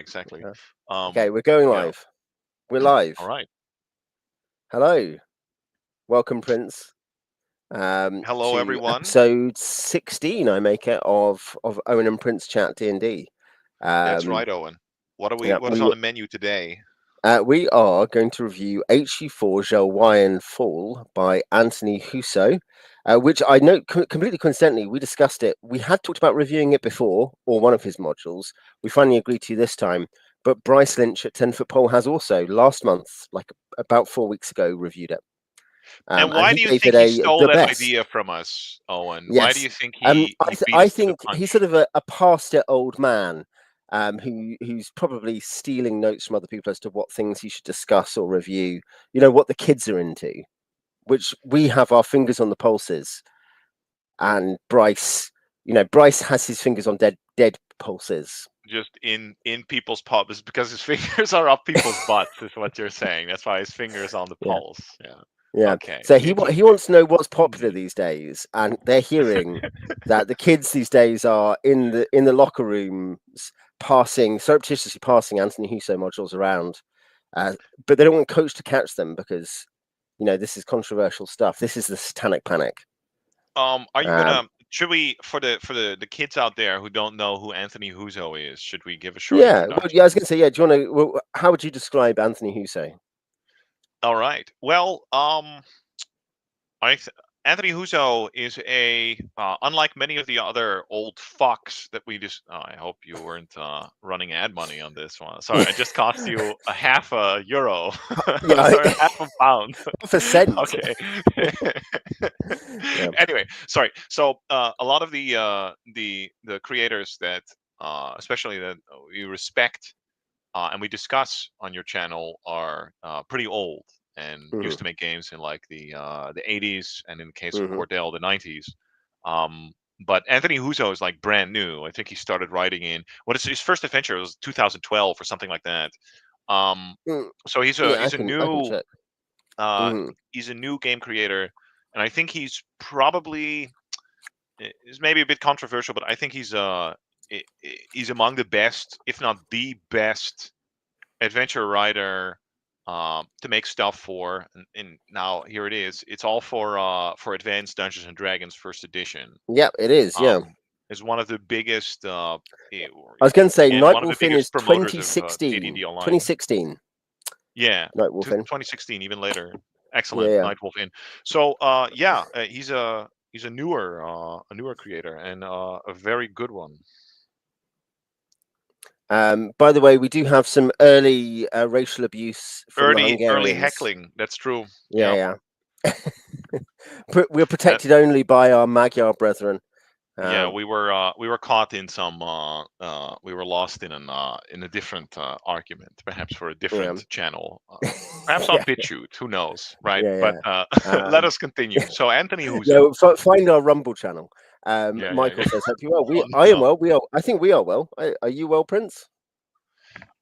exactly. Okay, we're going Yeah. live. We're live. All right. Hello, welcome, Prince. Hello, To everyone. episode 16, I make it of Owen and Prince chat D&D. That's Um, right, Owen. What are we? yeah, What is on the menu today? we are going to review HU4 Zjelwyin Fall by Tony Huso, which I know completely coincidentally we discussed it. We had talked about reviewing it before, or one of his modules. We finally agreed to this time. But Bryce Lynch at 10 Foot Pole has also last month, like about 4 weeks ago, reviewed it. And And why he do you gave it think he a stole the that best. idea from us, Owen? Why do Yes. you think he beat I us to the think he's punch? sort of a past it old man, who's probably stealing notes from other people as to what things he should discuss or review. You know what the kids are into, which we have our fingers on the pulses, and Bryce, Bryce has his fingers on dead pulses. Just in people's pubs because his fingers are up people's butts, is what you're saying. That's why his fingers on the Yeah. pulse. Yeah. Yeah. Okay. So he wants to know what's popular these days, and they're hearing that the kids these days are in the locker rooms surreptitiously passing Anthony Huso modules around, but they don't want coach to catch them because this is controversial stuff. This is the Satanic Panic. Are you Um, gonna? Should we, for the kids out there who don't know who Anthony Huso is, should we give a short yeah. Well, introduction? yeah. I was going to say, yeah. Do you want to? Well, how would you describe Anthony Huso? All right. Well, I th- Anthony Huso is unlike many of the other old fucks that we just. I hope you weren't running ad money on this one. Sorry, I just cost you a half a euro. Yeah, Sorry, half a pound. half a cent. Okay. Yeah. Anyway, sorry. So a lot of the creators that, especially that we respect and we discuss on your channel, are pretty old and used Hmm. to make games in like the 80s, and in the case of Hmm. Cordell, the 90s. Um, but Anthony Huso is like brand new. I think he started writing in what is his first adventure, it was 2012 or something like that. Um, Mm, so yeah, he's a I can new check. uh, Hmm. he's a new game creator, and I think he's probably is maybe a bit controversial, but I think he's among the best, if not the best, adventure writer to make stuff for. And now here it is. It's all for Advanced Dungeons and Dragons First Edition. Yeah, it is. Yeah. Is one of the biggest, I was going to say and one of the Nightwolf Inn biggest is promoters of AD&D Online. 2016. Yeah, Nightwolf Inn. 2016, even later. Excellent, Yeah, Nightwolf Inn. So yeah, he's a newer creator, and a very good one. yeah. By the way, we do have some early racial abuse from the Early Hungarians. heckling. That's true. Yeah. Yeah, yeah. We're That protected only by our Magyar brethren. Yeah, Um, we were caught in some we were lost in a different argument, perhaps for a yeah, different channel, perhaps on yeah, BitChute, who knows, right? yeah, But yeah. let Um, us continue. So Anthony yeah. Huso. Find our Rumble channel. Yeah, yeah, Michael yeah. says, "Hope you well." Oh I am no. well. We are. I think we are well. Are you well, Prince?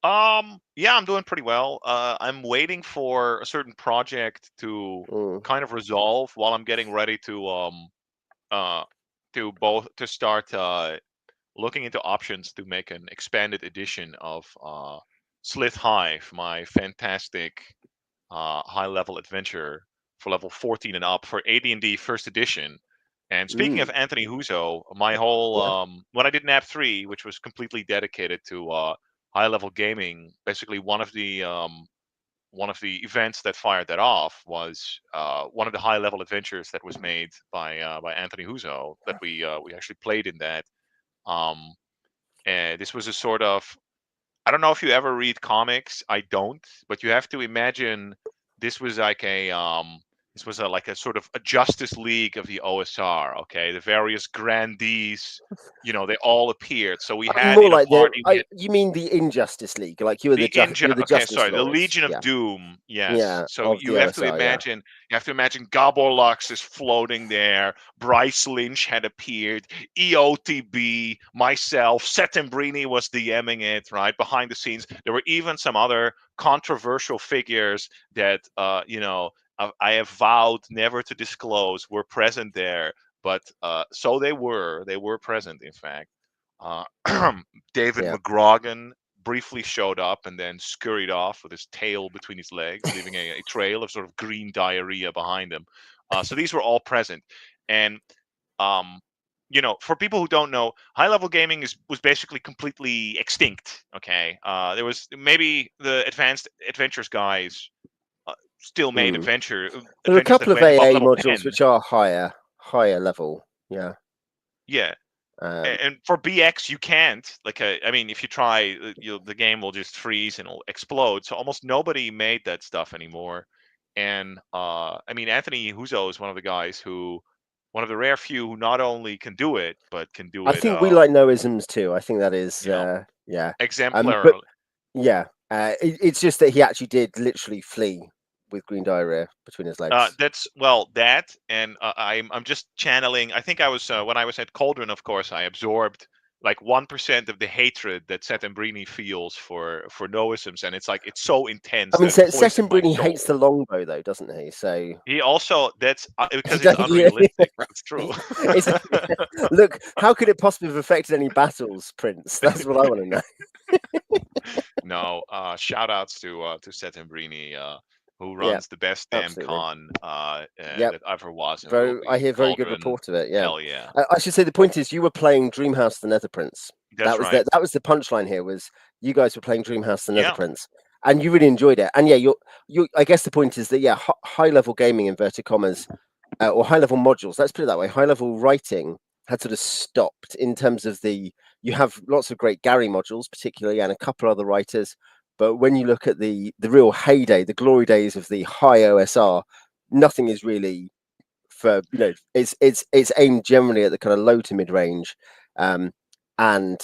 Yeah, I'm doing pretty well. I'm waiting for a certain project to Mm, kind of resolve while I'm getting ready uh to start looking into options to make an expanded edition of Slith Hive, my fantastic high level adventure for level 14 and up for AD&D First Edition. And speaking of mm, Anthony Huso, my whole yeah. when I did NAP 3, which was completely dedicated to high level gaming, basically one of the events that fired that off was one of the high level adventures that was made by Anthony Huso that we actually played in that. Um, and this was a sort of, I don't know if you ever read comics. I don't, but you have to imagine this was like like a sort of a Justice League of the OSR. Okay, the various grandees, they all appeared. So we I'm had more in a like party, we had you mean the Injustice League? Like you were you were the okay, Justice sorry, the Lords. Legion of Yeah, Doom. Yes. yeah. So Of the OSR. Yeah. you have to imagine Gabor Lux is floating there. Bryce Lynch had appeared. EOTB, myself, Settembrini was DMing it, right? Behind the scenes. There were even some other controversial figures that I have vowed never to disclose were present there. But so they were present, in fact. Uh, David Yeah. McGrogan, briefly showed up and then scurried off with his tail between his legs, leaving a trail of sort of green diarrhea behind him. So these were all present. And um, for people who don't know, high level gaming was basically completely extinct. Okay, there was maybe the advanced adventures guys still made Mm. There are a adventures that couple of went above AA level modules 10. which are higher level. Yeah. Yeah, Um, and for BX you can't. Like, I mean, if you try, the game will just freeze and it'll explode. So almost nobody made that stuff anymore. And I mean, Anthony Huso is one of the guys one of the rare few who not only can do it, but can do I it, think we like Noisms too. I think that is, you know, yeah. exemplar. But yeah, it's just that he actually did literally flee with green diarrhea between his legs. That's well, that, and I'm just channeling. I think I was when I was at Cauldron, of course, I absorbed like 1% of the hatred that Settembrini feels for Noisms, and it's like it's so intense I mean, that it poisoned my Sessenbrini hates soul. the longbow, though, doesn't he? So He also that's he because it's does. unrealistic. It's true. It's, look, how could it possibly have affected any battles, Prince? That's what I want to know. No, shout outs to Settembrini, who Yeah, runs the best damn absolutely. con Yep. that ever was and will Very, I be. hear very good Cauldron, report of it. Yeah, hell yeah, I should say the point is you were playing Dreamhouse the Nether Prince. that's right. That was the punchline here. Was you guys were playing Dreamhouse the Nether Yeah, Prince, and you really enjoyed it. And yeah, you. I guess the point is that yeah, high level gaming inverted commas or high level modules. Let's put it that way. High level writing had sort of stopped in terms of the. You have lots of great Gary modules, particularly, and a couple other writers. But when you look at the real heyday, the glory days of the high OSR, nothing is really for it's aimed generally at the kind of low to mid range, and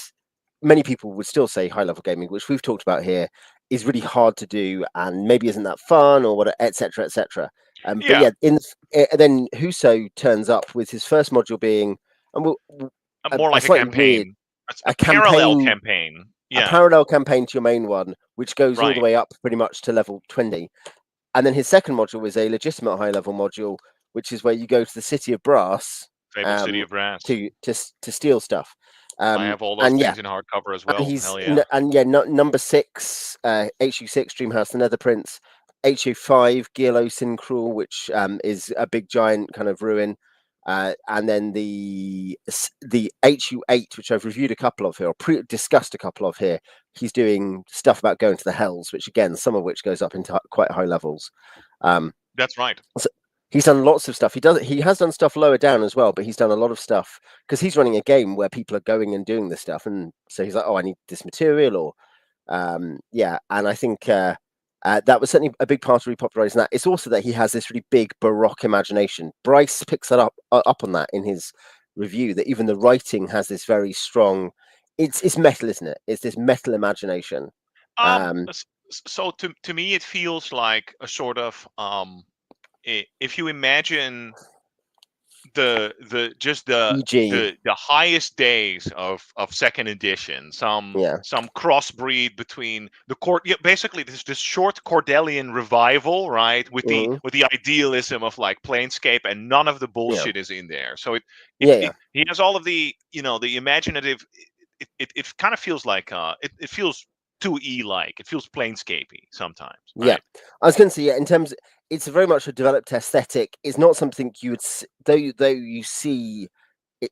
many people would still say high level gaming, which we've talked about here, is really hard to do and maybe isn't that fun or what, etc., etc. But yeah. yeah, then Huso turns up with his first module being and More a like a slightly weird campaign. A parallel campaign. a Yeah, parallel campaign to your main one, which goes all the right. way up pretty much to level 20. And then his second module was a legitimate high level module, which is where you go to the City of Brass Fabled City of Brass. to steal stuff. I have all those And yeah, things in hardcover as and well. he's Hell yeah. and yeah, number 6, HU6 Dreamhouse the Nether Prince, HU5 Gearlo Syncruel, which is a big giant kind of ruin. And then the HU8, which I've reviewed a couple of here, or discussed a couple of here. He's doing stuff about going to the Hells, which again, some of which goes up into quite high levels. That's right. So he's done lots of stuff. He has done stuff lower down as well, but he's done a lot of stuff because he's running a game where people are going and doing this stuff, and so he's like, oh, I need this material, or yeah. And I think that was certainly a big part of repopularizing that. It's also that he has this really big Baroque imagination. Bryce picks that up on that in his review, that even the writing has this very strong. It's metal, isn't it? It's this metal imagination. So to me, it feels like a sort of if you imagine E.g., the highest days of second edition, yeah, some crossbreed between the court, yeah, basically this short Cordelian revival, right, mm-hmm. with the idealism of like Planescape, and none of the Yeah, bullshit is in there. So yeah. he has all of the the imaginative. It kind of feels like it feels 2E like, it feels Planescapey sometimes, Yeah, right? I was going to say, yeah, in terms, it's a very much a developed aesthetic. It's not something you would, though you see,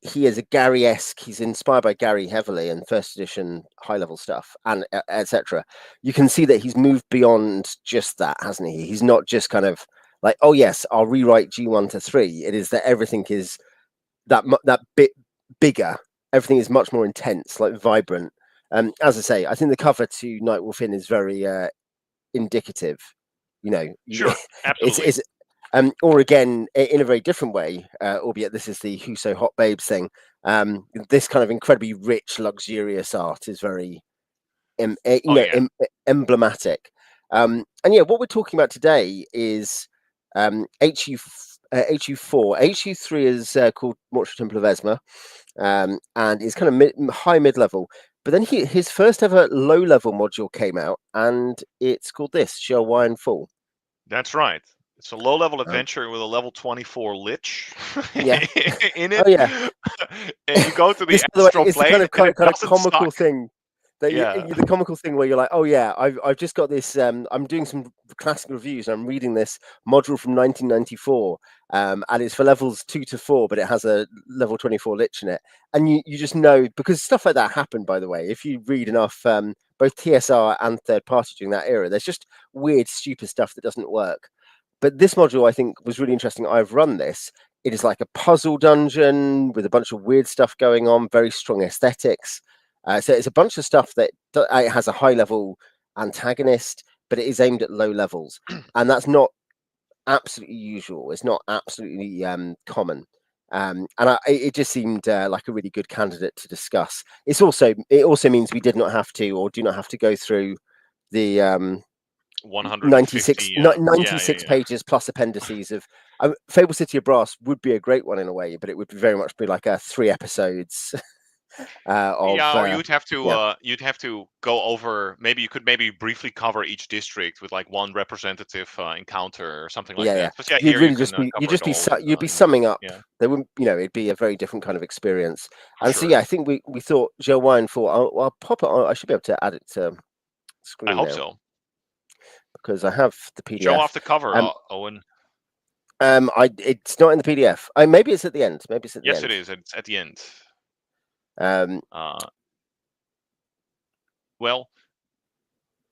he is a Gary-esque. He's inspired by Gary heavily in first edition high level stuff, and etc. You can see that he's moved beyond just that, hasn't he? He's not just kind of like, oh yes, I'll rewrite G1 to 3. It is that everything is that bit bigger. Everything is much more intense, like vibrant. As I say, I think the cover to Nightwolf Inn is very indicative. Sure, absolutely. It's or again in a very different way, albeit this is the Huso Hot Babes thing. This kind of incredibly rich, luxurious art is very Oh yeah. emblematic. And yeah, what we're talking about today is HU4. HU3 is called Mortuary Temple of Esma, and is kind of high mid level. But then his first ever low level module came out, and it's called Zjelwyin Fall. That's right. It's a low-level Um, adventure with a level 24 lich yeah. in Oh it. yeah. And you go to the This, by the way, astral is the plane, and it kind of doesn't comical suck. thing. Yeah. The comical thing where you're like, oh yeah, I've just got this. I'm doing some classic reviews. And I'm reading this module from 1994, and it's for levels 2 to 4, but it has a level 24 lich in it. And you just know, because stuff like that happened. By the way, if you read enough, both TSR and third party during that era, there's just weird, stupid stuff that doesn't work. But this module, I think, was really interesting. I've run this. It is like a puzzle dungeon with a bunch of weird stuff going on, very strong aesthetics. So it's a bunch of stuff that it has a high level antagonist, but it is aimed at low levels, and that's not absolutely usual. It's not absolutely common, it just seemed like a really good candidate to discuss. It also means we did not have to, or do not have to, go through the 150. 96 pages plus appendices of Fable City of Brass would be a great one in a way, but it would very much be like a 3 episodes of Yeah, or you'd have to go over. Maybe you could maybe briefly cover each district with like one representative encounter or something like yeah. that. But yeah, You'd here you really can cover it all you'd be in one. summing up. Yeah, There wouldn't, it'd be a very different kind of experience. for And so sure. yeah, I think we thought Zjelwyin Fall. I'll pop it on. I should be able to add it to I screen hope now so. because I have the Show PDF. off the cover, Owen. It's not in the PDF. Maybe it's at the end. Maybe it's at the Yes, end. it is. It's at the end. Um, Well,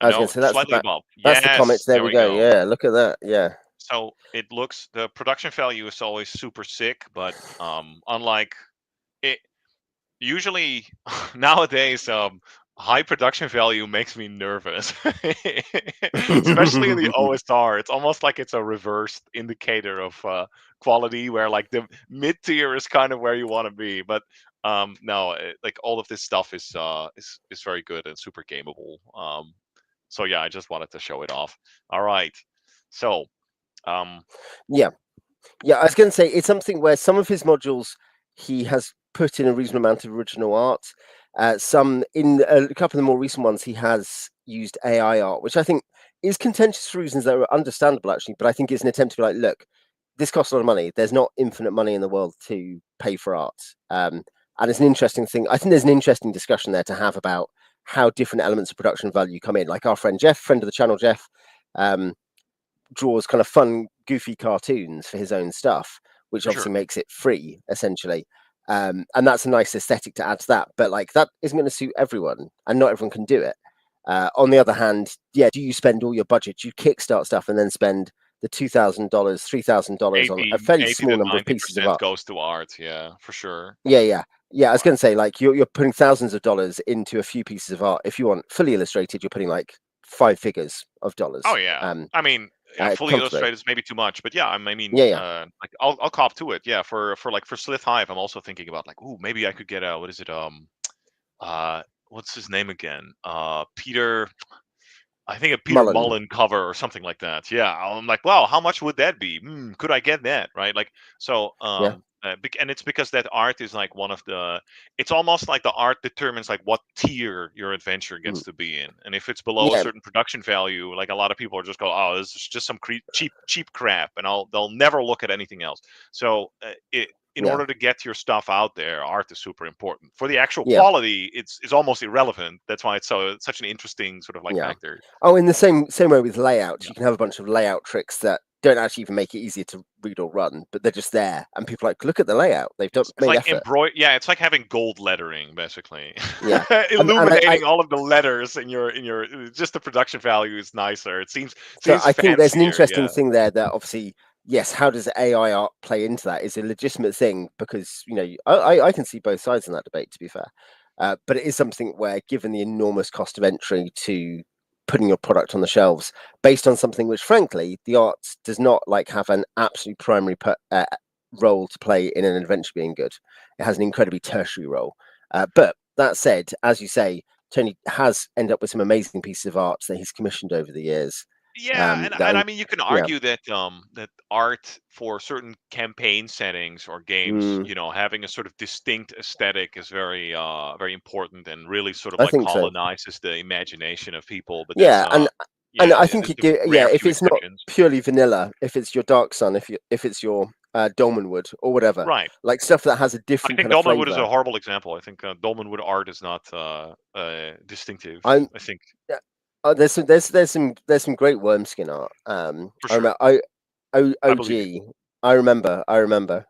I was going no, to say that's the slightly back. above. That's the comics. Yes, There there we we go. go. Yeah, look at that. Yeah. So it looks, the production value is always super sick, but unlike it, usually nowadays, high production value makes me nervous, especially in the OSR. It's almost like it's a reversed indicator of quality, where like the mid tier is kind of where you want to be. But no, like all of this stuff is very good and super gameable. So yeah, I just wanted to show it off. All right, so um, Yeah. Yeah, I was going to say it's something where some of his modules he has put in a reasonable amount of original art. Some in a couple of the more recent ones, he has used AI art, which I think is contentious for reasons that are understandable, actually. But I think it's an attempt to be like, look, this costs a lot of money. There's not infinite money in the world to pay for art, and it's an interesting thing. I think there's an interesting discussion there to have about how different elements of production value come in. Like our friend Jeff, friend of the channel, Jeff. Draws kind of fun, goofy cartoons for his own stuff, which for obviously sure. makes it free, essentially. And that's a nice aesthetic to add to that. But like that isn't going to suit everyone, and not everyone can do it. On the other hand, yeah, do you spend all your budget? Do you kickstart stuff and then spend the $2,000, $3,000 on a 80, fairly 80 small to number of pieces of 90% art? goes to art. Yeah, for sure. Yeah. I was going to say, like, you're putting thousands of dollars into a few pieces of art. If you want fully illustrated, you're putting like 5 figures of Oh dollars. yeah. I mean, yeah, fully Comfortably. illustrated is maybe too much, but yeah, I mean, Yeah. like I'll cop to it. Yeah, for like for Slith Hive, I'm also thinking about like, ooh, maybe I could get a, what is it, uh, what's his name again? Peter. I think a Peter Mullen. Mullen cover or something like that. Yeah, I'm like, wow, how much would that be? Could I get that? Right? Like, so, Yeah. and it's because that art is like one of the. It's almost like the art determines like what tier your adventure Mm. gets to be in, and if it's below a Yeah. certain production value, like a lot of people are just go, oh, this is just some cheap crap, and they'll never look at anything else. So, in Yeah. order to get your stuff out there, art is super important. For the actual Yeah. quality, it's almost irrelevant. That's why it's such an interesting sort of like Yeah. factor. Oh, in the same way with layouts, Yeah. you can have a bunch of layout tricks that don't actually even make it easier to read or run, but they're just there, and people are like, look at the layout. They've It's made like effort. yeah, it's like having gold lettering basically. Yeah. And I Illuminating all of the letters in your just the production value is nicer. It so seems I think there's an fancier, interesting yeah. thing there that obviously, yes, how does AI art play into that is a legitimate thing because I can see both sides in that debate, to be fair, but it is something where, given the enormous cost of entry to putting your product on the shelves, based on something which, frankly, the art does not like have an absolute primary role to play in an adventure being good. It has an incredibly tertiary role. But that said, as you say, Tony has ended up with some amazing pieces of art that he's commissioned over the years. Yeah, That and I mean, you can yeah, argue that that art for certain campaign settings or games, mm, having a sort of distinct aesthetic is very important and really sort of I like think so. colonizes the imagination of people. But that's Yeah, and yeah, I think the yeah, rare if few it's not exceptions. purely vanilla, if it's your Dark Sun, if it's your Dolmenwood or whatever, Right. like stuff that has a I different think kind of Dolmenwood is flavor. a horrible example. I think Dolmenwood art is not distinctive. I'm I think yeah, there's some great Wormskin art. for I sure. remember I believe you. OG. I remember.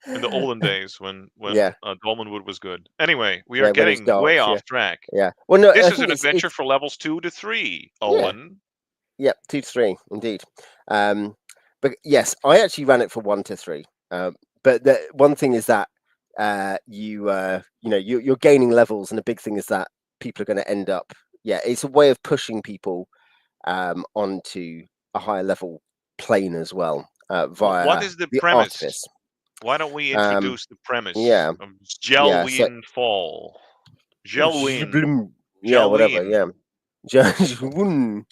In the olden days when Yeah, Dolmenwood was good. Anyway, we are yeah, when it's getting dark. way Yeah, off track. yeah. Well, no, This I is think an it's adventure for levels 2 to 3, yeah, Owen. yeah, 2 to 3 indeed. But yes, I actually ran it for 1 to 3. But the one thing is that you're gaining levels, and the big thing is that people are going to end up. Yeah, it's a way of pushing people onto a higher level plane as well What via is the the premise? artifice. Why don't we Um, introduce the premise yeah, of yeah. So Zjelwyin Fall? Zjelwyin. yeah, whatever. Zjelwyin.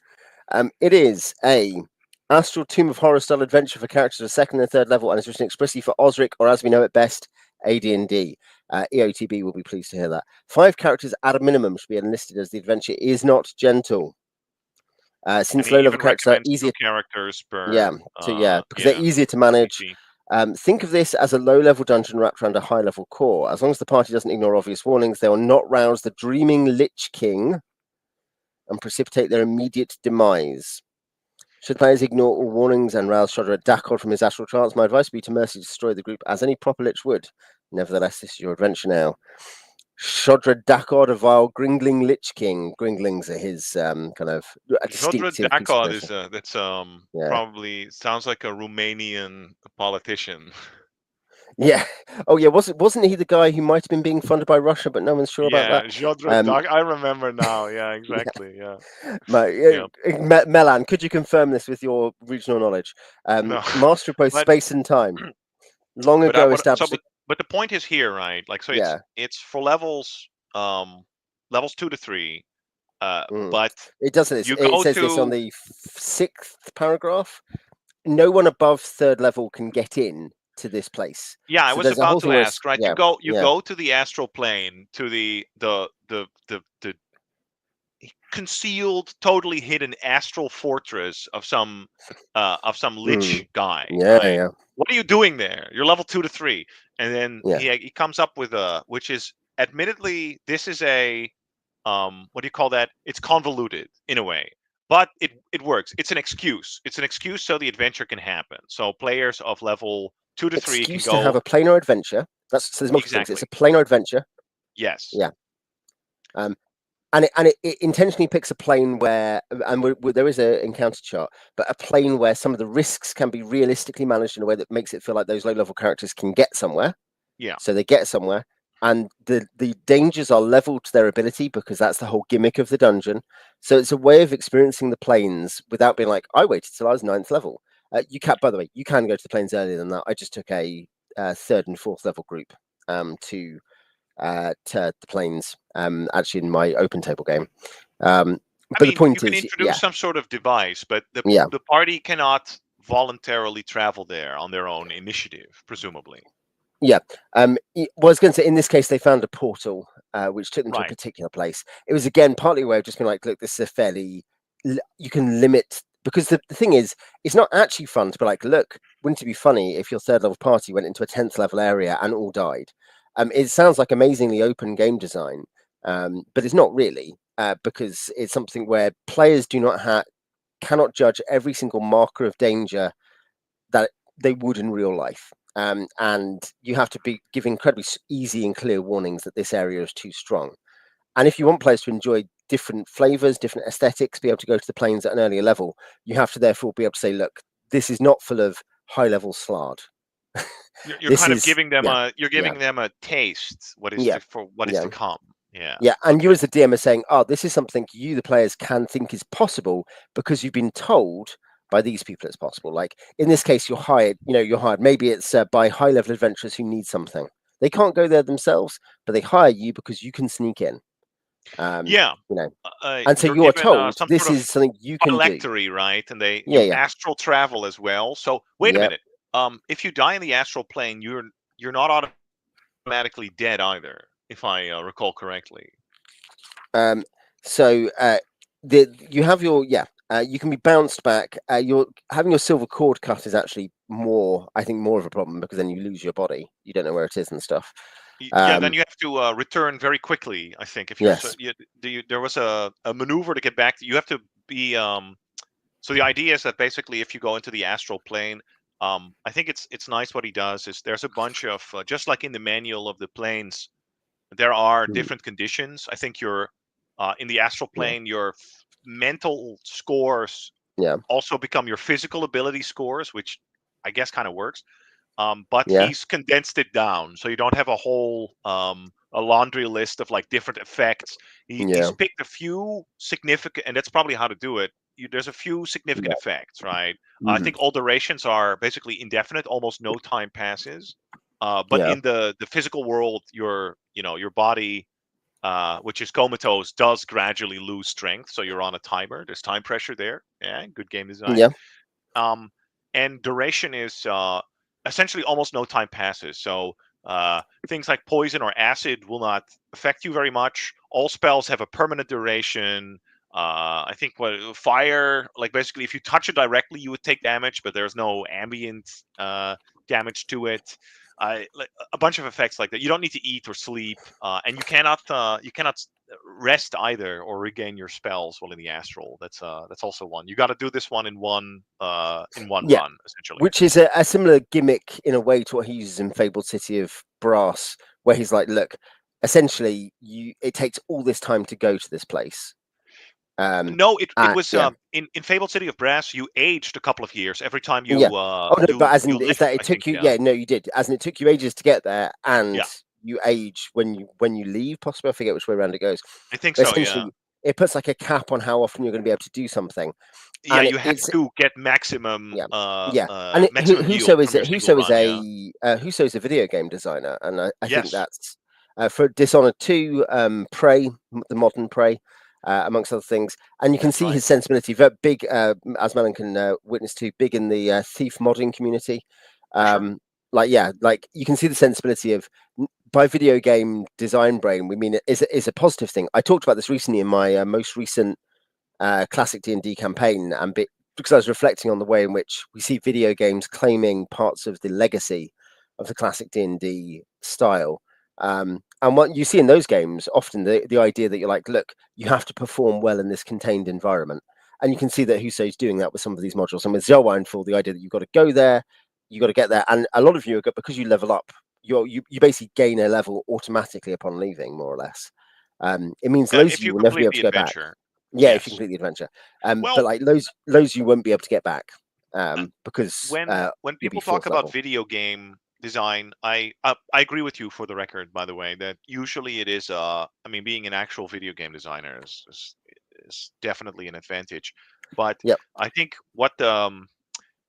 Yeah, it is a Astral Tomb of Horror style adventure for characters of second and third level, and is written expressly for Osric, or as we know it best, AD&D. EOTB will be pleased to hear that. 5 characters at a minimum should be enlisted, as the adventure is not gentle. And Since he low level even characters are recommends 2 easier, characters yeah, per because they're easier to manage. NPC. Think of this as a low level dungeon wrapped around a high level core. As long as the party doesn't ignore obvious warnings, they will not rouse the dreaming Lich King and precipitate their immediate demise. Should players ignore all warnings and rouse Shodra Dakod from his astral trance, my advice would be to mercilessly destroy the group as any proper Lich would. Nevertheless, this is your adventure now. Shodra Dakod, a vile Gringling Lich King. Gringlings are his kind of a Zodra distinctive piece of Dakod furniture. is that's Yeah. probably sounds like a Romanian politician. Yeah. Oh, yeah. Wasn't he the guy who might have been being funded by Russia, but no one's sure about Yeah, that? Zodra Um, Dak. I remember now. Yeah, yeah. exactly. Yeah, yeah. Melan, could you confirm this with your regional knowledge? No, Master of both but space and time, long but I ago what so established. but the point is here, right? Like so, Yeah. it's for levels 2 to 3. Mm. But It does this. you It go says this on to the 6th paragraph. No one above third level can get in to this place. yeah. I So was there's a about whole thing to where ask, right? yeah, You yeah, go to the astral plane to the concealed, totally hidden astral fortress of some mm, lich guy, yeah, right? yeah, What are you doing there? You're level 2 to 3, and then yeah. he comes up with a which is admittedly this is a what do you call that? It's convoluted in a way, but it works. It's an excuse. It's an excuse so the adventure can happen. So players of level 2 to 3 can Excuse to have go a planar adventure. So there's multiple things. It's a exactly. planar adventure. Yes. Yeah. Um, and it intentionally picks a plane where, and there is an encounter chart, but a plane where some of the risks can be realistically managed in a way that makes it feel like those low level characters can get somewhere. Yeah. So they get somewhere, and the dangers are leveled to their ability, because that's the whole gimmick of the dungeon. So it's a way of experiencing the planes without being like, I waited till I was 9th level. You can, by the way, you can go to the planes earlier than that. I just took a 3rd and 4th level group to the planes, actually in my open table game. I But the mean, you point can is, yeah, introduce some sort of device, but yeah, the party cannot voluntarily travel there on their own initiative, presumably. yeah. Well, I was going to say, in this case, they found a portal which took them to a Right. particular place. It was again partly a way of just being like, look, this is a fairly you can limit, because the thing is, it's not actually fun to be like, look, wouldn't it be funny if your 3rd level party went into a 10th level area and all died? It sounds like amazingly open game design, but it's not really, because it's something where players cannot judge every single marker of danger that they would in real life. And you have to give incredibly easy and clear warnings that this area is too strong. And if you want players to enjoy different flavors, different aesthetics, be able to go to the planes at an earlier level, you have to therefore be able to say, look, this is not full of high level slard. You're This kind of is, giving them yeah, you're yeah, giving them a taste yeah, for what is yeah. to come. Yeah. Yeah, and you Okay. as the DM are saying, "Oh, this is something you, the players, can think is possible because you've been told by these people it's possible." Like in this case, you're hired. You're hired. Maybe it's by high-level adventurers who need something. They can't go there themselves, but they hire you because you can sneak in. Um, Yeah. you know, and so You're you are given told some this sort of is something you can do. phylactery, right? And Yeah, you yeah, astral travel as well. So wait a yeah. minute. If you die in the astral plane, you're not automatically dead either, if I recall correctly. Um, so you have your, yeah. You can be bounced back. Your having your silver cord cut is actually more, I think, more of a problem because then you lose your body. You don't know where it is and stuff. Yeah, then Um, you have to return very quickly. I think if you're yes. there was a maneuver to get back. You have to be So the idea is that basically, if you go into the astral plane, I think it's nice what he does is there's a bunch of just like in the manual of the planes, there are Mm, different conditions. I think you're in the astral yeah. plane, your mental scores Yeah. also become your physical ability scores, which I guess kind of works. But Yeah. he's condensed it down, so you don't have a whole a laundry list of like different effects. He's Yeah. picked a few significant, and that's probably how to do it. There's a few significant Yeah. effects, right? I Mm, think all durations are basically indefinite, almost no time passes. But yeah. in the physical world, your body, which is comatose, does gradually lose strength. So you're on a timer. There's time pressure there. Yeah, good game design. Yeah. um, and duration is essentially almost no time passes. So things like poison or acid will not affect you very much. All spells have a permanent duration. I think what fire, like basically, if you touch it directly, you would take damage, but there's no ambient damage to it. Like a bunch of effects like that. You don't need to eat or sleep, and you cannot rest either or regain your spells while in the astral. That's also one. You got to do this one in one Yeah. run essentially. Which is a similar gimmick in a way to what he uses in Fabled City of Brass, where he's like, look, essentially, it takes all this time to go to this place. No, it was Yeah. in Fabled City of Brass. You aged a couple of years every time Yeah. you Oh no, but you as you in is left. that it I think took you? yeah, Yeah, no, you did. As in it took you ages to get there, and yeah. you age when you leave. Possibly, I forget which way around it goes. I think But so. Yeah, essentially, it puts like a cap on how often you're going to be able to do something, yeah. and You have it's to get maximum yeah, yeah. And maximum yield from your single Huso is run. Yeah. Huso's a video game designer, and I think Yes. that's for Dishonored 2, Prey, the modern Prey, amongst other things. And you can That's see right. his sensibility, very big, as Melon can witness to, big in the thief modding community. For sure. Um, like yeah, like you can see the sensibility of by video game design brain. We mean it is a positive thing. I talked about this recently in my most recent classic D&D campaign, and because I was reflecting on the way in which we see video games claiming parts of the legacy of the classic D&D style. And what you see in those games, often the idea that you're like, look, you have to perform well in this contained environment. And you can see that Huso's doing that with some of these modules. And with Zjelwyin Fall, the idea that you've got to go there, you got to get there. And a lot of you, because you level up, you basically gain a level automatically upon leaving, more or less. It means loads of If you you will never be complete able the to go back. adventure, Yeah, if you yes. complete the adventure. But Well, like those you won't be able to get back because when you'll be people talk fourth about level. video game design, I agree with you for the record, by the way, that usually it is I mean, being an actual video game designer is definitely an advantage. But Yep. I think what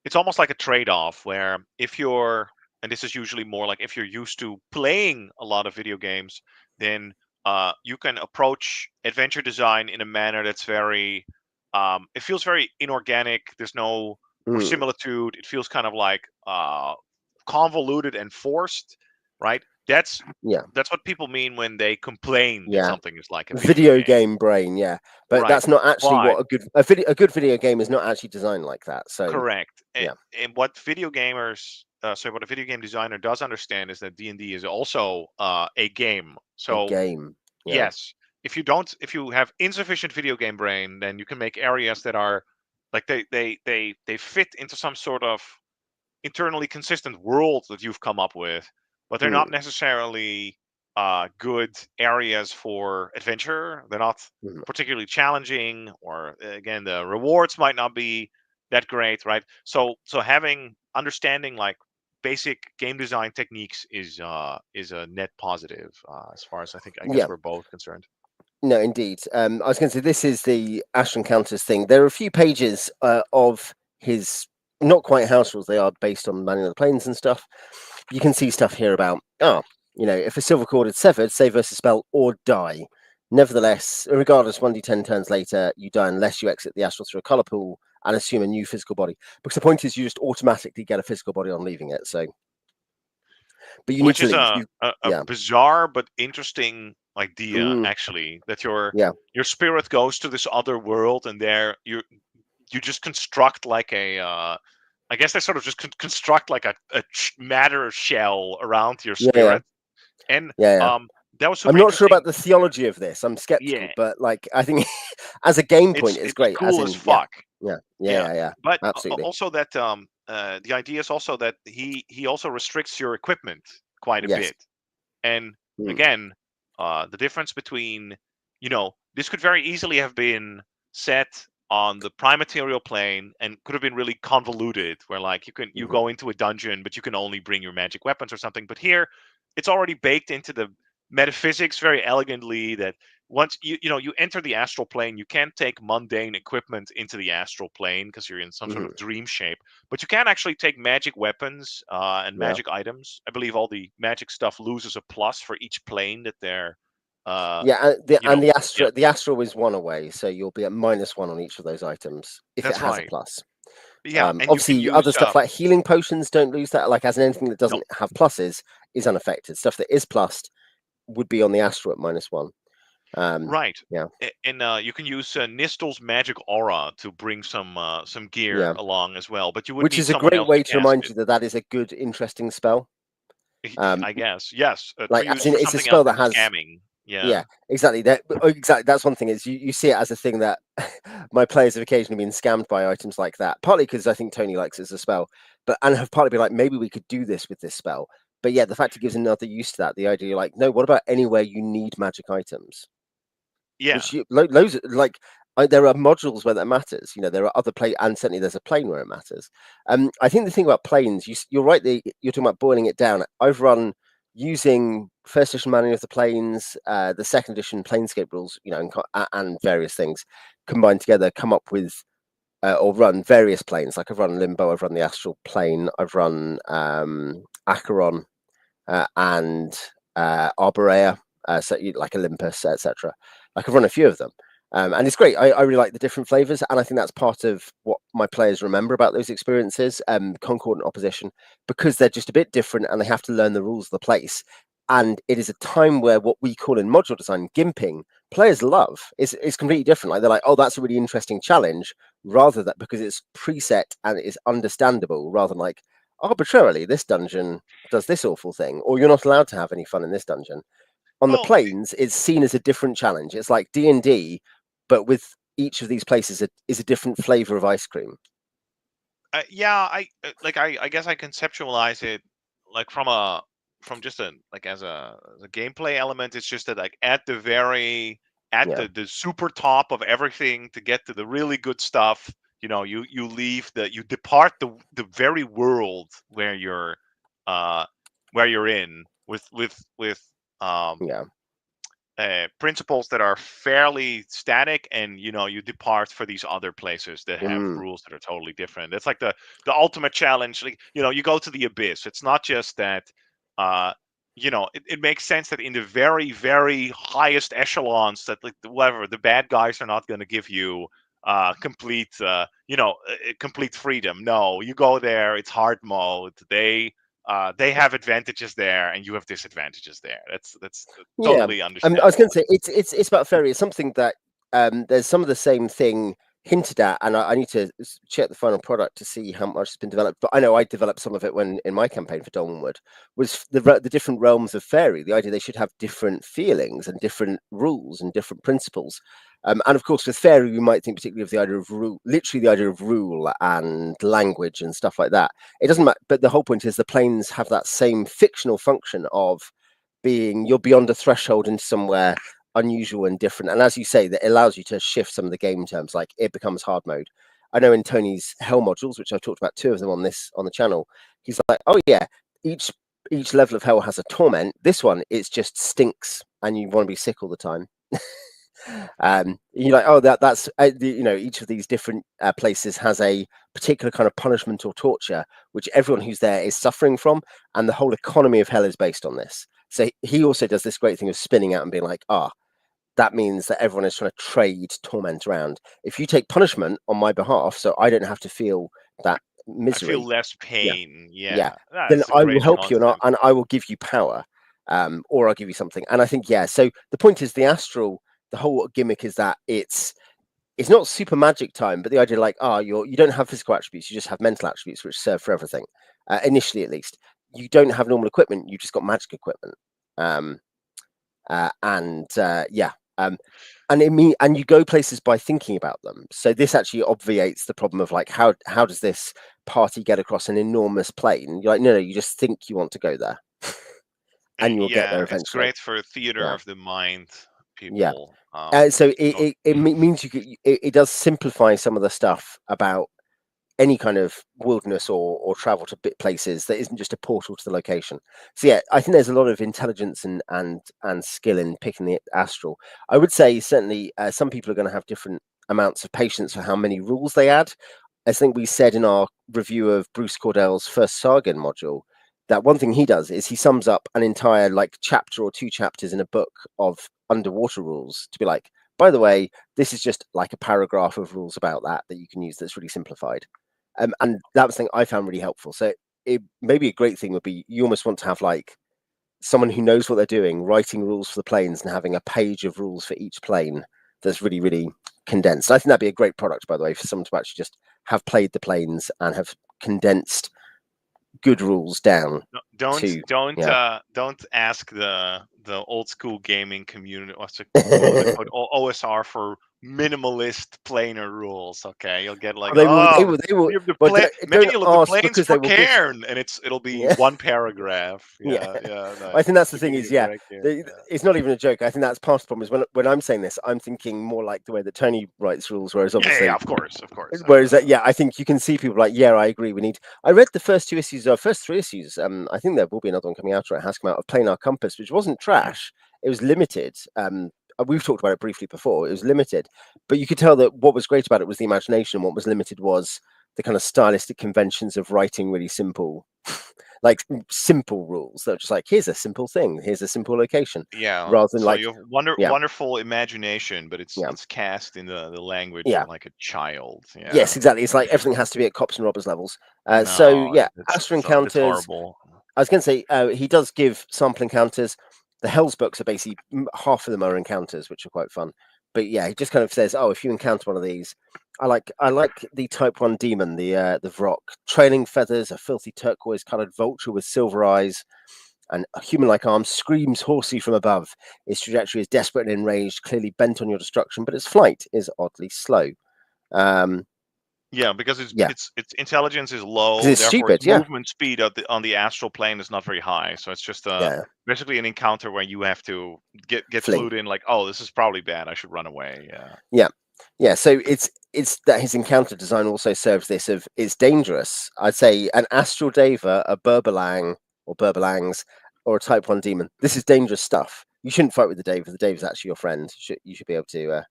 it's almost like a trade-off where if you're, and this is usually more like if you're used to playing a lot of video games, then you can approach adventure design in a manner that's very it feels very inorganic. There's no Mm, verisimilitude. It feels kind of like convoluted and forced, right? yeah. That's what people mean when they complain that Yeah. something is like a video Video game, game brain. Yeah. But right? that's not actually But what a good video game is not actually designed like that. So correct. yeah, And what video gamers, so what a video game designer does understand is that D&D is also a game. a So game. Yeah. yes, if you have insufficient video game brain, then you can make areas that are like they fit into some sort of internally consistent world that you've come up with, but they're not Mm, necessarily good areas for adventure. They're not mm, particularly challenging, or again, the rewards might not be that great, right? So having understanding like basic game design techniques is a net positive as far as I yeah. guess we're both concerned. No, indeed. I was going to say this is the Ashton Counters thing. There are a few pages of his not quite house rules. They are based on Manning of the Plains and stuff. You can see stuff here about if a silver cord is severed, save versus spell or die. Nevertheless, regardless, 1d10 turns later, you die unless you exit the astral through a color pool and assume a new physical body. Because the point is, you just automatically get a physical body on leaving it. So, but you need Which to is leave. a Yeah, bizarre but interesting idea, mm, actually, that yeah, your spirit goes to this other world, and there you just construct like a I guess they sort of just construct like a matter shell around your Yeah, yeah, spirit, and yeah, yeah. that was I'm super not sure about interesting. the theology of this. I'm skeptical, Yeah, but like I think as a game point, it's it's great. As cool as in, yeah, fuck. yeah, yeah, Yeah, yeah, yeah. but Absolutely. also that the idea is also that he also restricts your equipment quite a Yes. bit. And Mm, again, the difference between, this could very easily have been set on the prime material plane and could have been really convoluted, where like you mhm. go into a dungeon, but you can only bring your magic weapons or something. But here, it's already baked into the metaphysics very elegantly that once you enter the astral plane, you can't take mundane equipment into the astral plane because you're in some sort of Mhm. dream shape, but you can actually take magic weapons and Yeah. magic items. I believe all the magic stuff loses a plus for each plane that they're uh Yeah, you know yeah, the Astra is one away, so you'll be at -1 on each of those items if it that's has a right. plus. Yeah, and you can Obviously, use other stuff like healing potions don't lose that. Like as in anything that no, doesn't have pluses is unaffected. Stuff that is plussed would be on the Astra at -1. right. Yeah, And you can use Nistel's magic aura to bring some gear yeah. along as well, but you would Which need is a someone great else to way to cast remind it. you that that is a good, interesting spell. Um, I guess, yes, to like use as in, for it's a something else spell that than has. scamming. Yeah. Yeah, exactly. Exactly. That's one thing is you see it as a thing that my players have occasionally been scammed by items like that. Partly because I think Tony likes it as a spell, but and have partly been like maybe we could do this with this spell. But yeah, the fact it gives another use to that, the idea like no, what about anywhere you need magic items? Yeah. Which loads like there are modules where that matters. You know, there are other plane, and certainly there's a plane where it matters. I think the thing about planes, you're right. You're talking about boiling it down. I've run using first edition manual of the planes, the second edition planescape rules, you know, and various things combined together, come up with or run various planes. Like I've run Limbo, I've run the Astral Plane, I've run Acheron, and Arborea, so like Olympus, etc. Like I've run a few of them, and it's great. I really like the different flavors, and I think that's part of what my players remember about those experiences, Concord and Opposition, because they're just a bit different, and they have to learn the rules of the place. And it is a time where what we call in module design gimping, players love. It's completely different. Like they're like, oh, that's a really interesting challenge, rather that because it's preset and it's understandable, rather than like arbitrarily this dungeon does this awful thing, or you're not allowed to have any fun in this dungeon. On the Well, planes, it's seen as a different challenge. It's like D&D, but with each of these places is a different flavor of ice cream. yeah, I guess I conceptualize it like from just a like as a gameplay element. It's just that like at Yeah. the super top of everything to get to the really good stuff. You depart the very world uh where you're in with um Yeah. principles that are fairly static, and you depart for these other places that have Mm. rules that are totally different. It's like the ultimate challenge. Like, you go to the abyss. It's not just that uh it makes sense that in the very very highest echelons, that like whatever, the bad guys are not going to give you complete freedom. No, you go there, it's hard mode. They have advantages there, and you have disadvantages there. That's Yeah, totally I was going understandable. to say it's about fairy. It's something that there's some of the same thing hinted at, and I need to check the final product to see how much has been developed. But I know I developed some of it when in my campaign for Dolmenwood was the different realms of fairy. The idea they should have different feelings and different rules and different principles. And of course, with fairy, we might think particularly of the idea of rule, literally the idea of rule and language and stuff like that. It doesn't matter, but the whole point is the planes have that same fictional function of being you're beyond a threshold into somewhere unusual and different. And as you say, that allows you to shift some of the game terms, like it becomes hard mode. I know in Tony's hell modules, which I've talked about two of them on the channel, he's like, oh yeah, each each level of hell has a torment. This one it's just stinks and you want to be sick all the time. You're like, oh, that's each of these different places has a particular kind of punishment or torture, which everyone who's there is suffering from, and the whole economy of hell is based on this. So he also does this great thing of spinning out and being like, that means that everyone is trying to trade torment around. If you take punishment on my behalf, so I don't have to feel that I feel misery, less yeah, pain. yeah, Yeah, then that's a I will great help you, concept. and I will give you power, or I'll give you something. And I think, yeah. So the point is, the astral, the whole gimmick is that it's not super magic time, but the idea like, you don't have physical attributes, you just have mental attributes which serve for everything. Initially, at least, you don't have normal equipment, you just got magic equipment. Um, yeah, and you go places by thinking about them. So this actually obviates the problem of like how does this party get across an enormous plane? You're like, no, you just think you want to go there, and you'll get there Yeah, it's eventually. great for theater Yeah, of the mind yeah. people. So So it means it does simplify some of the stuff about any kind of wilderness or travel to places that isn't just a portal to the location. So yeah, I think there's a lot of intelligence and skill in picking the astral. I would say certainly some people are going to have different amounts of patience for how many rules they add. I think we said in our review of Bruce Cordell's first Sargon module that one thing he does is he sums up an entire like chapter or two chapters in a book of underwater rules to be like, by the way, this is just like a paragraph of rules about that you can use that's really simplified. And that was the thing I found really helpful. So it maybe a great thing would be you almost want to have like someone who knows what they're doing, writing rules for the planes and having a page of rules for each plane that's really, really condensed. I think that'd be a great product, by the way, for someone to actually just have played the planes and have condensed good rules down to yeah. don't ask the old school gaming community, what's it, quote unquote OSR, for minimalist planar rules. Okay, you'll get like, Well, oh, they will, you have the but don't manual of the ask planes because they for will give. Cairn, and it'll be Yeah. one paragraph. Yeah, Yeah, no, I think that's the you're thing giving is, a yeah, break here. Yeah. it's not even a joke. I think that's part of the problem is when I'm saying this, I'm thinking more like the way that Tony writes rules, whereas Yeah, obviously, of course, of course. yeah, I think you can see people like, yeah, I agree. I read the first two issues, or first three issues. I think there will be another one coming out, or it has come out of Planar Compass, which wasn't trash. It was limited. We've talked about it briefly before. It was limited, but you could tell that what was great about it was the imagination. What was limited was the kind of stylistic conventions of writing really simple like simple rules that are just like here's a simple thing, here's a simple location, Yeah, rather than so like you have yeah, wonderful imagination, but yeah, it's cast in the language yeah, of like a child. Yeah. yes, exactly. It's like everything has to be at cops and robbers levels. So No, yeah, Astro that's encounters. horrible. I was going to say he does give sample encounters. The Hell's books are basically half of them are encounters, which are quite fun. But yeah, he just kind of says, "Oh, if you encounter one of these, I like the Type One demon, the Vrock, trailing feathers, a filthy turquoise-colored vulture with silver eyes, and a human-like arm screams hoarsely from above. Its trajectory is desperate and enraged, clearly bent on your destruction, but its flight is oddly slow. Um, Yeah, because yeah, its intelligence is because low, it's therefore its stupid. Yeah, movement speed on the astral plane is not very high. So it's just yeah, basically an encounter where you have to get flee. clued in, like, oh, this is probably bad. I should run away. Yeah. Yeah, yeah. So it's that his encounter design also serves this of it's dangerous. I'd say an astral deva, a burbalang or burbalangs, or a Type One demon. This is dangerous stuff. You shouldn't fight with the Deva. The Deva is actually your friend. You should be able to.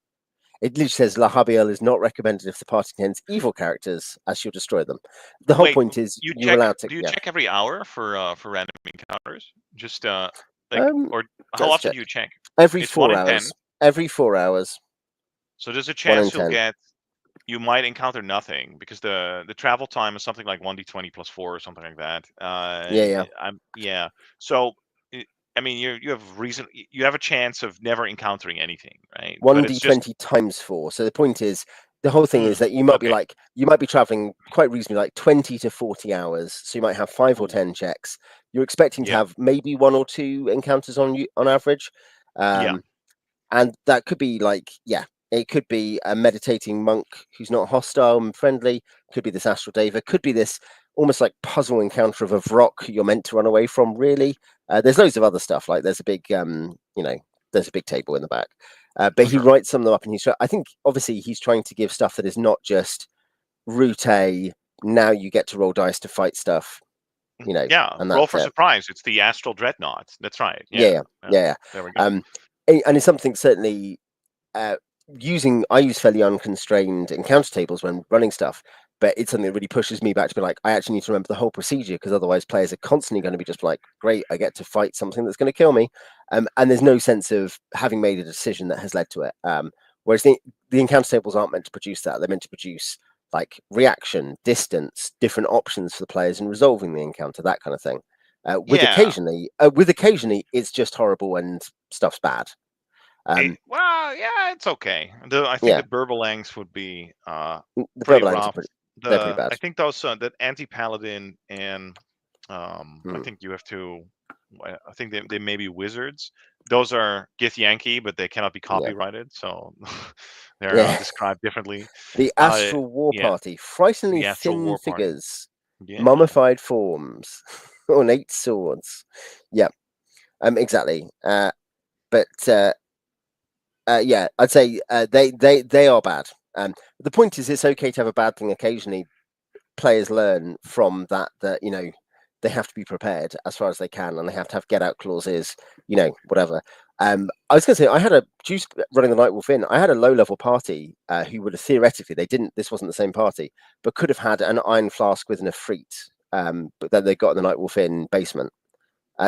It literally says La Habiel is not recommended if the party contains evil characters, as she'll destroy them. The whole Wait, point is you you're check? allowed to. Do you Yeah. check every hour for random encounters? Just like, Um. or how Let's often check. do you check? Every It's one four in hours. 10. Every 4 hours. So there's a 1 in chance 10. you might encounter nothing, because the travel time is something like 1d20 plus 4 or something like that. Yeah. Yeah. I'm yeah. So I mean, you have reason. You have a chance of never encountering anything, right? But One it's just d20 times 4. So the point is, the whole thing is that okay. you might be traveling quite reasonably, like 20 to 40 hours. So you might have 5 or 10 Ooh, checks. You're expecting to yeah, have maybe one or two encounters on average, yeah, um, and that could be like it could be a meditating monk who's not hostile and friendly. Could be this astral deva. Could be this almost like puzzle encounter of a Vrock you're meant to run away from. Really, there's loads of other stuff. Like there's a big there's a big table in the back. But he okay. writes some of them up, and I think obviously he's trying to give stuff that is not just route A. Now you get to roll dice to fight stuff, Yeah, and roll that's for it. surprise. It's the astral dreadnought. That's right. Yeah, Yeah, yeah, yeah. yeah, There we yeah. go. And it's something certainly uh, I use fairly unconstrained encounter tables when running stuff, but it's something that really pushes me back to be like, I actually need to remember the whole procedure because otherwise players are constantly going to be just like, great, I get to fight something that's going to kill me. And there's no sense of having made a decision that has led to it. Whereas the encounter tables aren't meant to produce that. They're meant to produce like reaction, distance, different options for the players in resolving the encounter, that kind of thing. With Yeah, occasionally, it's just horrible and stuff's bad. Well, yeah, it's okay. I think Yeah, the Burbalangs would be the pretty Burbalangs are rough. pretty. They're pretty I bad. think those that anti-paladin and I Mm, think you have to. I think they may be wizards. Those are Githyanki, but they cannot be yeah, copyrighted, so they're yeah. described differently. The Uh, Astral War yeah, Party, frighteningly the Astral thin War Party. figures, Yeah, mummified forms, ornate swords. Yeah, exactly. But yeah, I'd say they are bad. The point is, it's okay to have a bad thing occasionally. Players learn from that they have to be prepared as far as they can, and they have to have get out clauses, whatever. I was going to say I had a juice running the Nightwolf in. I had a low level party who would have theoretically they didn't. This wasn't the same party, but could have had an iron flask with an Efreet, but then they got in the Nightwolf in basement.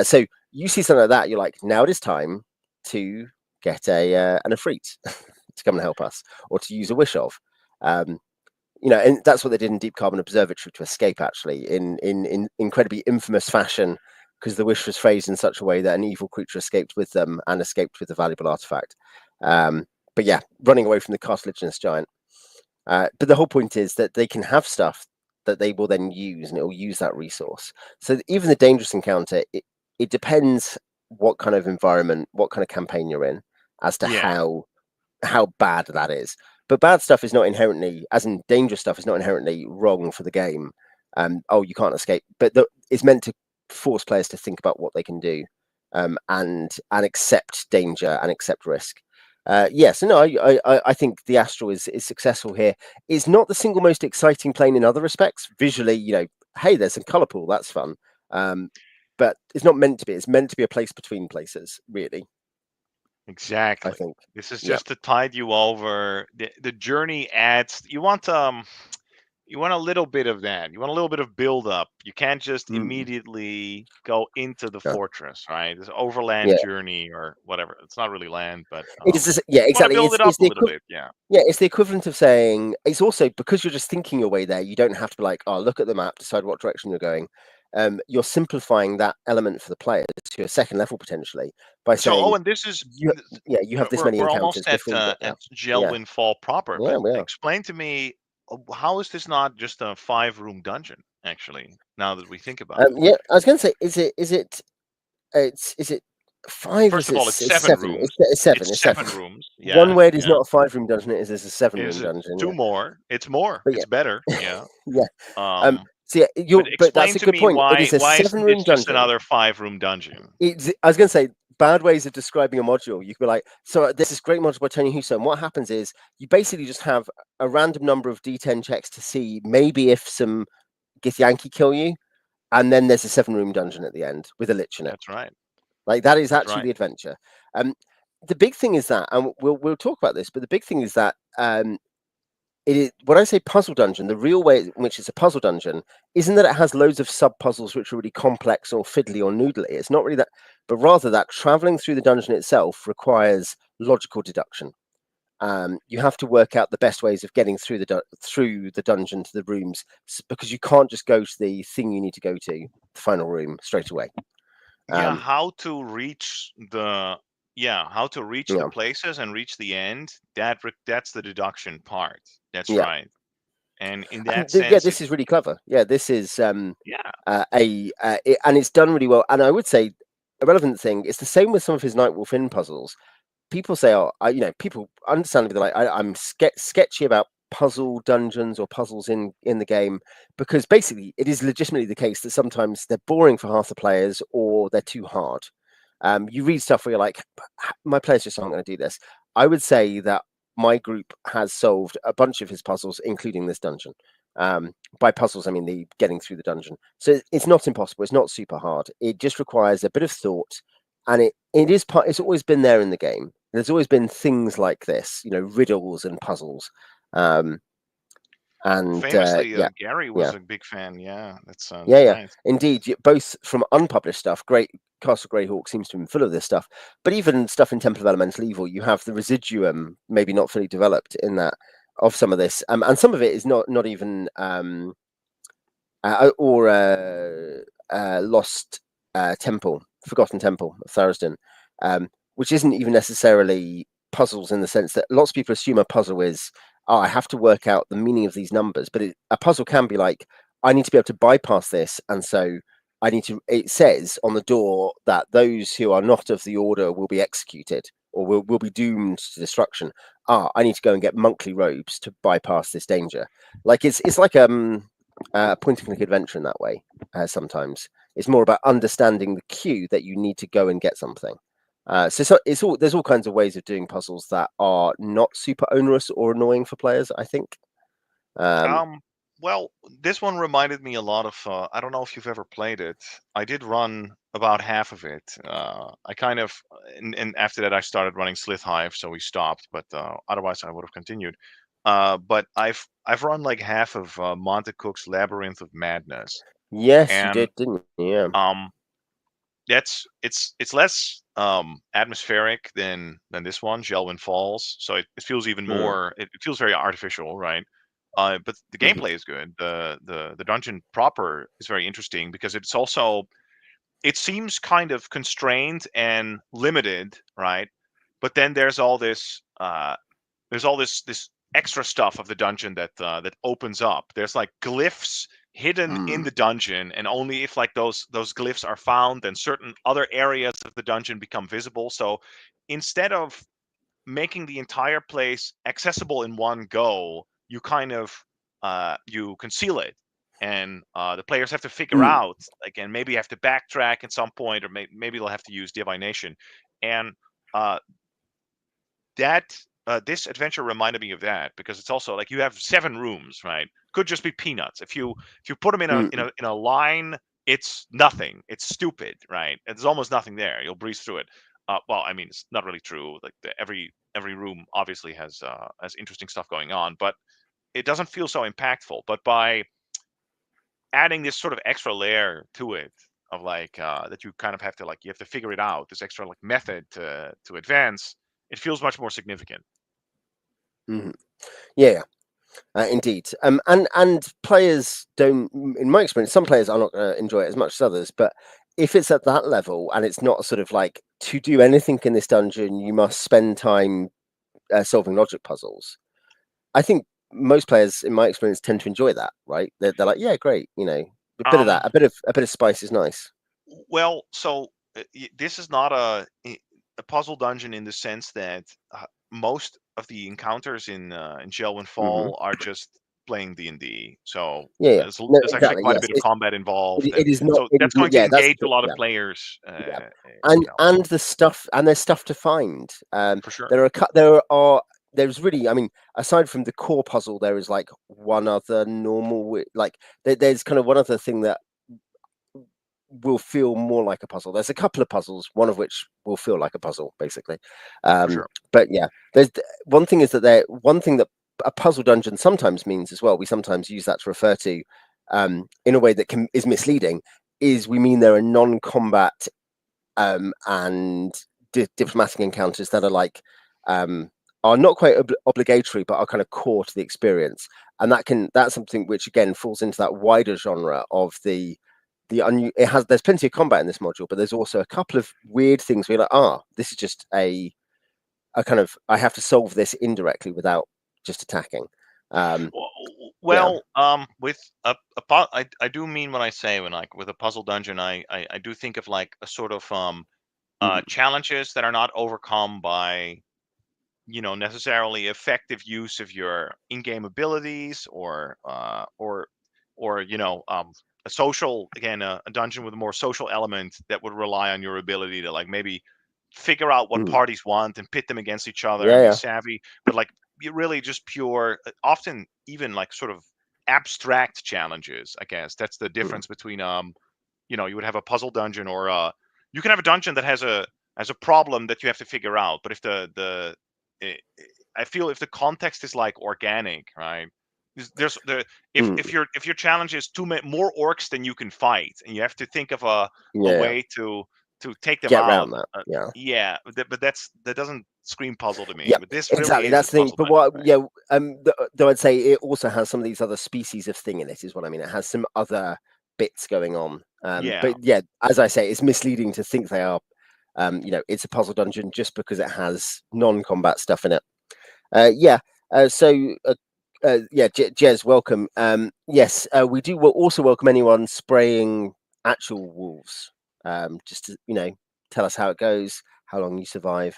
So you see something like that, you're like, now it is time to get an Efreet to come and help us, or to use a wish of. Um, and that's what they did in Deep Carbon Observatory to escape, actually, in incredibly infamous fashion, because the wish was phrased in such a way that an evil creature escaped with them and escaped with the valuable artifact. Um, but yeah, running away from the cartilaginous giant. But the whole point is that they can have stuff that they will then use, and it will use that resource. So even the dangerous encounter, it depends what kind of environment, what kind of campaign you're in, as to yeah, how bad that is. But bad stuff is not inherently, as in dangerous stuff, is not inherently wrong for the game. Oh, you can't escape, but it's meant to force players to think about what they can do, and accept danger and accept risk. Yes, no, I think the Astral is successful here. It's not the single most exciting plane in other respects. Visually, hey, there's some color pool, that's fun. Um, but it's not meant to be. It's meant to be a place between places, really. I exactly. think. This is Yeah. just to tide you over. The journey adds. You want a little bit of that. You want a little bit of build up. You can't just Mm. immediately go into the Yeah. fortress, right? This overland Yeah. journey or whatever. It's not really land, but It is. Yeah. you want to Exactly. build it up It's a the little bit. Yeah, Yeah, it's the equivalent of saying it's also because you're just thinking your way there. You don't have to be like, oh, look at the map, decide what direction you're going. You're simplifying that element for the players to a second level potentially by so saying, Owen, this is you, yeah, you have this many we're almost encounters before you get at there. Yeah, Zjelwyn Fall proper, yeah, but we are. explain to me how is this not just a 5 room dungeon? Actually, now that we think about it, Yeah, I was going to say, is it five or first is of it all, it's it's seven seven? rooms. It's seven. It's It's seven. 7 rooms. One Yeah, word is yeah. not a 5 room dungeon. It is a 7 room Is dungeon. two Yeah, more? It's more. but It's better. Yeah. yeah. Um, So yeah, but but that's explain a to good me point. It is a why seven isn't room this just dungeon. another 5 room dungeon? I was going to say bad ways of describing a module. You could be like, so there's this great module by Tony Huso, and what happens is you basically just have a random number of D10 checks to see maybe if some Githyanki kill you, and then there's a 7 room dungeon at the end with a lich in it. That's right. Like that is That's actually right. the adventure. The big thing is that, and we'll talk about this, but the big thing is that it is when I say puzzle dungeon, the real way in which it's a puzzle dungeon isn't that it has loads of sub puzzles which are really complex or fiddly or noodly. It's not really that, but rather that traveling through the dungeon itself requires logical deduction. You have to work out the best ways of getting through through the dungeon to the rooms, because you can't just go to the thing you need to go to, the final room, straight away. Yeah, Um, how to reach the how to reach the yeah, places and reach the end. That's the deduction part. That's yeah. right. And in And that yeah, sense, this is really clever. Yeah, this is yeah, and it's done really well. And I would say a relevant thing. It's the same with some of his Nightwolf Inn puzzles. People say, "Oh, people understandably like I'm sketchy about puzzle dungeons or puzzles in the game," because basically it is legitimately the case that sometimes they're boring for half the players or they're too hard. You read stuff where you're like, my players just aren't going to do this. I would say that my group has solved a bunch of his puzzles, including this dungeon. By puzzles, I mean the getting through the dungeon. So it's not impossible. It's not super hard. It just requires a bit of thought, and it is part. It's always been there in the game. There's always been things like this, riddles and puzzles. Um, and famously, yeah, Gary yeah. was a big fan. Yeah, Yeah, that's yeah, nice. indeed. Both from unpublished stuff, great Castle Greyhawk seems to be full of this stuff, but even stuff in Temple of Elemental Evil, you have the residuum, maybe not fully developed in that of some of this, and some of it is not even or Lost Temple, Forgotten Temple of Tharizdun. which isn't even necessarily puzzles in the sense that lots of people assume a puzzle is, oh, I have to work out the meaning of these numbers. But a puzzle can be like, I need to be able to bypass this. And so I need to, it says on the door that those who are not of the order will be executed or will be doomed to destruction. I need to go and get monkly robes to bypass this danger. Like it's like point and click adventure in that way. Sometimes it's more about understanding the cue that you need to go and get something. So there's all kinds of ways of doing puzzles that are not super onerous or annoying for players, I think. Um, Um, well, this one reminded me a lot of. I don't know if you've ever played it. I did run about half of it. I kind of, and after that, I started running Slith Hive, so we stopped. But otherwise, I would have continued. But I've run like half of Monte Cook's Labyrinth of Madness, yes, you and did, didn't you? Yeah. um, it's less atmospheric than this one, Zjelwyn Falls. So it feels even Mm, more. It feels very artificial, right? But the mhm, gameplay is good. The dungeon proper is very interesting because it's also it seems kind of constrained and limited, right? But then there's all this extra stuff of the dungeon that opens up. There's like glyphs hidden in mm, the dungeon, and only if like those glyphs are found, then certain other areas of the dungeon become visible. So instead of making the entire place accessible in one go, you kind of you conceal it, and the players have to figure mm, out like, and maybe have to backtrack at some point, or maybe they'll have to use divination, and uh, that this adventure reminded me of that because it's also like you have 7 rooms, right? Could just be peanuts. If you put them in a mm, in a line, it's nothing. It's stupid, right? There's almost nothing there. You'll breeze through it. Well, I mean, it's not really true. Like every room obviously has interesting stuff going on, but it doesn't feel so impactful. But by adding this sort of extra layer to it of like that you kind of have to like you have to figure it out, this extra like method to advance, it feels much more significant. mhm. Yeah, indeed. And players don't, in my experience, some players are not going to enjoy it as much as others. But if it's at that level and it's not sort of like to do anything in this dungeon, you must spend time solving logic puzzles. I think most players, in my experience, tend to enjoy that. Right? They're like, yeah, great. You know, a bit of Um, that, a bit of spice is nice. well, so this is not a puzzle dungeon in the sense that most of the encounters in Zjelwyn Hmm. Fall are just playing D&D. So Yeah, yeah. No, there's actually exactly. quite a Yes, bit of combat involved, and it is not. so It is. that's going to Yeah, that's engage a lot of yeah. players. Yeah, You know, and the stuff, and there's stuff to find. for sure. There's really, I mean, aside from the core puzzle, there is like one other like there's kind of one other thing that will feel more like a puzzle. There's a couple of puzzles, one of which will feel like a puzzle, basically. For sure. But yeah, one thing is that one thing that a puzzle dungeon sometimes means as well. We sometimes use that to refer to, in a way that is misleading. Is we mean there are non-combat and diplomatic encounters that are like are not quite obligatory, but are kind of core to the experience. And that's something which again falls into that wider genre of there's plenty of combat in this module, but there's also a couple of weird things where you're like, this is just a kind of I have to solve this indirectly without just attacking. Um, Well, yeah. with I do mean when I say when like with a puzzle dungeon, I do think of like a sort of Mm, challenges that are not overcome by necessarily effective use of your in-game abilities or a social again a dungeon with a more social element that would rely on your ability to like maybe figure out what mm, parties want and pit them against each other yeah, and be yeah. savvy, but like you really just pure often even like sort of abstract challenges. I guess that's the Mm, difference between you would have a puzzle dungeon or you can have a dungeon that has a problem that you have to figure out, but if the eh, eh, I feel if the context is like organic, right? There's the mm, if your challenge is more orcs than you can fight, and you have to think of a yeah, yeah. way to take them Get out. around that. Yeah. Yeah, but that doesn't scream puzzle to me. Yeah, But this really exactly. is a That's the thing. puzzle But dungeon, what, right? yeah, though I'd say it also has some of these other species of thing in it, is what I mean. It has some other bits going on. Yeah, But yeah, as I say, it's misleading to think they are. it's a puzzle dungeon just because it has non-combat stuff in it. Yeah. Jez, welcome. Yes, we do also welcome anyone spraying actual wolves. Just to tell us how it goes, how long you survive.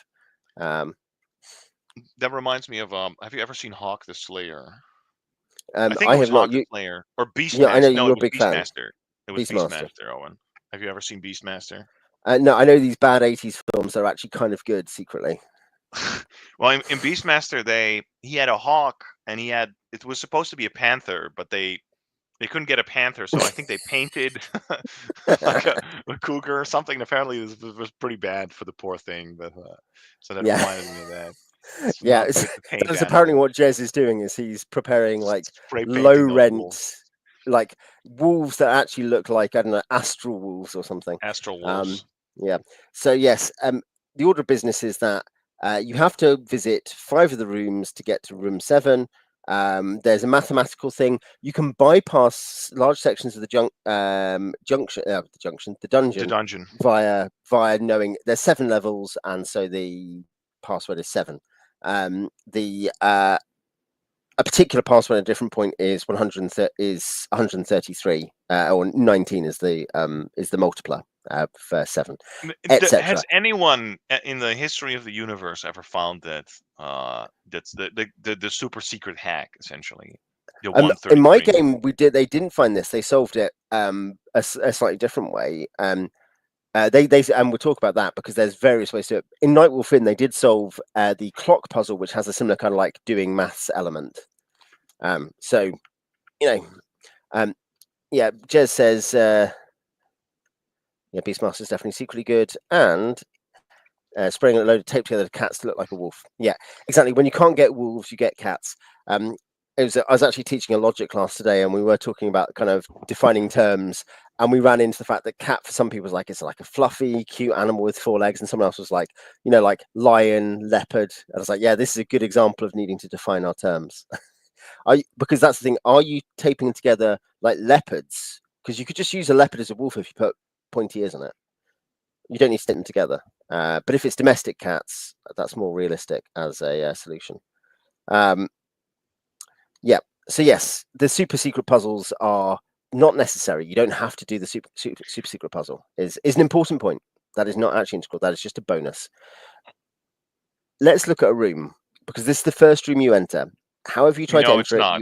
That reminds me of have you ever seen Hawk the Slayer? I think I it was have not. Hawk the Slayer or Yeah, I know Beastmaster. No, you're it a was big fan. Beastmaster. It was Beastmaster. Beastmaster, Owen. Have you ever seen Beastmaster? No, I know these bad '80s films are actually kind of good secretly. Well, in Beastmaster, he had a hawk, and it was supposed to be a panther, but they couldn't get a panther, so I think they painted like a cougar or something. Apparently, this was pretty bad for the poor thing, but so that Yeah. reminded me of that. It's Yeah, not good to paint that's apparently animals. what Jez is doing. Is he's preparing like Spray low painting those rent, wolves, like wolves that actually look like, I don't know, astral wolves or something. astral wolves. Yeah. So yes, the order of business is that you have to visit 5 of the rooms to get to room 7. There's a mathematical thing. You can bypass large sections of the the The dungeon, dungeon. via knowing there's 7 levels, and so the password is 7. The A particular password at a different point is 133, or 19 is the multiplier for 7, etc. Has anyone in the history of the universe ever found that's the super secret hack, essentially? The In my 133. game, they didn't find this. They solved it a slightly different way. And we'll talk about that because there's various ways to it. In Nightwolf Inn, they did solve the clock puzzle, which has a similar kind of like doing maths element. So, Jez says, Beastmaster is definitely secretly good, and spraying a load of tape together cats to look like a wolf. Yeah, exactly. When you can't get wolves, you get cats. I was actually teaching a logic class today, and we were talking about kind of defining terms, and we ran into the fact that cat for some people is like, it's like a fluffy, cute animal with 4 legs, and someone else was like, like lion, leopard. And I was like, yeah, this is a good example of needing to define our terms. Because that's the thing. Are you taping together like leopards? Because you could just use a leopard as a wolf if you put pointy ears on it. You don't need to stick them together. But if it's domestic cats, that's more realistic as a solution. Yeah. So yes, the super secret puzzles are not necessary. You don't have to do the super secret puzzle. Is an important point. That is not actually integral. That is just a bonus. Let's look at a room, because this is the first room you enter. However you try to No, it's enter it, not.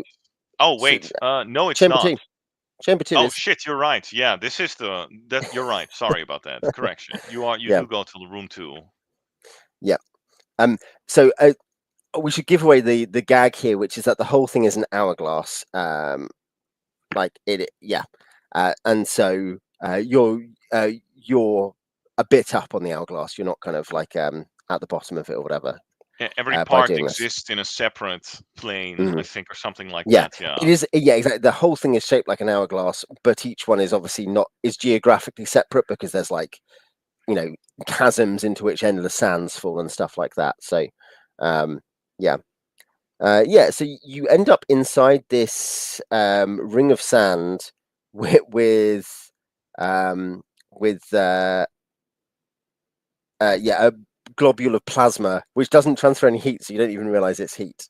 Oh, wait. No, it's chamber not. 2. Chamber 2 Oh is. shit, you're right. Yeah, this is that. You're right. Sorry about that. Correction. You Yeah. do go to the room 2. Yeah. So we should give away the gag here, which is that the whole thing is an hourglass. Like it. Yeah. And so you're a bit up on the hourglass. You're not kind of like at the bottom of it or whatever. Every By part doing this. exists in a separate plane, I think, or something like Yeah, that. Yeah. it is. Yeah, exactly. The whole thing is shaped like an hourglass, but each one is obviously is geographically separate, because there's like, chasms into which endless sands fall and stuff like that. So, yeah. So you end up inside this ring of sand with a globule of plasma, which doesn't transfer any heat, so you don't even realize it's heat.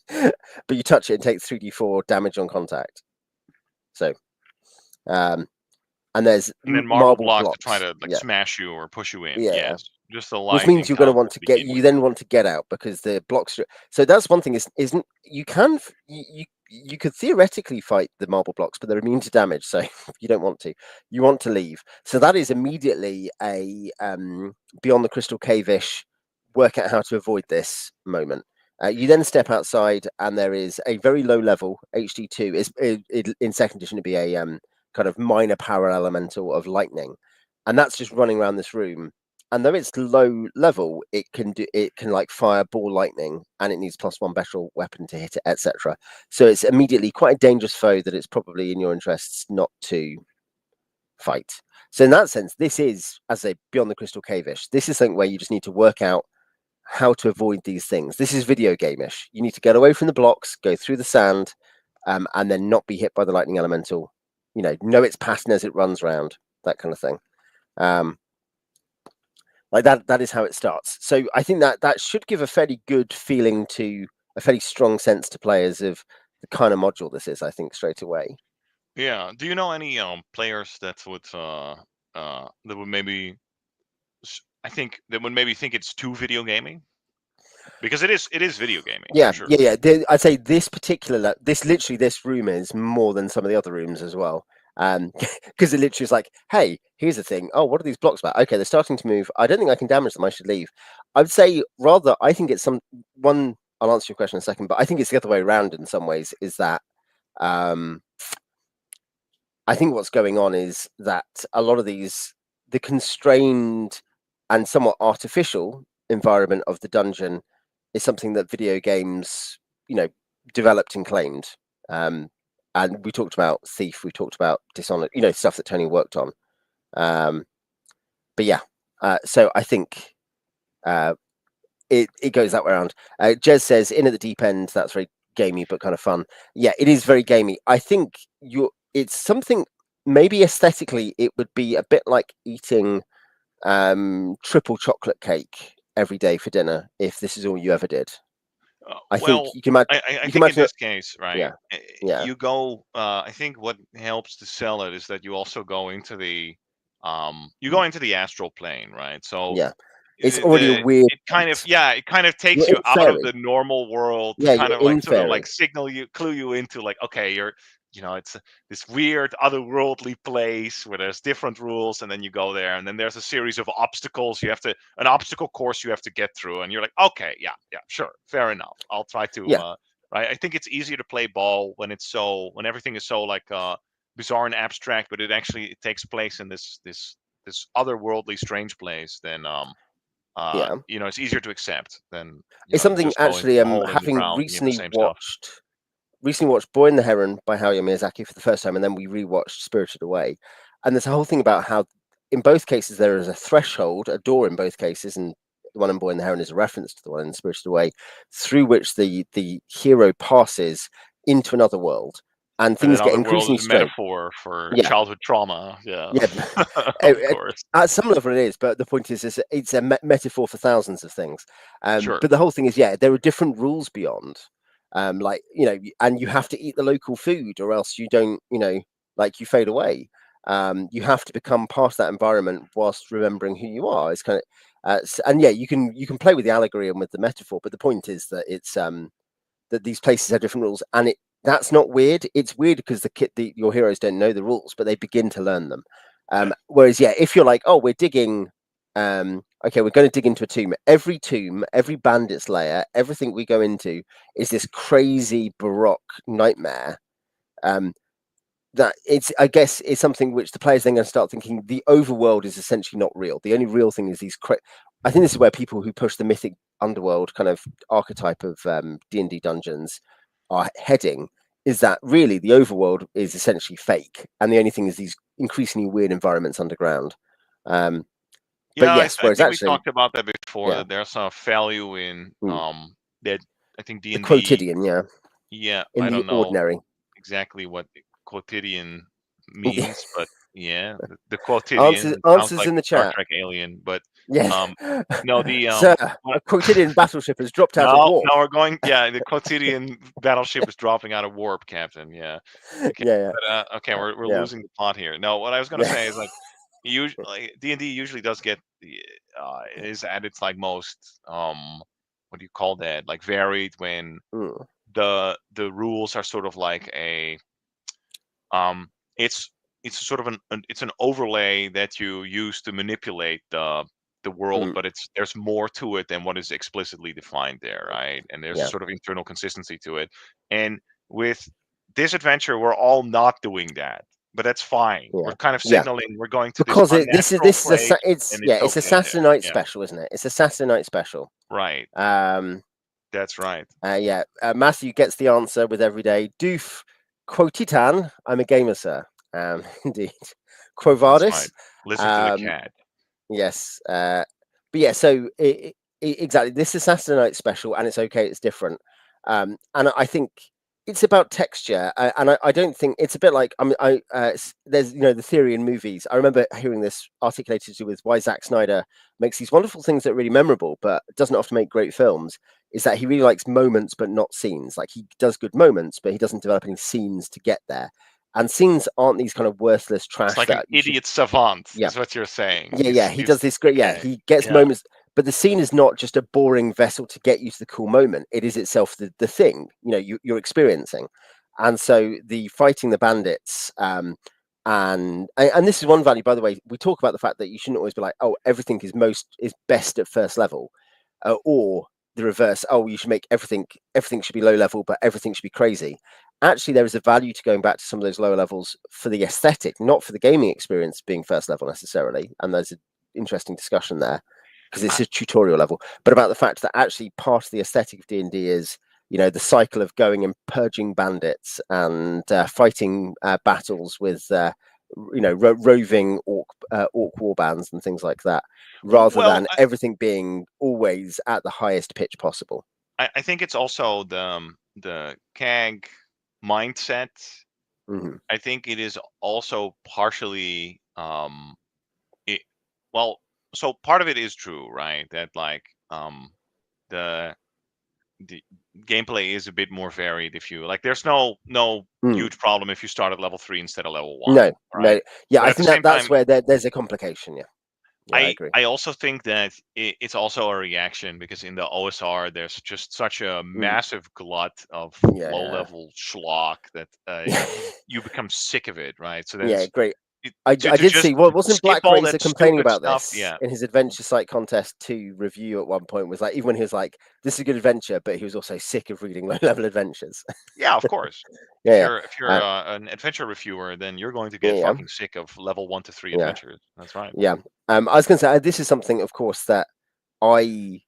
But you touch it and take 3d4 damage on contact. So, and there's And then marble marble blocks to try blocks. to like smash you or push you in. Yeah. Yes. Just the Which means lightning you're going to counter want to to get. begin You with. then want to get out, because the blocks. So that's one thing. Isn't you can you could theoretically fight the marble blocks, but they're immune to damage, so you don't want to. You want to leave. So that is immediately a beyond the crystal cave-ish. Work out how to avoid this moment. You then step outside, and there is a very low level HD2. In second edition, it'd be a kind of minor power elemental of lightning, and that's just running around this room. And though it's low level, it can like fire ball lightning, and it needs +1 special weapon to hit it, etc. So it's immediately quite a dangerous foe that it's probably in your interests not to fight. So in that sense, this is, as a beyond the crystal cave-ish. This is something where you just need to work out how to avoid these things. This is video game-ish. You need to get away from the blocks, go through the sand, and then not be hit by the lightning elemental. Know its pattern as it runs around, that kind of thing. Like that is how it starts. So I think that should give a fairly good feeling to a fairly strong sense to players of the kind of module this is. I think straight away. Yeah. Do you know any players that would maybe I think that would maybe think it's too video gaming? Because it is video gaming for Yeah, sure. yeah, yeah. I'd say this particular, this literally, this room is more than some of the other rooms as well. Because it literally is like, hey, here's the thing. Oh, what are these blocks about? Okay, they're starting to move. I don't think I can damage them. I should leave. I would say rather, I think it's some one. I'll answer your question in a second, but I think it's the other way around in some ways. Is that um, I think what's going on is that a lot of the constrained and somewhat artificial environment of the dungeon is something that video games, you know, developed and claimed. Um, and we talked about Thief, we talked about Dishonored, you know, stuff that Tony worked on. Um, but yeah, so I think uh, it goes that way around. Jez says, "In at the deep end." That's very gamey, but kind of fun. Yeah, it is very gamey. I think it's something. Maybe aesthetically, it would be a bit like eating triple chocolate cake every day for dinner if this is all you ever did. I think Well, you can imagine. I You can think in imagine it. this case, Yeah, right, yeah, you go. I think what helps to sell it is that you also mm, go into the astral plane, right? So yeah. It's already a the weird. it kind of takes You're you in out of fairy. the normal world to Yeah, kind you're of in like sort of fairy. like clue you into like, okay, it's this weird otherworldly place where there's different rules, and then you go there, and then there's a series of obstacles an obstacle course you have to get through, and you're like, okay, yeah, yeah, sure, fair enough, I'll try to Yeah, right. I think it's easier to play ball when everything is so like bizarre and abstract, but it takes place in this otherworldly strange place, then yeah. it's easier to accept than It's something just go into actually. a hole in the Having ground and you have the same stuff. recently watched Boy and the Heron by Hayao Miyazaki for the first time, and then we rewatched Spirited Away. And there's a whole thing about how, in both cases, there is a threshold, a door in both cases, and the one in Boy and the Heron is a reference to the one in Spirited Away, through which the hero passes into another world, and And things get another world increasingly is a strange. metaphor for Yeah, childhood trauma. Yeah, yeah. of course. At some level, it is, but the point is it's a metaphor for thousands of things. Sure. But the whole thing is, yeah, there are different rules beyond. Like and you have to eat the local food, or else you don't, like you fade away. You have to become part of that environment whilst remembering who you are. It's kind of, and yeah, you can play with the allegory and with the metaphor, but the point is that it's that these places have different rules, and that's not weird. It's weird because your heroes don't know the rules, but they begin to learn them. Whereas, yeah, if you're like, oh, we're digging, okay, we're going to dig into a tomb, every bandit's lair, everything we go into is this crazy baroque nightmare. Um, that it's, I guess, is something which the players then going to start thinking the overworld is essentially not real. The only real thing is I think this is where people who push the mythic underworld kind of archetype of D&D dungeons are heading, is that really the overworld is essentially fake, and the only thing is these increasingly weird environments underground. Um, but Yeah, yes, I whereas think we actually, talked about that before. yeah, That there's a value in mm, that. I think D the and D. quotidian, yeah, Yeah, in I the don't know ordinary. exactly what quotidian means, but yeah, the quotidian. It sounds Answers like in a the Star chat. Trek alien, but Yes, um, no, sir, what a quotidian battleship has dropped out of no, warp. no, we're going. Yeah, the quotidian battleship is dropping out of warp, Captain. Yeah. Okay, Yeah, but okay, we're yeah, losing the plot here. No, what I was gonna yeah, say is like, D&D usually does get it is at its like most what do you call that? Like varied when mm, the rules are sort of like um it's it's sort of it's an overlay that you use to manipulate the world, mm, but there's more to it than what is explicitly defined there, right? And there's a yeah, sort of internal consistency to it. And with this adventure, we're all not doing that, but that's fine. We're yeah, kind of yeah. signaling we're going to this Because unnatural this is place, it's and yeah, it's it's a okay Saturday there. night Yeah, special, isn't it? It's a Saturday night special. right. Um, That's right. yeah. Matthew gets the answer with every day. Doof, quotitan. I'm a gamer, sir. Indeed. Quo That's right. vadis. Listen to the Um, cat. yes. But yeah. So exactly, this is Saturday night special, and it's okay. It's different. And I think it's about texture, and I don't think it's a bit like there's the theory in movies. I remember hearing this articulated with why Zack Snyder makes these wonderful things that are really memorable, but doesn't often make great films. Is that he really likes moments but not scenes. Like he does good moments, but he doesn't develop any scenes to get there. And scenes aren't these kind of worthless It's trash like an that you should. idiot savant, Yeah, is what you're saying. yeah. He does this great. Yeah, Okay. he gets Yeah. moments, but the scene is not just a boring vessel to get you to the cool moment. It is itself the thing you're experiencing. And so the fighting the bandits, and this is one value, by the way. We talk about the fact that you shouldn't always be like, oh, everything is best at first level, or the reverse. Oh, you should make everything should be low level, but everything should be crazy. Actually, there is a value to going back to some of those lower levels for the aesthetic, not for the gaming experience being first level necessarily. And there's an interesting discussion there because it's I, a tutorial level, but about the fact that actually part of the aesthetic of D&D is the cycle of going and purging bandits and fighting battles with roving orc war bands and things like that, rather well, than everything being always at the highest pitch possible. I think it's also the CAG mindset. Mm-hmm. I think it is also partially it well, so part of it is true, right? That like the the gameplay is a bit more varied if you like. There's no Mm. huge problem if you start at level 3 instead of level 1, No, right? no, yeah, But I at the think same that's time, where there's a complication. Yeah, yeah, I agree. I also think that it's also a reaction because in the OSR there's just such a Mm. massive glut of low Yeah, level schlock that yeah, you become sick of it, right? So then yeah, it's great. it, I to did just see. What wasn't skip Black all Racer that complaining stupid about stuff. this Yeah, in his Adventure Site Contest 2 review at one point? Was like, even when he was like, "This is a good adventure," but he was also sick of reading low level adventures. yeah, of course. Yeah, If you're yeah, an adventure reviewer, then you're going to yeah, get yeah, fucking sick of level 1 to 3 yeah, adventures. That's right. yeah. I was going to say this is something, of course, that I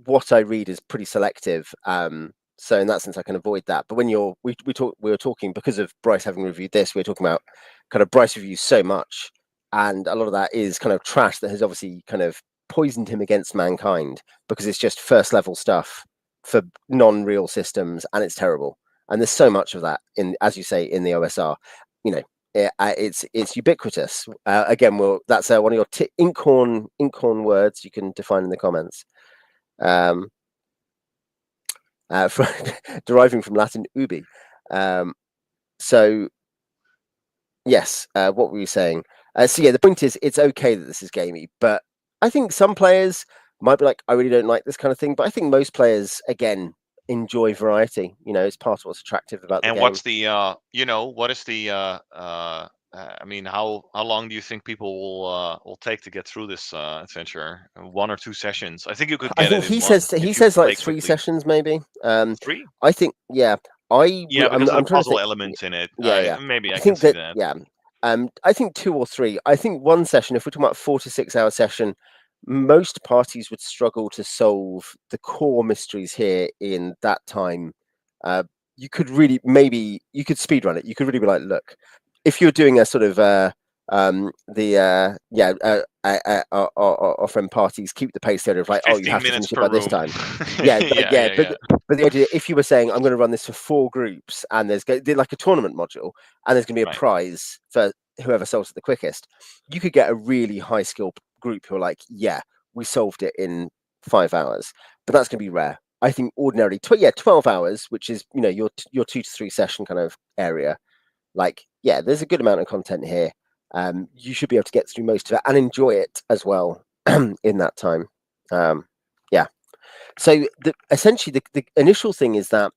what I read is pretty selective. So in that sense, I can avoid that. But when we were talking because of Bryce having reviewed this, we were talking about kind of Bryce reviews so much, and a lot of that is kind of trash that has obviously kind of poisoned him against mankind because it's just first level stuff for non-real systems, and it's terrible. And there's so much of that in, as you say, in the OSR. You know, it's ubiquitous. Again, that's one of your inkhorn words you can define in the comments. Um, from, deriving from Latin ubi. So yes, what were you saying? So yeah, the point is, it's okay that this is gamey, but I think some players might be like, I really don't like this kind of thing. But I think most players, again, enjoy variety. It's part of what's attractive about the And game. what's the what is the I mean, how long do you think people will take to get through this adventure? 1 or 2 sessions? I think you could I get think it in one he if you says like play 3 quickly. sessions maybe. 3? I think yeah. Yeah, because of the I'm trying to puzzle think. elements in it. Yeah, yeah. Maybe I I can think see that that. yeah. I think 2 or 3. I think one session, if we're talking about 4 to 6 hour session, most parties would struggle to solve the core mysteries here in that time. Uh, you could really maybe you could speed run it. You could really be like, look, if you're doing a sort of the yeah our friend parties keep the pace there of like, oh, you 15 have to minutes finish it per by this room. time. Yeah, like, Yeah, yeah, yeah, yeah. but the idea, if you were saying I'm going to run this for 4 groups and there's like a tournament module and there's going to be a Right. prize for whoever solves it the quickest, you could get a really high skill group who are like, yeah, we solved it in 5 hours, but that's going to be rare. I think ordinarily, 12 hours, which is your 2 to 3 session kind of area. Like, yeah, there's a good amount of content here. You should be able to get through most of it and enjoy it as well in that time. Yeah. So essentially, the initial thing is that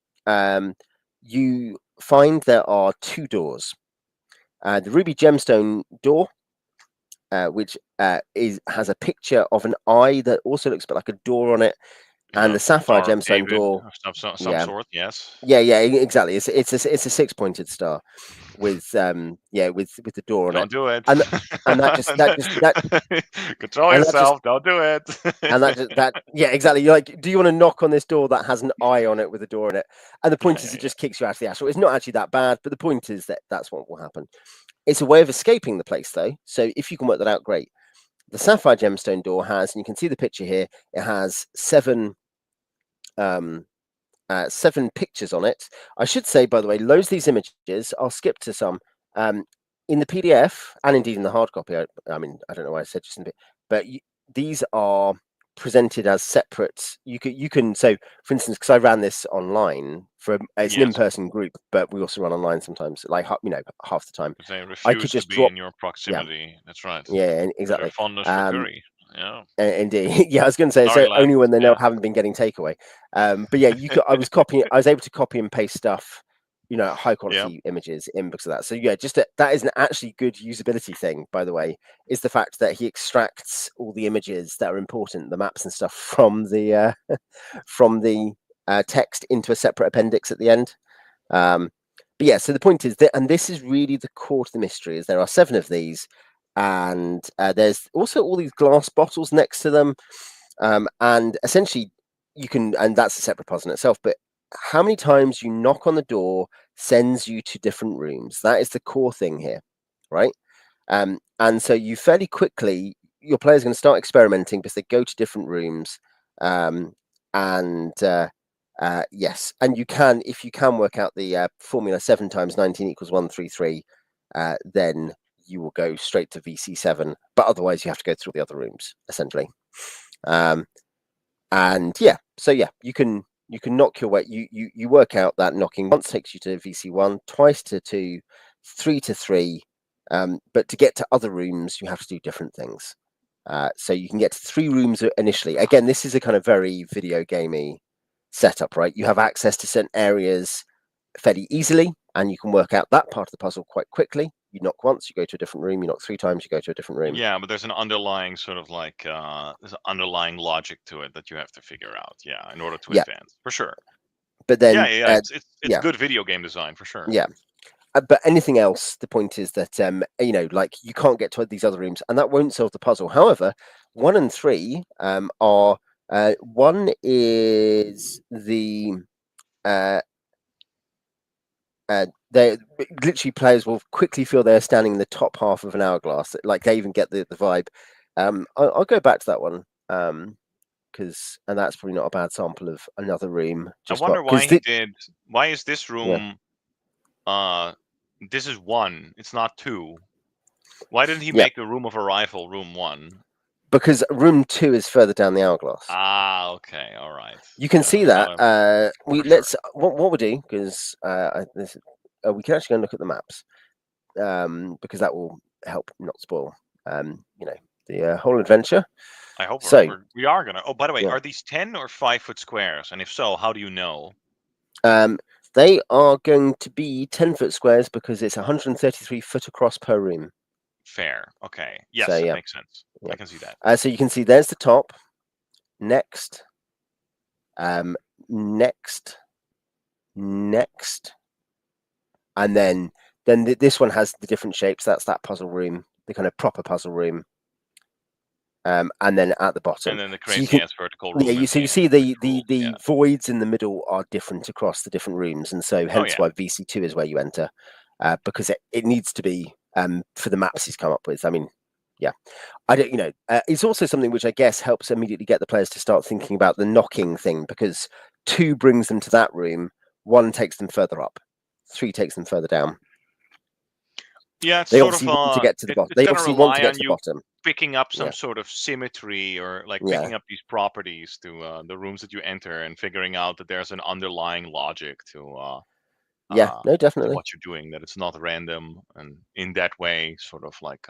you find there are 2 doors. The ruby gemstone door, which has a picture of an eye that also looks a bit like a door on it, and Yeah. the sapphire Star of gemstone David door. of some Yeah, sort. Yes. yeah, exactly. It's a 6 pointed star with with the door on it, Don't do it. and that Control and that just yourself. Don't do it. that yeah, exactly. You're like, do you want to knock on this door that has an eye on it with a door in it? And the Yeah, point is, yeah, it yeah. just kicks you out of the astral. It's not actually that bad, but the point is that that's what will happen. It's a way of escaping the place, though. So if you can work that out, great. The sapphire gemstone door has, and you can see the picture here. It has 7 7 pictures on it. I should say, by the way, loads of these images, I'll skip to some, in the PDF and indeed in the hard copy. I mean, I don't know why I said just in a bit, but these are presented as separate. You can so for instance, because I ran this online it's an Yes. in-person group, but we also run online sometimes, like half the time. If they I could refuse to just be drop, in your yeah, proximity. That's right. yeah, Because their exactly. fondness for curry. Yeah. Indeed, yeah, I was going to say Sorry, so lads. only when they know Yeah. I haven't been getting takeaway. But yeah, I was able to copy and paste stuff, high Yeah. quality images in because of that. So yeah, just that is an actually good usability thing, by the way, is the fact that he extracts all the images that are important, the maps and stuff from the from the text into a separate appendix at the end. But yeah, so the point is that, and this is really the core to the mystery, is there are 7 of these, and there's also all these glass bottles next to them, and essentially and that's a separate puzzle in itself. But how many times you knock on the door sends you to different rooms. That is the core thing here, right? And so you fairly quickly, your player's going to start experimenting because they go to different rooms, and yes, and if you can work out the formula 7 times 19 equals 133, then you will go straight to VC7. But otherwise, you have to go through the other rooms essentially. And yeah, so yeah, you can knock your way. You work out that knocking once takes you to VC1, twice to 2, 3 to 3. But to get to other rooms, you have to do different things. So you can get to 3 rooms initially. Again, this is a kind of very video gamey setup, right? You have access to certain areas fairly easily, and you can work out that part of the puzzle quite quickly. You knock once, you go to a different room. You knock 3 times, you go to a different room. Yeah, but there's an underlying sort of like there's an underlying logic to it that you have to figure out. Yeah, in order to Yeah, advance, for sure. but Yeah, then yeah, it's yeah, good video game design for sure. yeah. But anything else, the point is that like you can't get to these other rooms, and that won't solve the puzzle. However, 1 and 3 are one is the they literally, players will quickly feel they're standing in the top half of an hourglass, like they even get the vibe. I'll go back to that one, because and that's probably not a bad sample of another room. I Just wonder because why he did. Why is this yeah, room? This is 1. It's not 2. Why didn't he yeah, make the room of arrival room 1? because room 2 is further down the hourglass. Ah, okay, all right. You can Yeah, see that. We for sure. what we'll do, because we can actually go and look at the maps, because that will help not spoil the whole adventure. I hope So we are gonna. Oh, by the way, yeah, are these 10 or 5-foot squares? And if so, how do you know? they are going to be 10-foot squares because it's 133 foot across per room. Fair. Okay. So Yes, that yeah, makes sense. yeah. I can see that. So you can see there's the top. Next, next, next, and then this one has the different shapes. That's that puzzle room, the kind of proper puzzle room. And then at the bottom, And then the so you crazy can ass vertical room. you At the see end, the which rules. Yeah. voids in the middle are different across the different rooms, and so Oh hence yeah. why VC2 is where you enter, because it needs to be for the maps he's come up with. I mean, yeah, I don't, it's also something which I guess helps immediately get the players to start thinking about the knocking thing, because 2 brings them to that room, 1 takes them further up, 3 takes them further down. Yeah, it's They sort of obviously want to get to the bottom. it's They gonna obviously want to rely get on to the you bottom. picking up some Yeah, sort of symmetry or like yeah, picking up these properties to the rooms that you enter and figuring out that there's an underlying logic yeah. No, to definitely. what you're doing, that it's not random, and in that way, sort of like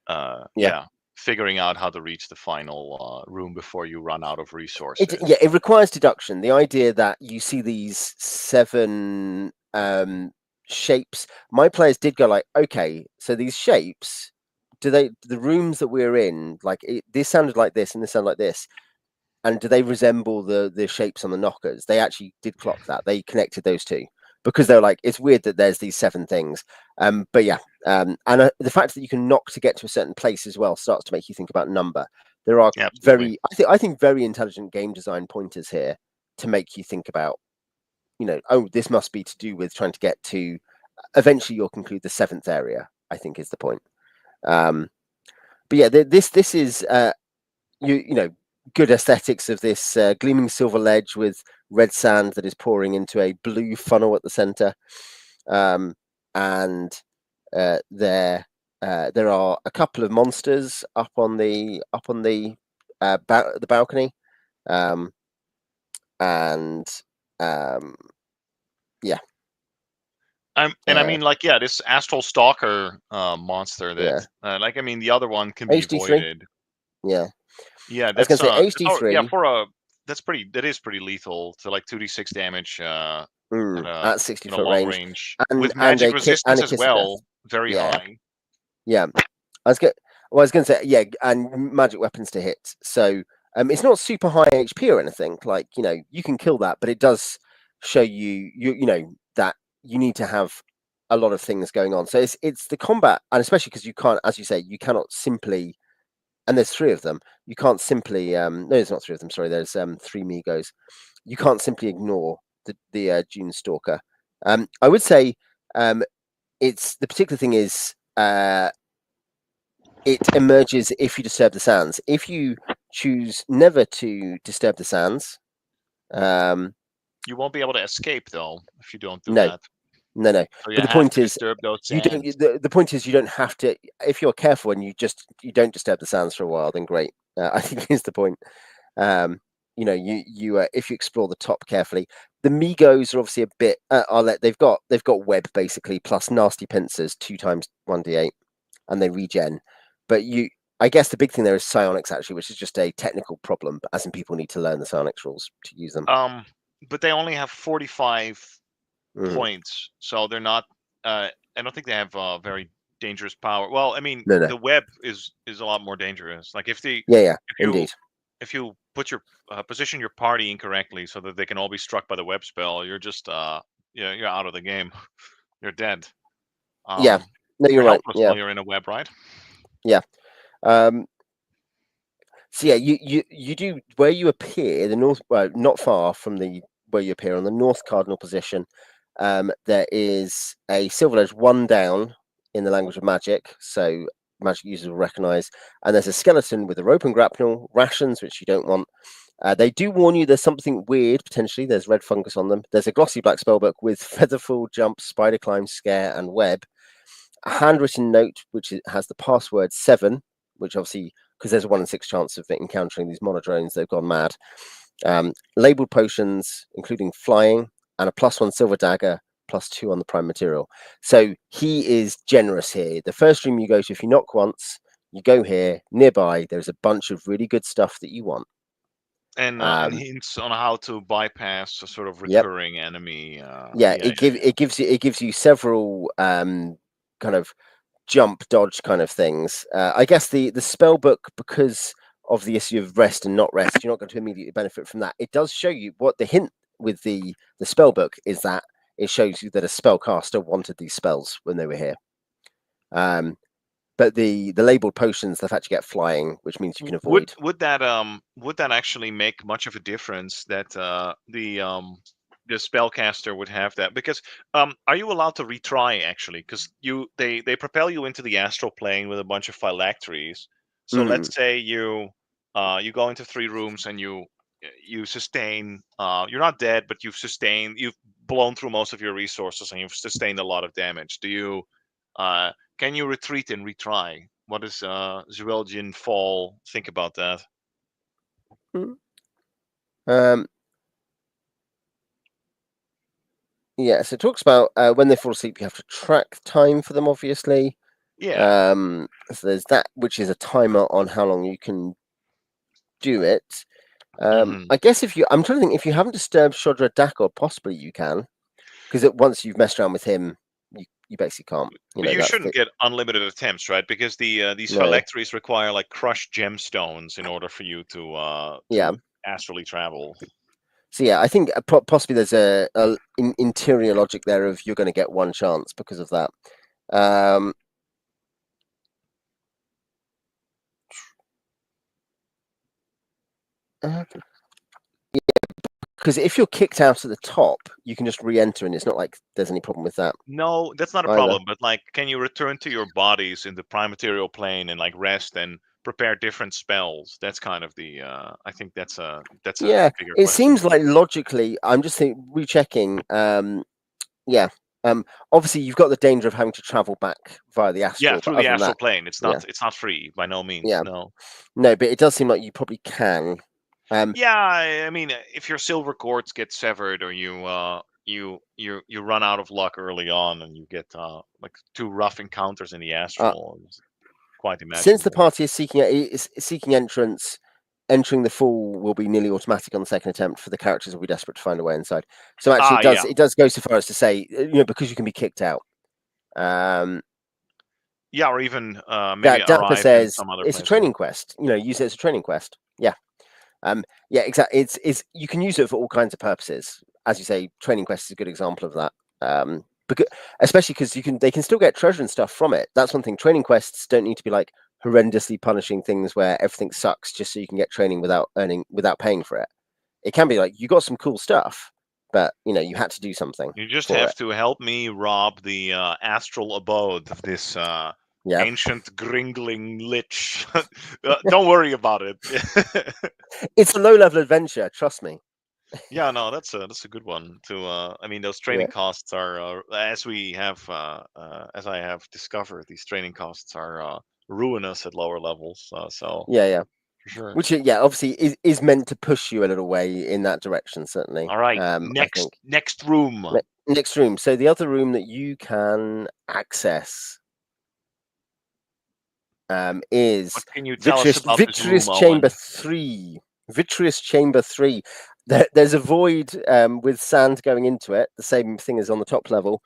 Yeah. yeah, figuring out how to reach the final room before you run out of resources. It requires deduction. The idea that you see these 7 shapes. My players did go like, okay, so these shapes, the rooms that we're in, like this sounded like this and this sounded like this, and do they resemble the shapes on the knockers? They actually did clock that. They connected those 2 because they're like, it's weird that there's these 7 things. But yeah, and the fact that you can knock to get to a certain place as well starts to make you think about number. There are Absolutely. I think very intelligent game design pointers here to make you think about, oh, this must be to do with trying to get to. Eventually, you'll conclude the 7th area, I think, is the point. But yeah, this is you know good aesthetics of this gleaming silver ledge with red sand that is pouring into a blue funnel at the center, and there are a couple of monsters up on the the balcony, and yeah, And I mean, like, yeah, this astral stalker monster that, yeah, like, I mean, the other one can be HD3, avoided. yeah. Yeah, I was going to say yeah, HD3 for a that is pretty lethal to like 2d6 damage at 60 at a foot long range, range and with magic and resistance a as kiss of death. well, very Yeah, high. yeah. I was going to say, yeah, and magic weapons to hit. So it's not super high HP or anything. Like, you can kill that, but it does show that you need to have a lot of things going on. So it's the combat, and especially because you can't, as you say, you cannot simply. And there's three of them. You can't simply. No, there's not three of them. Sorry, there's three Migos. You can't simply ignore the Dune Stalker. I would say it's the particular thing is. It emerges if you disturb the sands. If you choose never to disturb the sands, um, You won't be able to escape though if you don't do no, that. no. So you But the have point to is, disturb those you don't. sands. The point is, you don't have to. If you're careful and you don't disturb the sands for a while, then great. I think is the point. Um, you if you explore the top carefully, the Migos are obviously a bit. They've got web basically plus nasty pincers 2 times 1d8, and they regen. But I guess the big thing there is psionics actually, which is just a technical problem, as in people need to learn the psionics rules to use them. But they only have 45 Mm. points, so they're not. I don't think they have very dangerous power. Well, I mean, No, no, the web is a lot more dangerous. Like yeah, if you indeed, if you put your position your party incorrectly so that they can all be struck by the web spell, you're just you're out of the game. You're dead. yeah. Um, No, you're you're right. helpless Yeah, while you're in a web, right? yeah. Um, so yeah, you do where you appear the north, well, not far from the where you appear on the north cardinal position. There is a silver edge one down in the language of magic, so magic users will recognize. And there's a skeleton with a rope and grapnel, rations which you don't want. They do warn you there's something weird potentially. There's red fungus on them. There's a glossy black spellbook with featherfall, jump, spider climb, scare, and web. A handwritten note which has the password 7, which obviously because there's a 1 in 6 chance of encountering these monodrones, they've gone mad. Labeled potions, including flying, and a +1 silver dagger, +2 on the prime material. So he is generous here. The first room you go to, if you knock once, you go here. Nearby, there's a bunch of really good stuff that you want. And hints on how to bypass a sort of Yep. recurring enemy. Yeah, Yeah, yeah, yeah. it gives you several kind of jump dodge kind of things. I guess the spell book, because of the issue of rest and not rest, you're not going to immediately benefit from that. It does show you what the hint with the spell book is, that it shows you that a spellcaster wanted these spells when they were here. But the labeled potions, the fact you get flying, which means you can avoid. Would that actually make much of a difference that the spellcaster would have that? Because are you allowed to retry actually? Because they propel you into the astral plane with a bunch of phylacteries. So Mm, let's say you go into 3 rooms and you sustain, you're not dead, but you've blown through most of your resources and you've sustained a lot of damage. Uh, can you retreat and retry? What does Zjelwyin Fall think about that? mm. Um, yeah, so it talks about when they fall asleep, you have to track time for them, obviously. Yeah. So there's that, which is a timer on how long you can do it. Hmm. I guess I'm trying to think, if you haven't disturbed Shodra Dakor, possibly you can, because once you've messed around with him, you basically can't. But you That's shouldn't the get unlimited attempts, right? Because these no, phylacteries require like crushed gemstones in order for you yeah. to astrally travel. So yeah, I think possibly there's a interior logic there of you're going to get one chance because of that. Um, because if you're kicked out at the top, you can just re-enter, and it's not like there's any problem with that No, that's not a either. problem. But like, can you return to your bodies in the prime material plane and like rest and prepare different spells? That's kind of the. I think that's a Yeah, bigger it question. seems like logically, I'm just rechecking. Yeah. Obviously, you've got the danger of having to travel back via the Yeah, astral, but through the other than astral that, plane. yeah, It's not free by no means. yeah, No. no, but it does seem like you probably can. Yeah, I mean, if your silver cords get severed, or you run out of luck early on, and you get like 2 rough encounters in the Uh, astral, it's quite since the imaginable. party is seeking entrance, entering the fall will be nearly automatic on the second attempt. For the characters will be desperate to find a way inside. So actually, Ah, yeah, it does go so far as to say, because you can be kicked out. Um, yeah, or even maybe that Dapper arrive in says some other it's a place. Yeah. training quest. Use it as a training quest. Yeah. Yeah, exactly. It's you can use it for all kinds of purposes. As you say, training quest is a good example of that. Because especially because they can still get treasure and stuff from it. That's one thing. Training quests don't need to be like horrendously punishing things where everything sucks just so you can get training without paying for it. It can be like you got some cool stuff, but you had to do something You just for have it. to help me rob the astral abode of this Yeah, ancient Gringling lich. Don't worry about it. it's a low-level adventure. Trust me. Yeah, no, that's a good one. I mean, those training Yeah, costs are, as I have discovered, these training costs are ruinous at lower levels. So yeah, yeah. for sure. Which obviously is meant to push you a little way in that direction. Certainly, All right, I think. next room. Next room. So the other room that you can access is What can you tell us about this room, Vitreous Chamber Owen? 3. Vitreous Chamber 3. There's a void with sand going into it, the same thing as on the top level,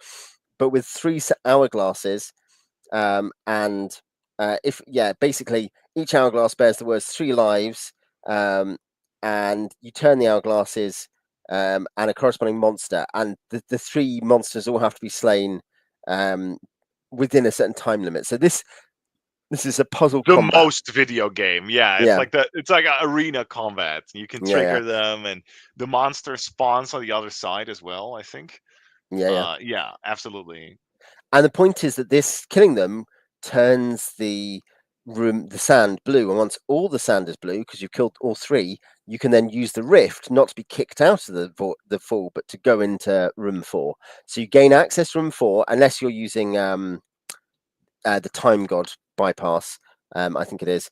but with 3 hourglasses. And basically each hourglass bears the words 3 lives, and you turn the hourglasses, and a corresponding monster, and the 3 monsters all have to be slain um, within a certain time limit. So this is a puzzle The combat. most video game, yeah. Yeah, It's like a arena combat. You can yeah, trigger them, and the monster spawns on the other side as well, I think. yeah. Yeah, absolutely. And the point is that this killing them turns the sand blue, and once all the sand is blue because you've killed all 3, you can then use the rift not to be kicked out of the fall, but to go into room 4. So you gain access to room 4 unless you're using the time god bypass. I think it is.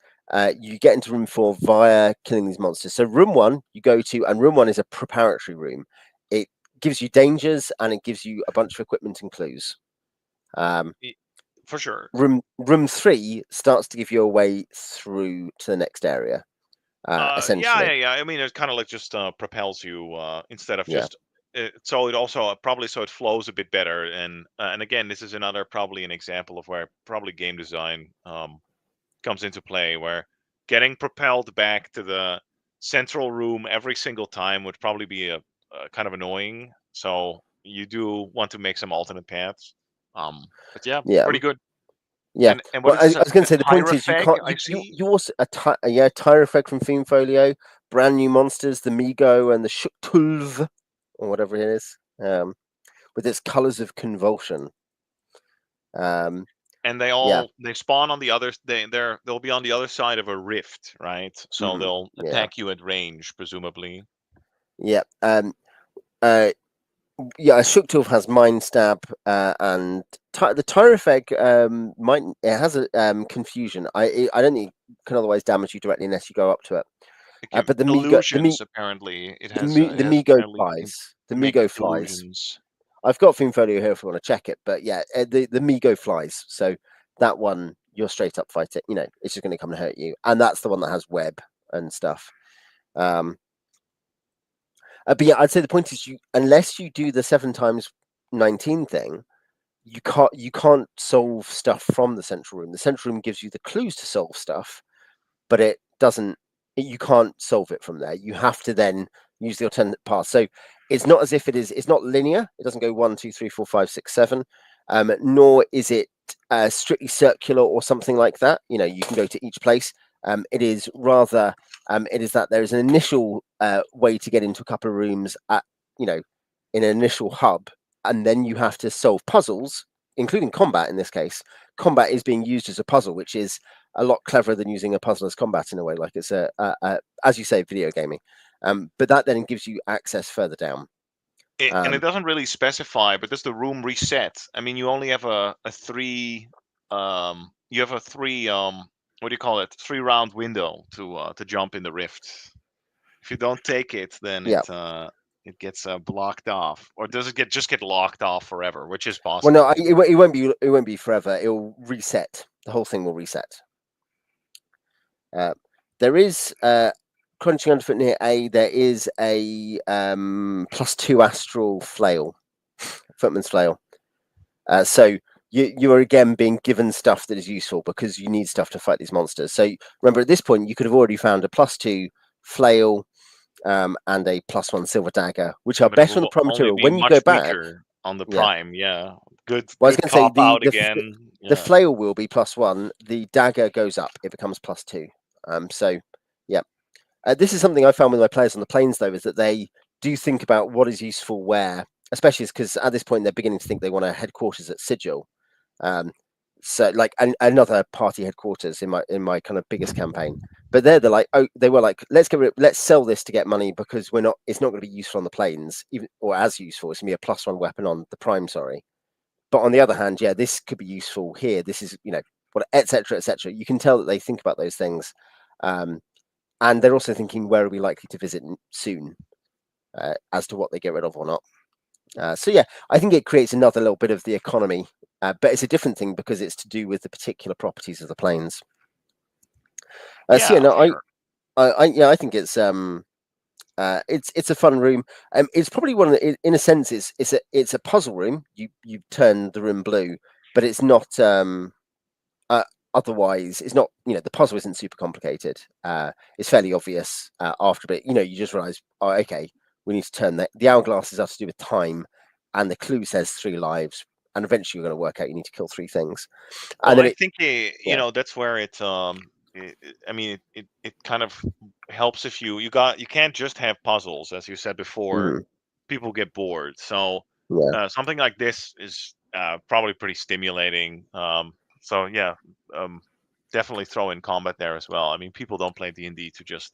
You get into room 4 via killing these monsters. So room 1 you go to, and room 1 is a preparatory room. It gives you dangers and it gives you a bunch of equipment and clues. Um, Y- For sure. room 3 starts to give you a way through to the next area, Yeah, essentially. yeah, yeah. I mean, it kind of like just propels you instead of Yeah, just. So it also probably so it flows a bit better, and again, this is another probably an example of where probably game design comes into play, where getting propelled back to the central room every single time would probably be a kind of annoying. So you do want to make some alternate paths. But yeah, yeah, pretty good. yeah. And what Well, is this? I was going A to say the point is you Tyrafeg, can't I see. you also tire effect from Theme Folio, brand new monsters, the Migo and the Shuktulv, or whatever it is, with its colors of convulsion. Um, And yeah, they spawn on the other. They'll be on the other side of a rift, right? So they'll yeah, attack you at range, presumably. yeah. Uh, yeah, Shuktulv has Mind Stab, and the Tyrefeg might it has a confusion. I don't think it can otherwise damage you directly unless you go up to it. It can But illusions. Apparently, it The has Migo apparently flies. The can make Migo flies. illusions. I've got Folio here if we want to check it, but yeah, the Migo flies. So that one you're straight up fighting. It's just going to come and hurt you, and that's the one that has web and stuff. Um, but yeah, I'd say the point is unless you do the 7 times 19 thing, you can't solve stuff from the central room. The central room gives you the clues to solve stuff, but it doesn't. You can't solve it from there. You have to then use the alternate path. So it's not as if it is. It's not linear. It doesn't go 1, 2, 3, 4, 5, 6, 7. Nor is it strictly circular or something like that. You can go to each place. It is rather. It is that there is an initial way to get into a couple of rooms at in an initial hub, and then you have to solve puzzles, including combat. In this case, combat is being used as a puzzle, which is a lot cleverer than using a puzzle as combat in a way, like it's as you say, video gaming. But that then gives you access further down. And it Um, doesn't really specify, but does the room reset? I mean, you only have a three you have a three what do you call it? 3 round window to jump in the rift. If you don't take it, then yeah. it gets blocked off, or does it get locked off forever, which is Well, no, possible too. it won't be forever. It will reset. The whole thing will reset. Uh, there is crunching underfoot near A. There is a +2 astral flail, footman's flail. So you are again being given stuff that is useful because you need stuff to fight these monsters. So remember, at this point, you could have already found a +2 flail and a +1 silver dagger, which are But it better on the will prime only material. be When you go much back, weaker on the yeah. prime. Yeah, good Well, I was good going to say cop out again. the Yeah. flail will be +1. The dagger goes up; it becomes +2. So yeah, this is something I found with my players on the plains, though, is that they do think about what is useful where, especially because at this point they're beginning to think they want a headquarters at Sigil. Um, so like another party headquarters in my kind of biggest campaign. But they're like, oh, they were like, let's sell this to get money because it's not going to be useful on the plains, even or as useful. It's gonna be a +1 weapon on the prime. Sorry, but on the other hand, yeah, this could be useful here. This is what etc. etc. You can tell that they think about those things, and they're also thinking where are we likely to visit soon, as to what they get rid of or not. So yeah, I think it creates another little bit of the economy, but it's a different thing because it's to do with the particular properties of the planes. So yeah, Yeah, no, for sure. I think it's a fun room. It's probably one of the, in a sense, it's a puzzle room. You turn the room blue, but it's not. Uh, Otherwise, it's not. The puzzle isn't super complicated. It's fairly obvious after a bit. You just realize, oh, okay, we need to turn the hourglasses are to do with time, and the clue says 3 lives, and eventually you're going to work out you need to kill 3 things, Well, and then I it, think yeah, that's where I mean, it kind of helps if you can't just have puzzles, as you said before. mhm, People get bored, so yeah. something like this is probably pretty stimulating. So yeah, um, definitely throw in combat there as well. I mean, people don't play D&D to just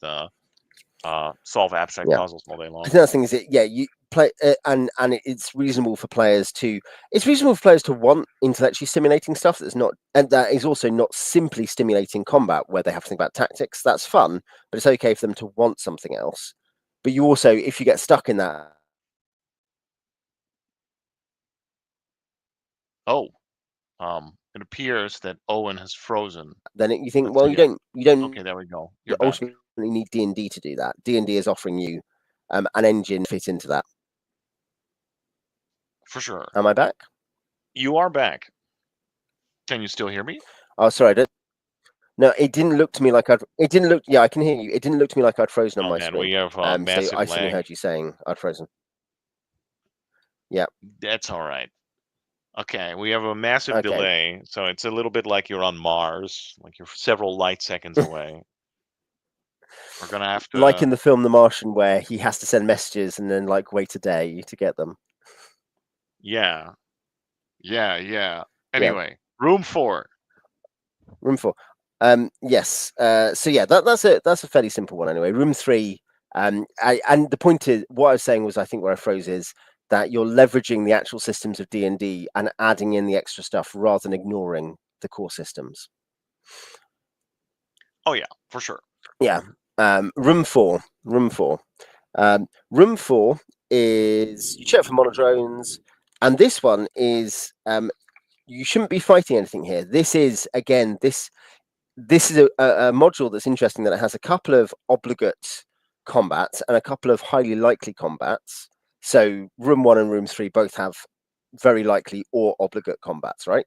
solve abstract Yeah, puzzles all day I think long. that's the thing is it. Yeah, you play, it's reasonable for players to. It's reasonable for players to want intellectually stimulating stuff that's not, and that is also not simply stimulating combat where they have to think about tactics. That's fun, but it's okay for them to want something else. But you also, if you get stuck in that, Oh, it appears that Owen has frozen. then you think, Let's well, see. you don't Okay, there we go. You're back. ultimately need D&D to do that. D&D is offering you an engine fit into that. For sure. Am I back? You are back. Can you still hear me? Oh, sorry. No, it didn't look to me like I'd. It didn't look. Yeah, I can hear you. It didn't look to me like I'd frozen on Oh my man, we screen. have So massive I suddenly lag. heard you saying I'd frozen. Yeah. That's all right. Okay, we have a massive Okay. delay, so it's a little bit like you're on Mars, like you're several light seconds away. We're gonna have Like to, in the film The Martian, where he has to send messages and then like wait a day to get them. yeah, yeah, yeah. Yeah. Anyway, room 4. Room 4. Yes. So yeah, that's a fairly simple one anyway. Room 3. And the point is, what I was saying was, I think where I froze is that you're leveraging the actual systems of D&D and adding in the extra stuff rather than ignoring the core systems. Oh yeah, for sure. Yeah. Room 4. Room 4. Room 4 is you check for monodrones, and this one is you shouldn't be fighting anything here. This is again this is a module that's interesting, that it has a couple of obligate combats and a couple of highly likely combats. So room 1 and room 3 both have very likely or obligate combats, right?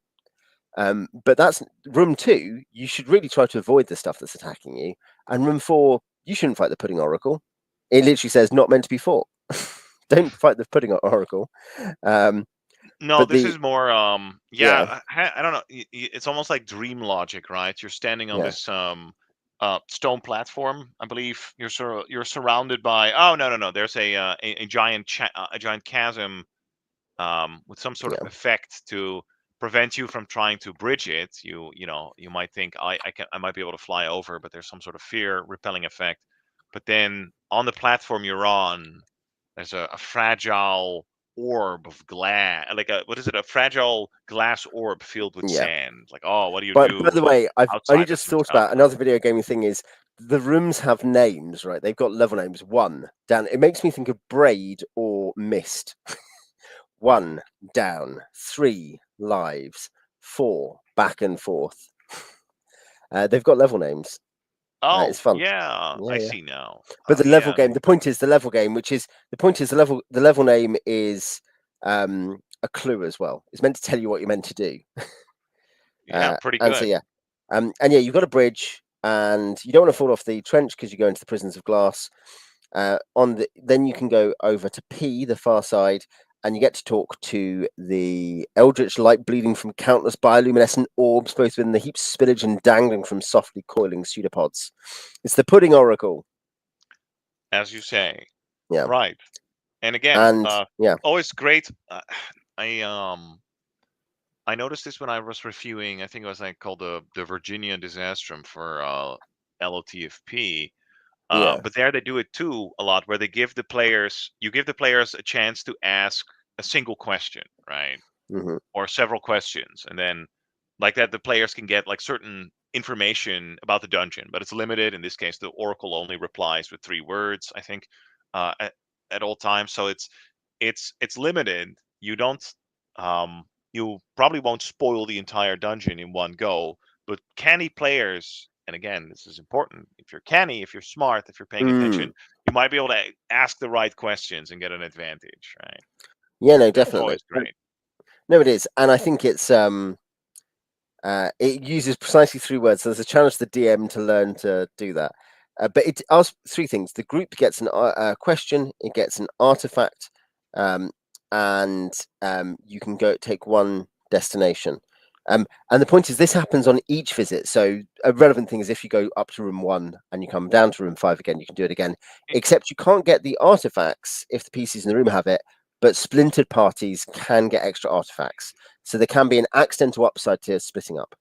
But that's room 2. You should really try to avoid the stuff that's attacking you. And room 4, you shouldn't fight the pudding oracle. It literally says not meant to be fought. Don't fight the pudding oracle. Um, No, but this the is more yeah, yeah, I don't know. It's almost like dream logic, right? You're standing on yeah, this stone platform. I believe you're surrounded by, oh no, no, no, there's a giant a giant chasm with some sort of yeah, effect to prevent you from trying to bridge it. You might think I might be able to fly over, but there's some sort of fear repelling effect. But then on the platform you're on, there's a fragile orb of glass, like a what is it? A fragile glass orb filled with Yeah. sand. Like, oh, what do you But by do the way, I've only outside the just thought system? about another video gaming thing is the rooms have names, right? They've got level names. One down. It makes me think of Braid or Mist. One down, three lives, four back and forth. They've got level names. It's Oh, fun. yeah, I Yeah. see now. But the level Yeah, game, the point is the level game, which is the point is the level name is a clue as well. It's meant to tell you what you're meant to do. yeah, pretty And so good. yeah, and yeah, you've got a bridge, and you don't want to fall off the trench because you go into the prisons of glass. Then you can go over to P, the far side, and you get to talk to the eldritch light bleeding from countless bioluminescent orbs, both within the heaps of spillage and dangling from softly coiling pseudopods. It's the pudding oracle. As you say. Yeah, Right. And again, and yeah, always great. I um I noticed this when I was reviewing. I think it was like called the Virginia Disastrum for LOTFP. yeah, But there they do it too a lot, where you give the players a chance to ask a single question, right? hmm Or several questions, and then like that the players can get like certain information about the dungeon, but it's limited. In this case, the oracle only replies with 3 words, I think, uh, at, at all times. So it's limited. Um, you probably won't spoil the entire dungeon in one go, but canny players, and again, this is important. If you're canny, if you're smart, if you're paying attention, mm. you might be able to ask the right questions and get an advantage, right? Yeah, no, This is definitely. always great. No, it is, and I think it uses precisely 3 words. So there's a challenge to the DM to learn to do that. But it asks 3 things. The group gets a question, it gets an artifact, um, and you can go take one destination. And the point is, this happens on each visit. So a relevant thing is if you go up to room 1 and you come down to room 5 again, you can do it again. Except you can't get the artifacts if the PCs in the room have it, but splintered parties can get extra artifacts. So there can be an accidental upside to splitting up.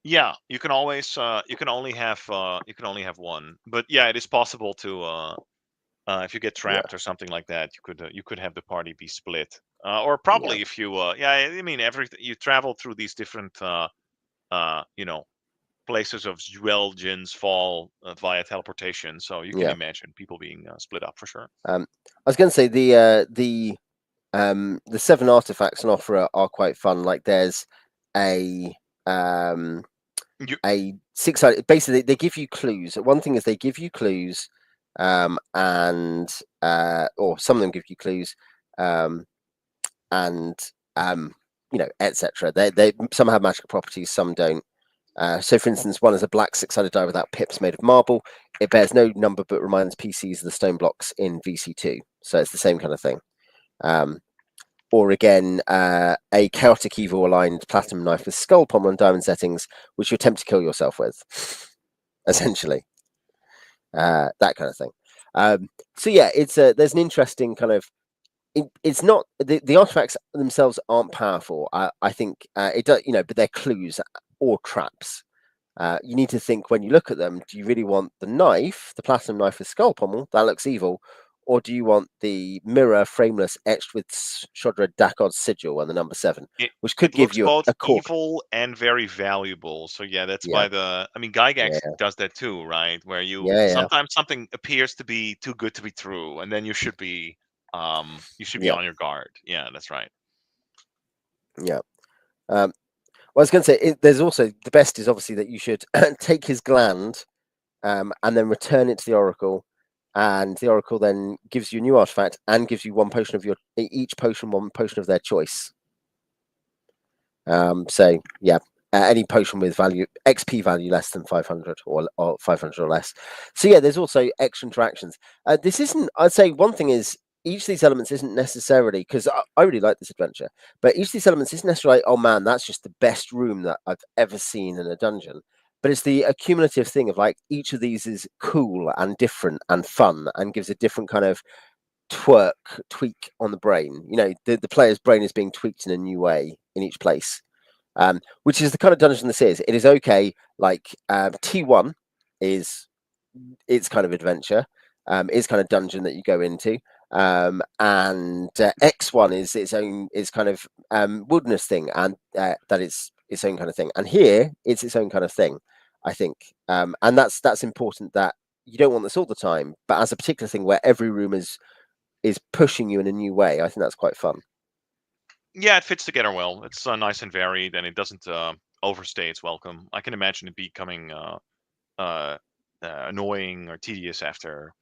Yeah, you can only have one. But yeah, it is possible to if you get Yeah, trapped or something like that, you could have the party be split. Or yeah, probably if you yeah, I mean everything you travel through these different you know, places of Zjelwyn's Fall via teleportation, so you can yeah. imagine people being split up for sure. I was going to say the 7 artifacts on offer are quite fun. Like there's a um, You, a 6-sided. Basically, they give you clues. One thing is they give you clues, and or some of them give you clues, um, and etc. They some have magical properties, some don't. So, for instance, one is a black 6-sided die without pips made of marble. It bears no number but reminds PCs of the stone blocks in VC2. So it's the same kind of thing. Um, or again, a chaotic evil aligned platinum knife with skull pommel and diamond settings, which you attempt to kill yourself with, essentially. That kind of thing. So yeah, there's an interesting kind of. It's not the artifacts themselves aren't powerful. I think it does, but they're clues or traps. You need to think when you look at them, do you really want the knife, the platinum knife with skull pommel? That looks evil. Or do you want the mirror frameless etched with Shodra Dakod's sigil and the number 7, it which could it give looks you both a cork? evil and very valuable. So yeah, that's Yeah, why the I mean Gygax yeah, does that too, right? Where you yeah, yeah, sometimes something appears to be too good to be true, and then you should be yeah, on your guard. Yeah, that's right. yeah. Well, I was going to say, there's also the best is obviously that you should take his gland and then return it to the oracle, and the oracle then gives you a new artifact and gives you one potion of each potion, one potion of their choice. So yeah, any potion with value XP value less than 500 or 500 or less. So yeah, there's also extra interactions. This isn't. I'd say one thing is each of these elements isn't necessarily because I really like this adventure, but each of these elements isn't necessarily like, oh man, that's just the best room that I've ever seen in a dungeon. But it's the accumulative thing of like each of these is cool and different and fun and gives a different kind of tweak on the brain. The player's brain is being tweaked in a new way in each place, which is the kind of dungeon this is. It is okay. Like T1 is its kind of adventure, is kind of dungeon that you go into, and X1 is its kind of wilderness thing, and that is its own kind of thing. And here it's its own kind of thing, I think, and that's important. That you don't want this all the time, but as a particular thing where every room is pushing you in a new way, I think that's quite fun. Yeah, it fits together well. It's nice and varied, and it doesn't overstay its welcome. I can imagine it becoming annoying or tedious after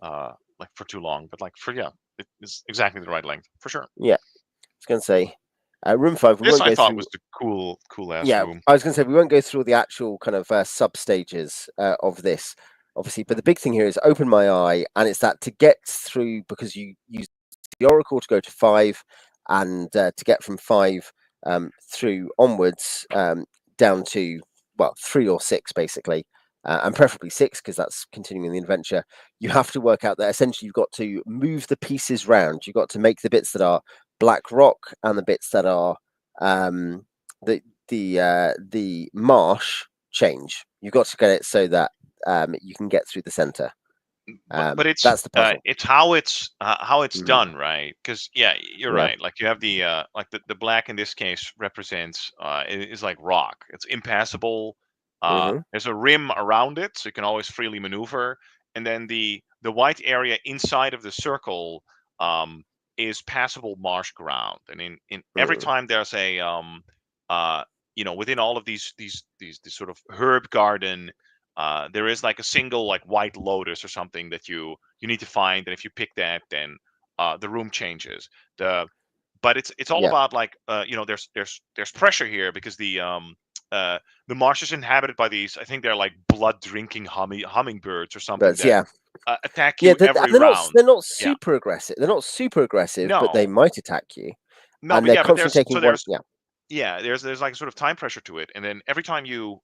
like for too long. But like it is exactly the right length for sure. Yeah, I was going to say, room 5. We This won't I go thought through. was the cool ass Yeah, room. I was going to say we won't go through the actual kind of sub stages of this, obviously. But the big thing here is open my eye, and it's that to get through, because you use the Oracle to go to 5, and to get from 5 through onwards down to 3 or 6 basically, and preferably 6 because that's continuing the adventure. You have to work out that essentially you've got to move the pieces round. You've got to make the bits that are black rock and the bits that are the the marsh change. You've got to get it so that you can get through the center. But That's the puzzle. it's how it's Hmm. done, right? Because yeah, you're Yeah. right. Like you have the black in this case represents is like rock. It's impassable. Hmm. There's a rim around it, so you can always freely maneuver. And then the white area inside of the circle um, is passable marsh ground. And in every Mm. time there's a uh, within all of these sort of herb garden, there is like a single like white lotus or something that you need to find, and if you pick that, then the room changes. But it's all Yeah. about like there's pressure here because the marsh is inhabited by these, I think they're like blood drinking hummingbirds or something But that yeah, attack yeah. you every They're not. round. They're not Yeah, super aggressive. They're not super aggressive, but they no, might attack you, no, and but they're yeah, but constantly there's taking so one. there's Yeah. yeah there's like sort of time pressure to it, and then every time you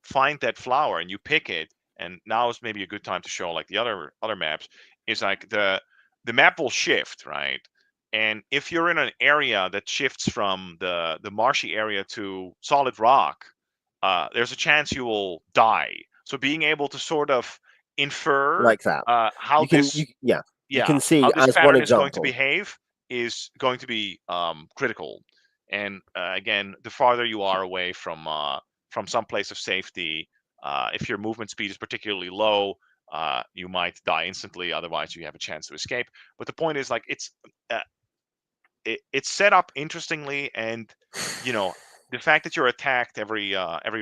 find that flower and you pick it, and now is maybe a good time to show like the other maps, is like the map will shift, right? And if you're in an area that shifts from the marshy area to solid rock, there's a chance you will die. So being able to sort of infer Like that. how You can. this You can how see this as one pattern is going to example. behave is going to be critical. And again, the farther you are away from some place of safety, if your movement speed is particularly low, you might die instantly. Otherwise, you have a chance to escape. But the point is, like, uh, it's set up interestingly, and you know, the fact that you're attacked every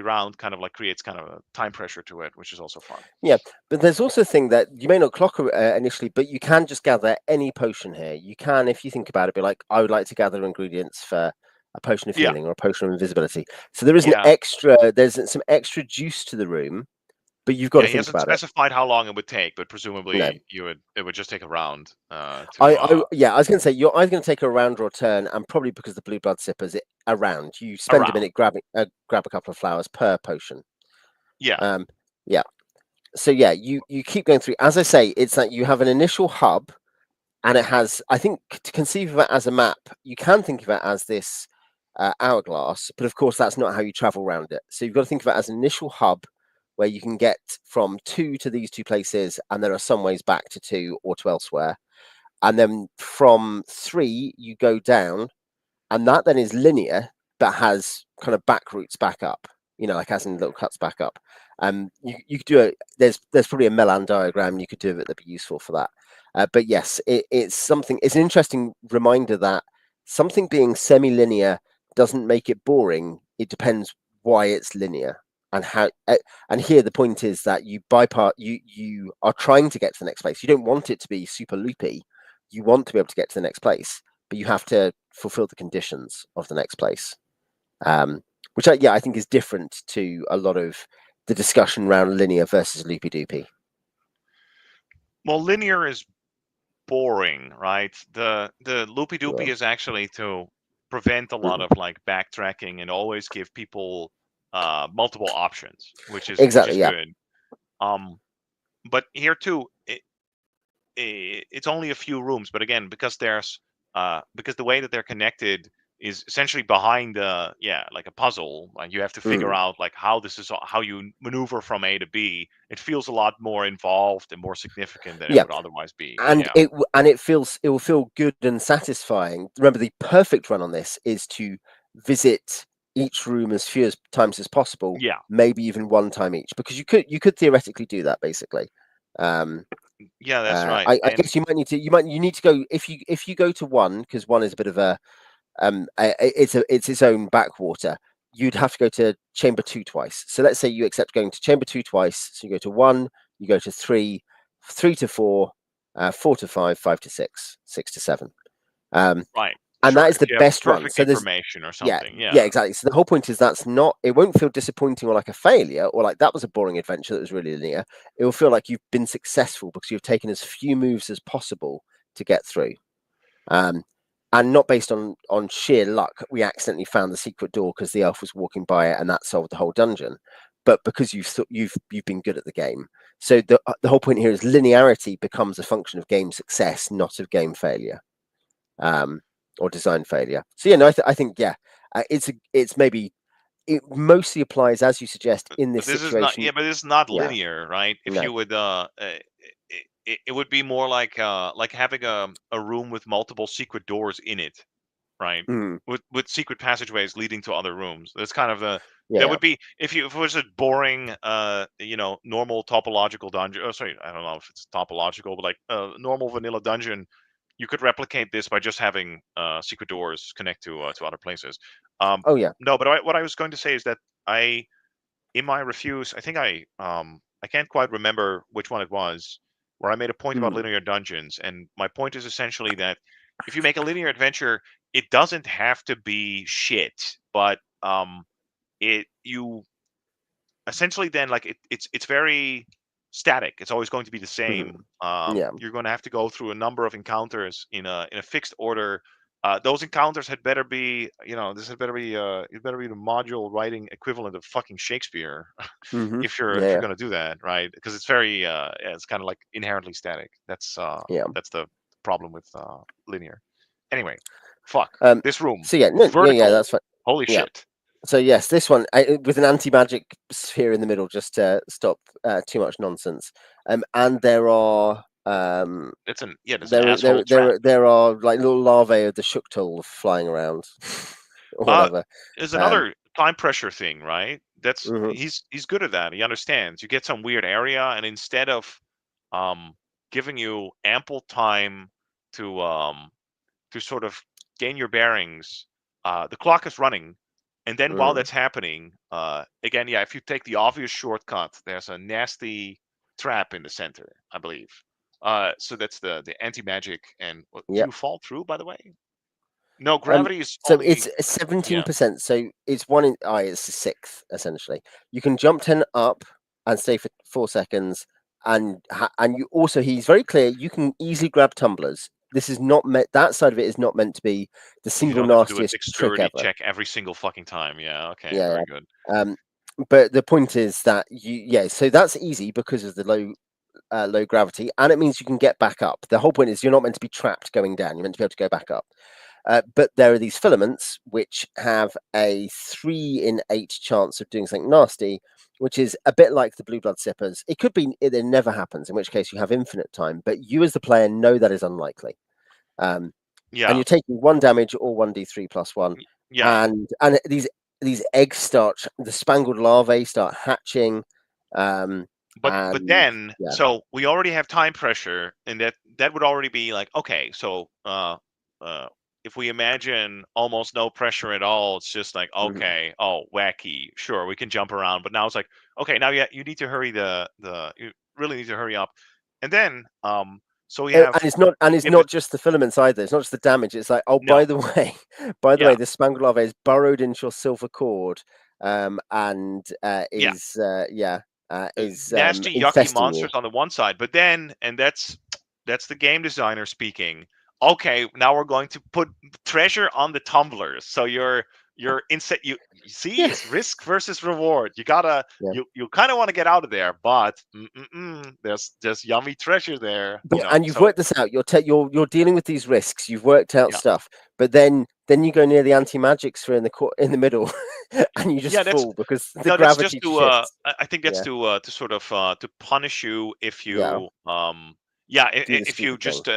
round kind of like creates kind of a time pressure to it, which is also fun. Yeah, but there's also a thing that you may not clock initially, but you can just gather any potion here. You can, if you think about it, be like, I would like to gather ingredients for a potion of Yeah, healing or a potion of invisibility. So there is yeah, there's some extra juice to the room, but you've got yeah. to He think hasn't about it. specified how long it would take, but No, presumably it would just take a round to. yeah, I was going to say you're either going to take a round or a turn, and probably because the blue blood sippers it around, you spend a Around. minute grab a couple of flowers per potion. Yeah, Um, yeah. So yeah, you keep going through. As I say, it's that you have an initial hub, and it has. I think to conceive of it as a map, you can think of it as this hourglass, but of course that's not how you travel around it. So you've got to think of it as an initial hub where you can get from 2 to these 2 places, and there are some ways back to 2 or to elsewhere. And then from 3 you go down, and that then is linear, but has kind of back routes back up. Like as in little cuts back up. You could do it. There's probably a Melan diagram you could do of it that'd be useful for that. But yes, it's something. It's an interesting reminder that something being semi-linear doesn't make it boring. It depends why it's linear and how. And here the point is that you bypass. You are trying to get to the next place. You don't want it to be super loopy. You want to be able to get to the next place, but you have to fulfill the conditions of the next place, which I think is different to a lot of the discussion around linear versus loopy doopy. well, linear is boring, right? The loopy doopy Well, is actually to prevent a lot mm, of like backtracking and always give people multiple options, which is exactly, yeah. good. Um, but here too, it's only a few rooms, but again, because the way that they're connected is essentially behind like a puzzle, and you have to figure Mm. out like how you maneuver from A to B. It feels a lot more involved and more significant than it Yeah, would otherwise be. and Yeah, it will feel good and satisfying. Remember, the perfect run on this is to visit each room as few as times as possible, yeah, maybe even one time each, because you could theoretically do that basically. Um, yeah. That's right. I And guess you need to go if you go to one, because one is a bit of it's its own backwater. You'd have to go to chamber two twice. So let's say you accept going to chamber two twice. So you go to one, you go to three, three to four, four to five, five to six, six to seven. Um, right, and that sure. is If the you have best one. perfect So there's information or yeah, something, yeah, yeah, exactly. So the whole point is that's not. It won't feel disappointing or like a failure or like that was a boring adventure that was really linear. It will feel like you've been successful because you've taken as few moves as possible to get through. Um, and not based on sheer luck. We accidentally found the secret door because the elf was walking by it, and that solved the whole dungeon. But because you've been good at the game, so the whole point here is linearity becomes a function of game success, not of game failure, um, or design failure. So yeah, no, I think yeah, it's maybe it mostly applies as you suggest in but this this is not. situation. Yeah, but it's not Yeah, linear, right? If no, you would, it would be more like having a room with multiple secret doors in it, right? mm, With secret passageways leading to other rooms. That's kind of the yeah, that yeah. would be if it was a boring normal topological dungeon. Oh, sorry, I don't know if it's topological, but like a normal vanilla dungeon, you could replicate this by just having secret doors connect to other places. Um, Oh yeah, no, but what I was going to say is that I in my reviews, I think I can't quite remember which one it was, where I made a point about mm, linear dungeons, and my point is essentially that if you make a linear adventure, it doesn't have to be shit, but it you essentially then like it's very static. It's always going to be the mm, same. yeah, You're going to have to go through a number of encounters in a fixed order. Those encounters had better be, this had better be, it better be the module writing equivalent of fucking Shakespeare, if you're yeah, gonna do that, right? Because it's very, yeah, it's kind of like inherently static. yeah. That's the problem with linear. Anyway, fuck Um, this room, so yeah, no, yeah, vertical. that's fine. Holy Yeah. shit! So yes, this one with an anti-magic sphere in the middle, just to stop too much nonsense. And That's an asshole trap. there are like little larvae of the Shuktul flying around, or Uh, whatever. is Um, another time pressure thing, right? That's mhm, he's good at that. He understands. You get some weird area, and instead of um giving you ample time to sort of gain your bearings, the clock is running, and then while mm, that's happening, again, yeah, if you take the obvious shortcut, there's a nasty trap in the center, I believe. So that's the anti magic. And do yep. you fall through, by the way? No, Um, gravity is so only it's 17%. yeah. So it's it's a sixth essentially. You can jump 10 up and stay for 4 seconds, and you also he's very clear. You can easily grab tumblers. This is not meant. That side of it is not meant to be the You single don't have to do a nastiest trick dexterity ever. check every single fucking time. Yeah, okay, Yeah, very good. yeah. But the point is that so that's easy because of the low gravity, and it means you can get back up. The whole point is you're not meant to be trapped going down. You're meant to be able to go back up. But there are these filaments which have a 3 in 8 chance of doing something nasty, which is a bit like the blue blood sippers. It could be it never happens, in which case you have infinite time, but you as the player know that is unlikely. Um, and Yeah, you're taking 1 damage or 1d3 plus one, yeah. and these eggs start, the spangled larvae start hatching, um, But and then, yeah, so we already have time pressure, and that would already be like, okay, so uh if we imagine almost no pressure at all, it's just like, mhm. okay, oh, wacky, sure, we can jump around. But now it's like, okay, now you need to hurry the you really need to hurry up. And then so we have, And it's yeah, but not just the filaments either. It's not just the damage. It's like, oh, no, by the way, by the way, yeah, the spangled larvae is burrowed into your silver cord, and yeah, is nasty, yucky infesting you. monsters on the one side, but then, and that's the game designer speaking. Okay, now we're going to put treasure on the tumblers. So you're inset. You see, Yeah, it's risk versus reward. You gotta yeah. you kind of want to get out of there, but there's yummy treasure there. But and you've So worked this out. You're dealing with these risks. You've worked out yeah, stuff, but then you go near the anti-magic sphere in the middle, and you just yeah. That's fall because the no, that's just gravity to shifts. I think that's Yeah, to sort of to punish you if yeah. you yeah, Do the if you stupid thing. just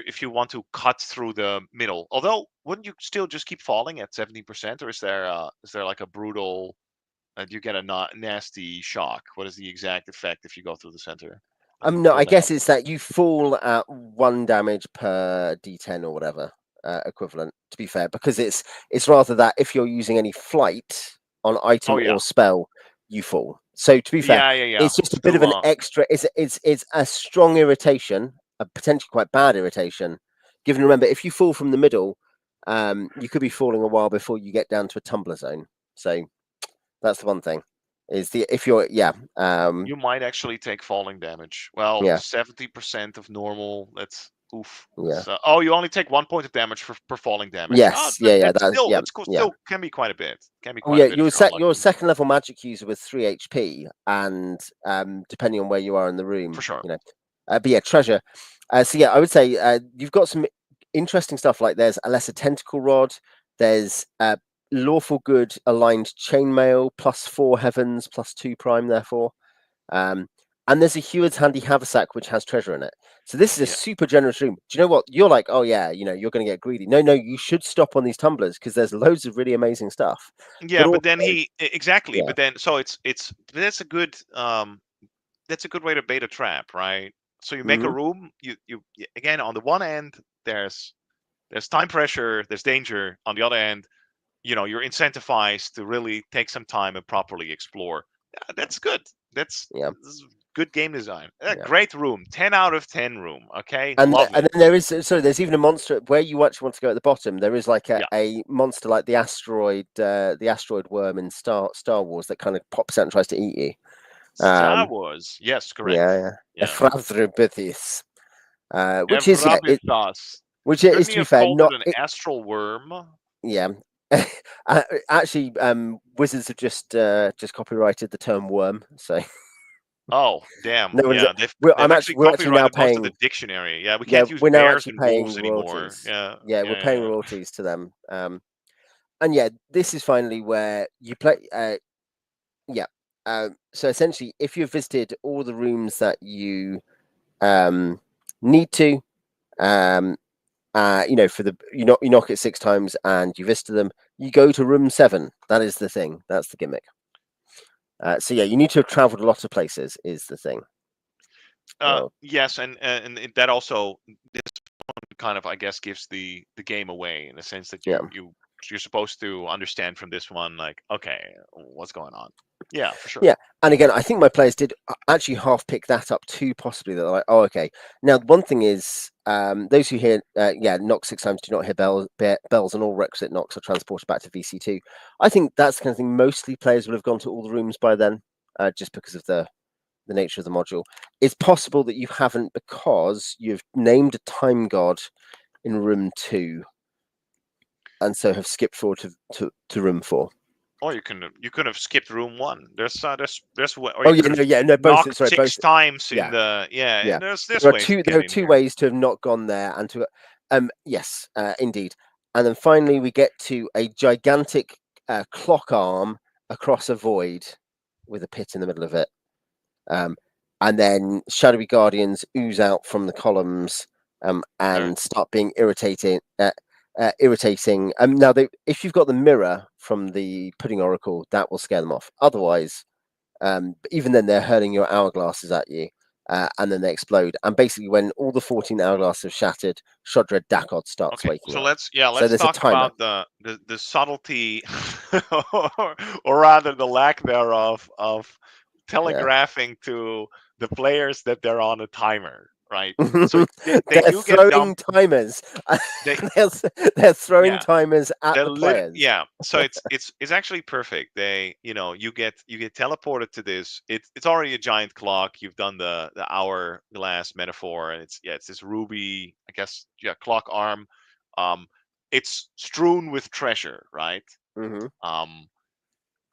if you want to cut through the middle. Although, wouldn't you still just keep falling at 70%, or is there like a brutal you get a nasty shock? What is the exact effect if you go through the center and you No, go I down? guess it's that you fall at 1 damage per d10 or whatever equivalent. To be fair, because it's rather that if you're using any flight on Oh item yeah, or spell, you fall. So to be fair, yeah. it's just a bit of Still, an extra. It's a strong irritation, a potentially quite bad irritation. Given remember, if you fall from the middle, you could be falling a while before you get down to a tumbler zone. So that's the one thing. Is the if you're you might actually take falling damage. Well, yeah 70% of normal. That's oof. yeah. Oh, you only take 1 point of damage per falling damage. Oh, Yes, yeah, that's still yeah, yeah. still can be quite a bit. Can be Oh, quite a yeah, bit if you're you're a unlucky. second level magic user with 3 HP, and depending on where you are in the For room, sure. but yeah, treasure. So yeah, I would say you've got some interesting stuff. Like there's a lesser tentacle rod. There's lawful good aligned chainmail +4 heavens +2 prime. Therefore, um, and there's a Heward's Handy Haversack which has treasure in it. So this is a Yeah. super generous room. Do you know what? You're like, oh yeah, you're going to get greedy. No, you should stop on these tumblers because there's loads of really amazing stuff. Yeah, But but also, then exactly. yeah, But then so it's that's a good way to bait a trap, right? So you make a hmm room. Again, on the one end, there's time pressure, there's danger. On the other end, you're incentivized to really take some time and properly explore. Yeah, that's good. yeah, This is good game design. yeah. Great room. 10 out of 10 room. Okay, And love and it. then there is sorry, there's even a monster where you actually want to go at the bottom. There is like a, Yeah. a monster like the asteroid worm in Star Wars that kind of pops out and tries to eat you. Star Um, Wars. Yes, correct. yeah, yeah. Yeah. Ephrafrobithis, which is Evrabithos. which Couldn't is he to be have fair, called it not an astral worm? yeah. Actually, Wizards have just copyrighted the term worm, so Oh, damn. no one's. Yeah, I'm they've actually actually we're actually now copyrighted most of the paying. dictionary. Yeah, we Yeah, can't use we're now bears actually and paying wolves anymore. royalties. Yeah, Yeah, we're yeah, paying yeah. royalties to them. And yeah, this is finally where you play. Yeah. So essentially, if you've visited all the rooms that you um, need to, um, for you knock it 6 times and you visit them, you go to room 7. That is the thing. That's the gimmick. So yeah, you need to have travelled a lot of places. Is the thing. Well, Yes, and that also this kind of, I guess, gives the game away in the sense that yeah. you're supposed to understand from this one, like, okay, what's going on? Yeah, for sure. Yeah, and again, I think my players did actually half pick that up too. Possibly they're like, oh, okay. Now, one thing is, those who hear, knock 6 times, do not hear bells, and all requisite knocks are transported back to VC2. I think that's the kind of thing. Mostly players will have gone to all the rooms by then, just because of the nature of the module. It's possible that you haven't because you've named a time god in room 2, and so have skipped forward to room 4. Or you could have skipped room one. Or Oh you yeah, could have no, both. knocked Sorry, both. six times in Yeah. the yeah. Yeah, There's there are ways to two. There get are in two here. ways to have not gone there, and to yes, indeed. And then finally, we get to a gigantic clock arm across a void with a pit in the middle of it. Um, and then shadowy guardians ooze out from the columns All right. and start being irritating. Irritating. Now, if you've got the mirror from the Pudding Oracle, that will scare them off. Otherwise, but even then, they're hurling your hourglasses at you, and then they explode. And basically, when all the 14 hourglasses have shattered, Shodred Dakod starts Okay, waking so up. So let's there's a talk timer. about the subtlety, or rather the lack thereof, of Yeah. telegraphing to the players that they're on a timer, right? So they They're do get throwing dumped. timers. They they're, they're throwing yeah, timers at they're the players. yeah. So it's actually perfect. You get teleported to this. It's already a giant clock. You've done the hourglass metaphor, and it's this ruby, I guess, yeah, clock arm. Um, it's strewn with treasure, right? Hmm. Um,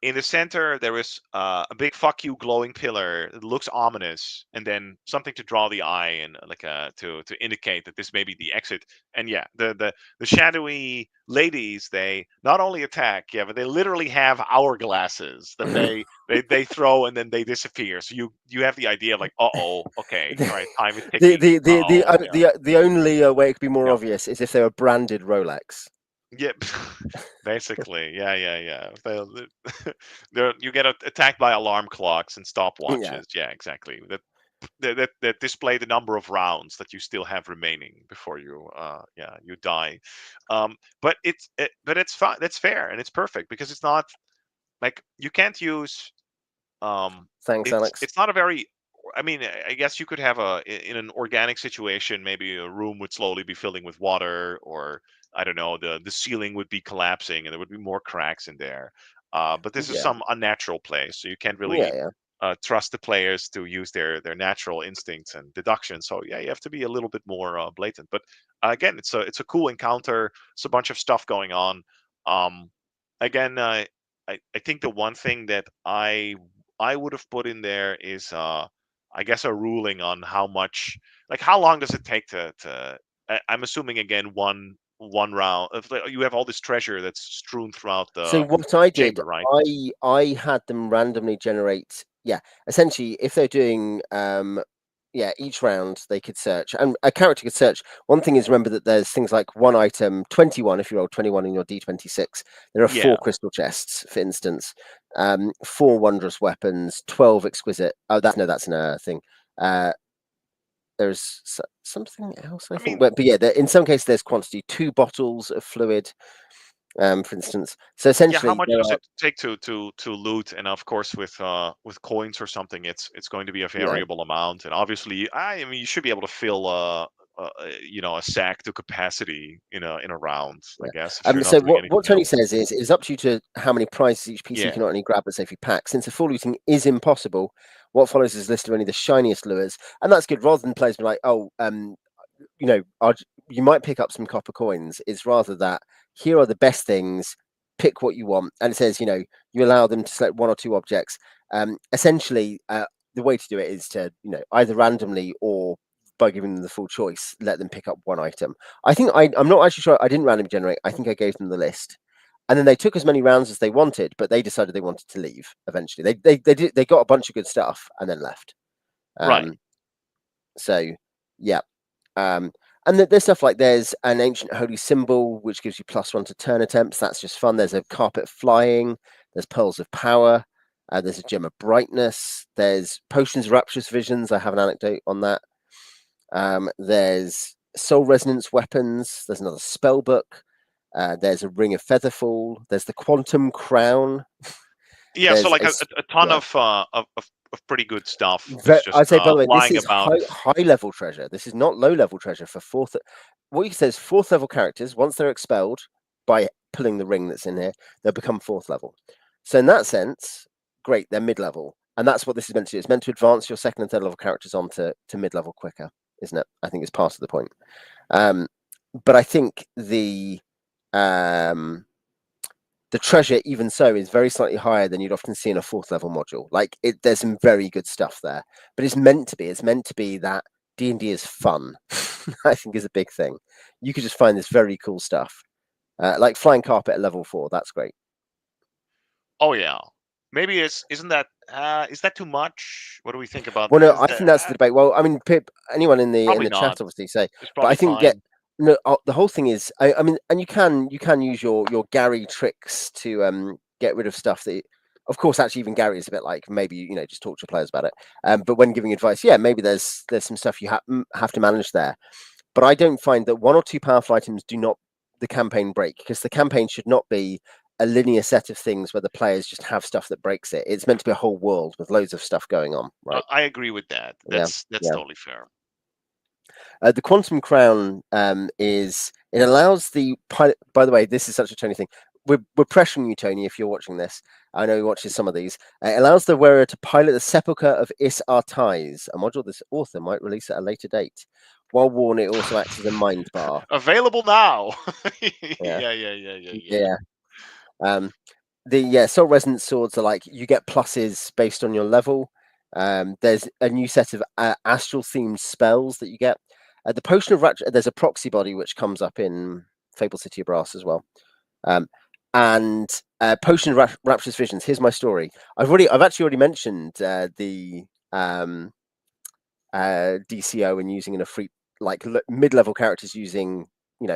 in the center, there is a big "fuck you" glowing pillar. It looks ominous, and then something to draw the eye and like to indicate that this may be the exit. And yeah, the shadowy ladies, they not only attack, yeah, but they literally have hourglasses that they throw and then they disappear. So you have the idea of like, oh, okay, all right, time is ticking. Oh, yeah, The only way it could be more yeah. obvious is if they were branded Rolex. Yep, basically, yeah. You get attacked by alarm clocks and Yeah, stopwatches. Yeah, exactly. That display the number of rounds that you still have remaining before you die. But it's fine. That's fair and it's perfect because it's not like you can't use thanks, Alex. it's not a very, I mean, I guess you could have in an organic situation, maybe a room would slowly be filling with water, or I don't know, the ceiling would be collapsing and there would be more cracks in there. But this is Yeah, some unnatural place, so you can't yeah, really yeah. trust the players to use their natural instincts and deduction. So yeah, you have to be a little bit more blatant. But again, it's a cool encounter. It's a bunch of stuff going on. Um, again, I think the one thing that I would have put in there is I guess a ruling on how much, like how long does it take to I'm assuming again one round if you have all this treasure that's strewn throughout So the what I did, chamber, right? I had them randomly generate. Yeah, essentially, if they're doing yeah, each round they could search, and a character could search. One thing is remember that there's things like one item, 21. If you roll 21 in your D26, there are Yeah. four crystal chests, for instance, four wondrous weapons, 12 exquisite. Oh, that's no, that's a thing. Uh, there's something else, I I think, mean, but yeah, in some cases there's quantity, two bottles of fluid, for instance. So yeah, how essentially, much there does are it take to loot? And of course, with coins or something, it's going to be a yeah. variable amount. And obviously, I mean, you should be able to fill a sack to capacity in a round, I Yeah. guess, if you're not So doing what anything Tony else. says is it's up to you to how many prizes each PC Yeah. can only grab, let's say, if you pack. Since the full looting is impossible, what follows is a list of only the shiniest lures, and that's good. Rather than players be like, oh, you know, you might pick up some copper coins. It's rather that here are the best things. Pick what you want, and it says, you know, you allow them to select one or two objects. Essentially, the way to do it is to, you know, either randomly or by giving them the full choice, let them pick up one item. I think I'm not actually sure. I didn't randomly generate. I think I gave them the list, and then they took as many rounds as they wanted, but they decided they wanted to leave. Eventually, they got a bunch of good stuff and then left. Right. Um, so yeah, um, and there's stuff like there's an ancient holy symbol which gives you +1 to turn attempts. That's just fun. There's a carpet flying. There's pearls of power. There's a gem of brightness. There's potions of rapturous visions. I have an anecdote on that. There's soul resonance weapons. There's another spell book. There's a ring of featherfall. There's the quantum crown. Yeah. So There's like a ton yeah. of pretty good stuff that's just I'd say, by the way, this lying is about. high level treasure. This is not low level treasure for fourth. What you say is fourth level characters. Once they're expelled by pulling the ring that's in here, they'll become fourth level. So in that sense, great, they're mid level, and that's what this is meant to do. It's meant to advance your second and third level characters onto to mid level quicker, isn't it? I think it's part of the point. Um, but I think um, the treasure, even so, is very slightly higher than you'd often see in a fourth level module. Like there's some very good stuff there, but it's meant to be. It's meant to be that D&D is fun. I think is a big thing. You could just find this very cool stuff, like flying carpet at level 4. That's great. Oh yeah. Maybe is that too much? What do we think about Well, no, is I that think that's the debate. Well, I mean, Pip, anyone in probably the not. chat obviously say, It's but I probably think get fine. no. The whole thing is, I mean, and you can use your Gary tricks to get rid of stuff that. Of course, actually, even Gary is a bit like maybe you know just talk to your players about it. But when giving advice, yeah, maybe there's some stuff you have to manage there. But I don't find that one or two powerful items do not the campaign break because the campaign should not be a linear set of things where the players just have stuff that breaks it. It's meant to be a whole world with loads of stuff going on, right? I agree with that. Yeah, That's yeah. totally fair. The quantum crown is it allows the pilot. By the way, this is such a Tony thing. We're pressuring you, Tony, if you're watching this. I know he watches some of these. It allows the wearer to pilot the sepulchre of Is Artais, a module this author might release at a later date. While worn, it also acts as a mind bar. Available now. Yeah, Yeah. yeah. Um, the Soul Resonance swords are like you get pluses based on your level. There's a new set of astral themed spells that you get. The Potion of Rapture, there's a proxy body which comes up in Fable City of Brass as well. Um, and Potion of Rapturous Visions. Here's my story. I've actually already mentioned the DCO and using an Efreet, like mid-level characters using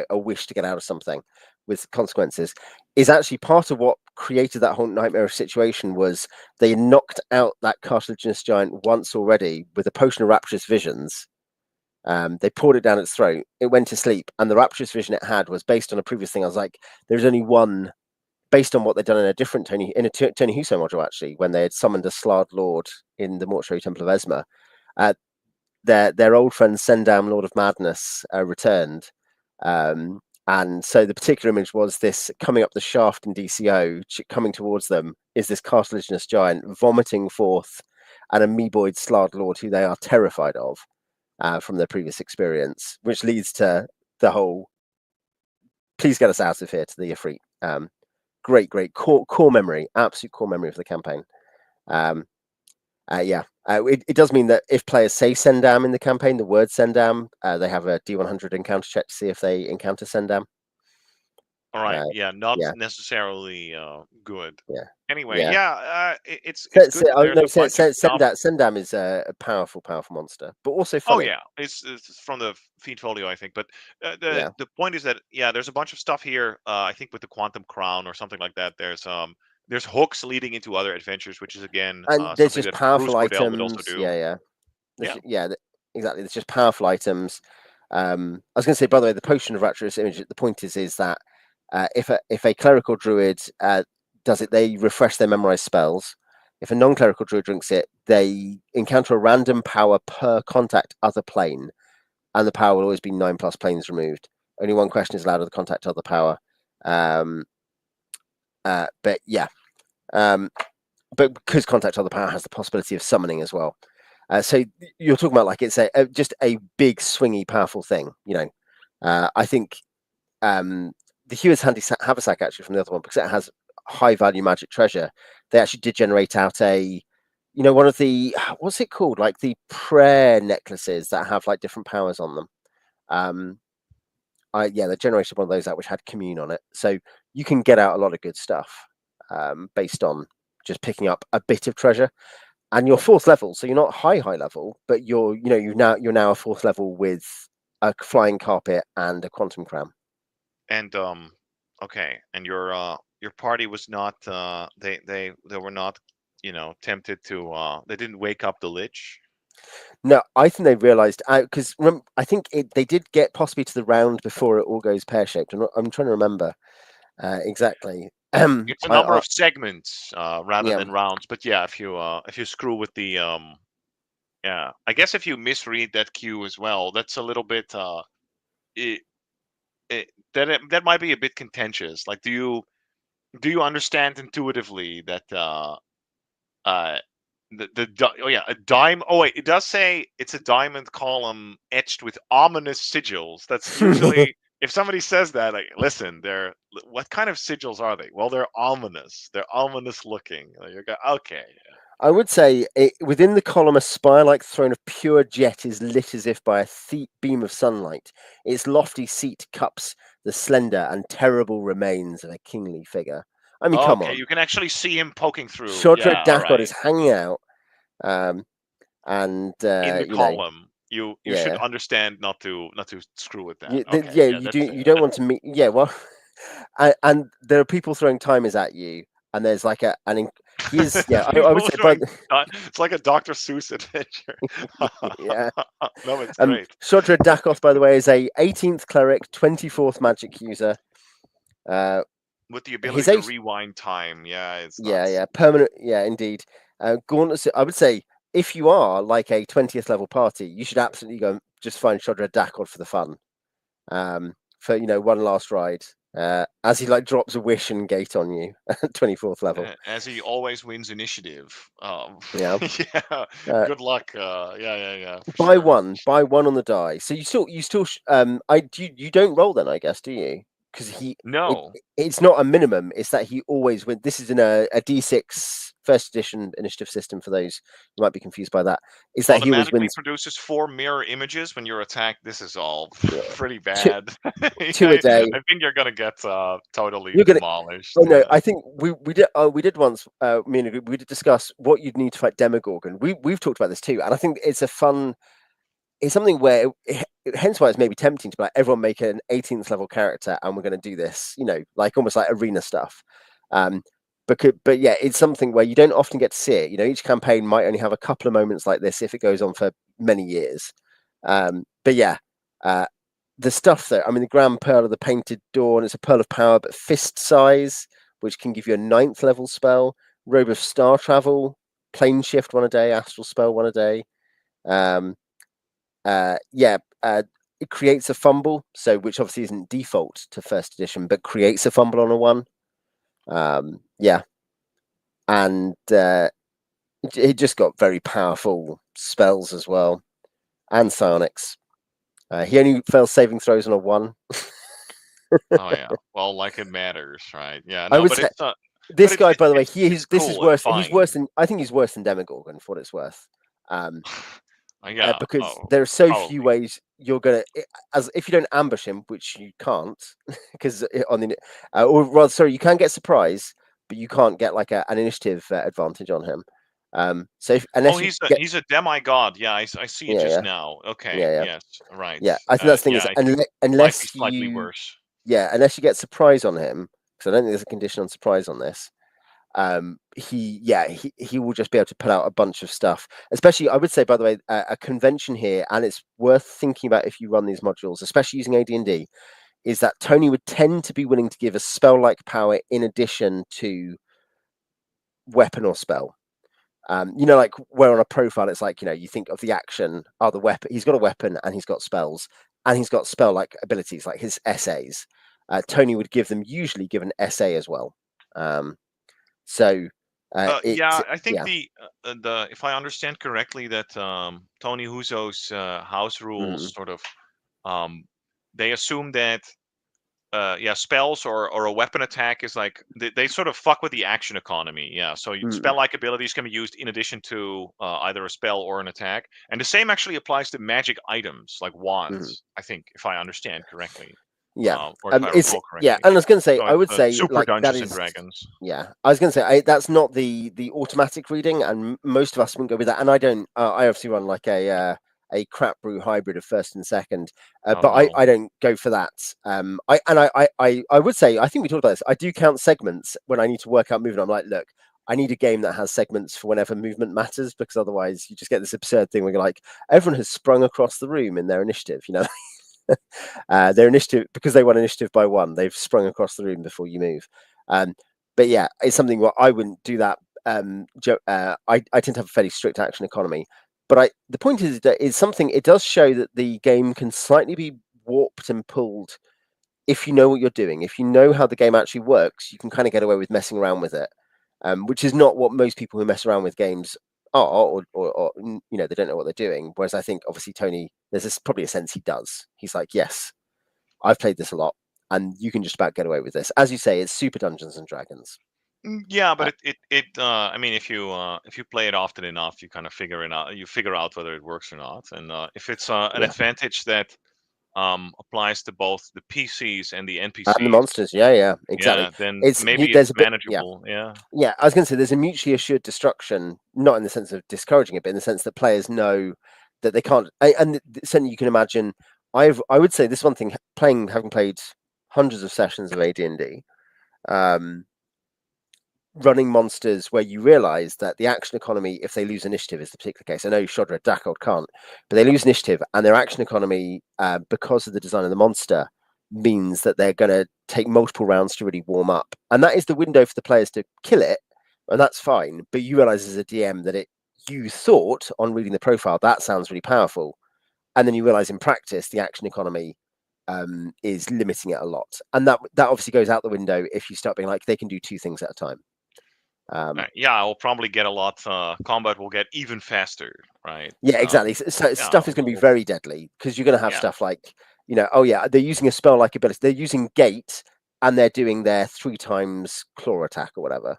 a wish to get out of something with consequences, is actually part of what created that whole nightmare situation. Was they knocked out that cartilaginous giant once already with a Potion of Rapturous Visions. They poured it down its throat. It went to sleep, and the rapturous vision it had was based on a previous thing. I was like, there's only one, based on what they'd done in a different Tony Huso module, actually, when they had summoned a Slard Lord in the Mortuary Temple of Esma. Uh, their old friend Sendam, Lord of Madness, returned. And so the particular image was this coming up the shaft in DCO, coming towards them, is this cartilaginous giant vomiting forth an amoeboid Slard Lord who they are terrified of from their previous experience, which leads to the whole "please get us out of here" to the Ifrit. Great core memory, absolute core memory of the campaign. It does mean that if players say Sendam in the campaign, the word Sendam, they have a D100 encounter check to see if they encounter Sendam. All right. Yeah, not Yeah, necessarily good. yeah, Anyway, yeah. yeah, it's good that there's a bunch of stuff. Sendam is a powerful monster, but also Oh funny. yeah, it's from the feed folio, I think. But Yeah, the point is that yeah, there's a bunch of stuff here. I think with the quantum crown or something like that. There's hooks leading into other adventures, which is again and there's something just that powerful Bruce Cordell would also items. do. Yeah, Yeah. exactly. There's just powerful items. I was going to say, by the way, the potion of rapturous image. The point is that if a clerical druid does it, they refresh their memorized spells. If a non-clerical druid drinks it, they encounter a random power per contact other plane, and the power will always be 9+ planes removed. Only one question is allowed of the contact other power. But yeah, but because contact other power has the possibility of summoning as well. So you're talking about like it's just a big swingy powerful thing. I think the Hewer's Handy Haversack actually from the other one, because it has high value magic treasure. They actually did generate out one of the, what's it called, like the prayer necklaces that have like different powers on them. They generated one of those out which had commune on it, so you can get out a lot of good stuff based on just picking up a bit of treasure. And you're fourth level, so you're not high level, but you're now a fourth level with a flying carpet and a quantum crown. And okay, and your party was not they were not tempted to they didn't wake up the lich. No, I think they realised because I think they did get possibly to the round before it all goes pear shaped. I'm trying to remember exactly. It's a number I of segments rather yeah, than rounds, but yeah, if you screw with the yeah, I guess if you misread that cue as well, that's a little bit it, that might be a bit contentious. Like, do you understand intuitively that uh oh yeah, a dime, oh wait, it does say it's a diamond column etched with ominous sigils. That's usually, if somebody says that, like, listen, what kind of sigils are they? Well, they're ominous, looking. You go, okay. I would say within the column, a spire-like throne of pure jet is lit as if by a beam of sunlight. Its lofty seat cups the slender and terrible remains of a kingly figure. I mean, come Okay, on. you can actually see him poking through. Shodra Yeah, all Dakot right. is hanging out, and In the column, you should yeah. understand not to screw with that. Okay, yeah, You do. that's You don't want to meet. Yeah, well, and there are people throwing timers at you, and there's like he is. Yeah, I would people say, throwing. It's like a Dr. Seuss adventure. yeah. No, it's great. Shodra Dakos, by the way, is a 18th cleric, 24th magic user. With the ability His to age, rewind time, yeah, it's nuts. yeah, permanent, yeah, indeed. Gauntlet, I would say, if you are like a 20th level party, you should absolutely go and just find Shodra Dakot for the fun. For one last ride. As he like drops a wish and gate on you at 24th level. As he always wins initiative. Yeah. Yeah. Uh, Good luck. Yeah, for sure. buy one on the die. So you still I do you don't roll then, I guess, do you? because No, it's not a minimum. It's that he always wins. This is in a D6 first edition initiative system. For those who might be confused by that, is that he always automatically wins produces 4 mirror images when you're attacked. This is all yeah, pretty two, bad. two a I day. think you're gonna get totally You're gonna. demolished. Oh no, Yeah. I think we did once. Me and a group, we did discuss what you'd need to fight Demogorgon. We've talked about this too, and I think it's a fun. It's something where, hence why it's maybe tempting to be like, everyone make an 18th level character, and we're going to do this. Like almost like arena stuff. Um, but yeah, it's something where you don't often get to see it. Each campaign might only have a couple of moments like this if it goes on for many years. But yeah, uh, the stuff that, I mean, the Grand Pearl of the Painted Dawn, it's a pearl of power, but fist size, which can give you a 9th level spell. Robe of Star Travel, plane shift 1 a day, astral spell 1 a day. Um, yeah, it creates a fumble, so which obviously isn't default to first edition, but creates a fumble on a 1. Yeah, and it just got very powerful spells as well, and psionics. He only fails saving throws on a 1. Oh yeah. Well, like it matters, right? Yeah. I No, would but say it's not. But this guy, by the way, it's this is cool. It's worse. He's fine. worse than, I think he's worse than Demogorgon for what it's worth. Um, Yeah. because Oh, there are so few probably. ways you're gonna, as if you don't ambush him, which you can't, because on the, or rather, sorry, you can get surprise, but you can't get like an initiative advantage on him. So Oh, unless you get, he's a demigod. Yeah, I see it yeah, just yeah, now. Okay. yeah, yeah, Yes. Right. yeah. I think that's the thing Yeah. is, I think might be unless slightly you, worse. yeah, unless you get surprise on him, because I don't think there's a condition on surprise on this. He will just be able to put out a bunch of stuff, especially, I would say, by the way, a convention here, and it's worth thinking about if you run these modules, especially using AD&D, is that Tony would tend to be willing to give a spell like power in addition to weapon or spell. Like where on a profile it's like, you think of the action, the weapon, he's got a weapon and he's got spells, and he's got spell like abilities like his essays. Tony would usually give an essay as well. So it Yeah, I think yeah. the if I understand correctly, that Tony Huso's house rules Mm, sort of um, they assume that yeah, spells or a weapon attack is like they sort of fuck with the action economy. Yeah, so mm, spell-like abilities can be used in addition to either a spell or an attack, and the same actually applies to magic items like mm. wands. I think if I understand correctly, Yeah. or if I It's recall yeah, correctly. and I was going to say, So I it's would say super like that Dungeons and is, Dragons. yeah. I was going to say that's not the automatic reading, and most of us wouldn't go with that. And I don't. I obviously run like a crap brew hybrid of first and second, Oh but I no. I don't go for that. I would say, I think we talked about this. I do count segments when I need to work out movement. I'm like, look, I need a game that has segments for whenever movement matters, because otherwise you just get this absurd thing where you're like, everyone has sprung across the room in their initiative. Their initiative, because they won initiative by 1, they've sprung across the room before you move. But yeah, it's something where I wouldn't do that. I tend to have a fairly strict action economy, but the point is that it's something, it does show that the game can slightly be warped and pulled if you know what you're doing. If you know how the game actually works, you can kind of get away with messing around with it, which is not what most people who mess around with games are, or they don't know what they're doing. Whereas I think obviously Tony, probably a sense he does. He's like, yes, I've played this a lot, and you can just about get away with this. As you say, it's super Dungeons and Dragons. Yeah, but Uh, I mean, if you play it often enough, you kind of figure it out. You figure out whether it works or not. And if it's an yeah, advantage that applies to both the PCs and the and the NPCs, monsters, yeah, yeah, exactly. yeah, then maybe it's There's a bit, yeah, manageable. Yeah. yeah. I was going to say there's a mutually assured destruction, not in the sense of discouraging it, but in the sense that players know that they can't. And certainly, you can imagine. I would say this one thing, having played hundreds of sessions of AD&D, running monsters where you realize that the action economy, if they lose initiative, is the particular case. I know Shodra Dakold can't, but they lose initiative, and their action economy, because of the design of the monster, means that they're going to take multiple rounds to really warm up, and that is the window for the players to kill it, and that's fine. But you realize as a DM that you thought on reading the profile that sounds really powerful, and then you realize in practice the action economy is limiting it a lot, and that obviously goes out the window if you start being like they can do 2 things at a time. Yeah, I'll probably get a lot. Combat will get even faster, right? Yeah, exactly. So Yeah. stuff is going to be very deadly, because you're going to have Yeah. stuff like, oh yeah, they're using a spell-like ability. They're using Gate, and they're doing their 3 times claw attack or whatever.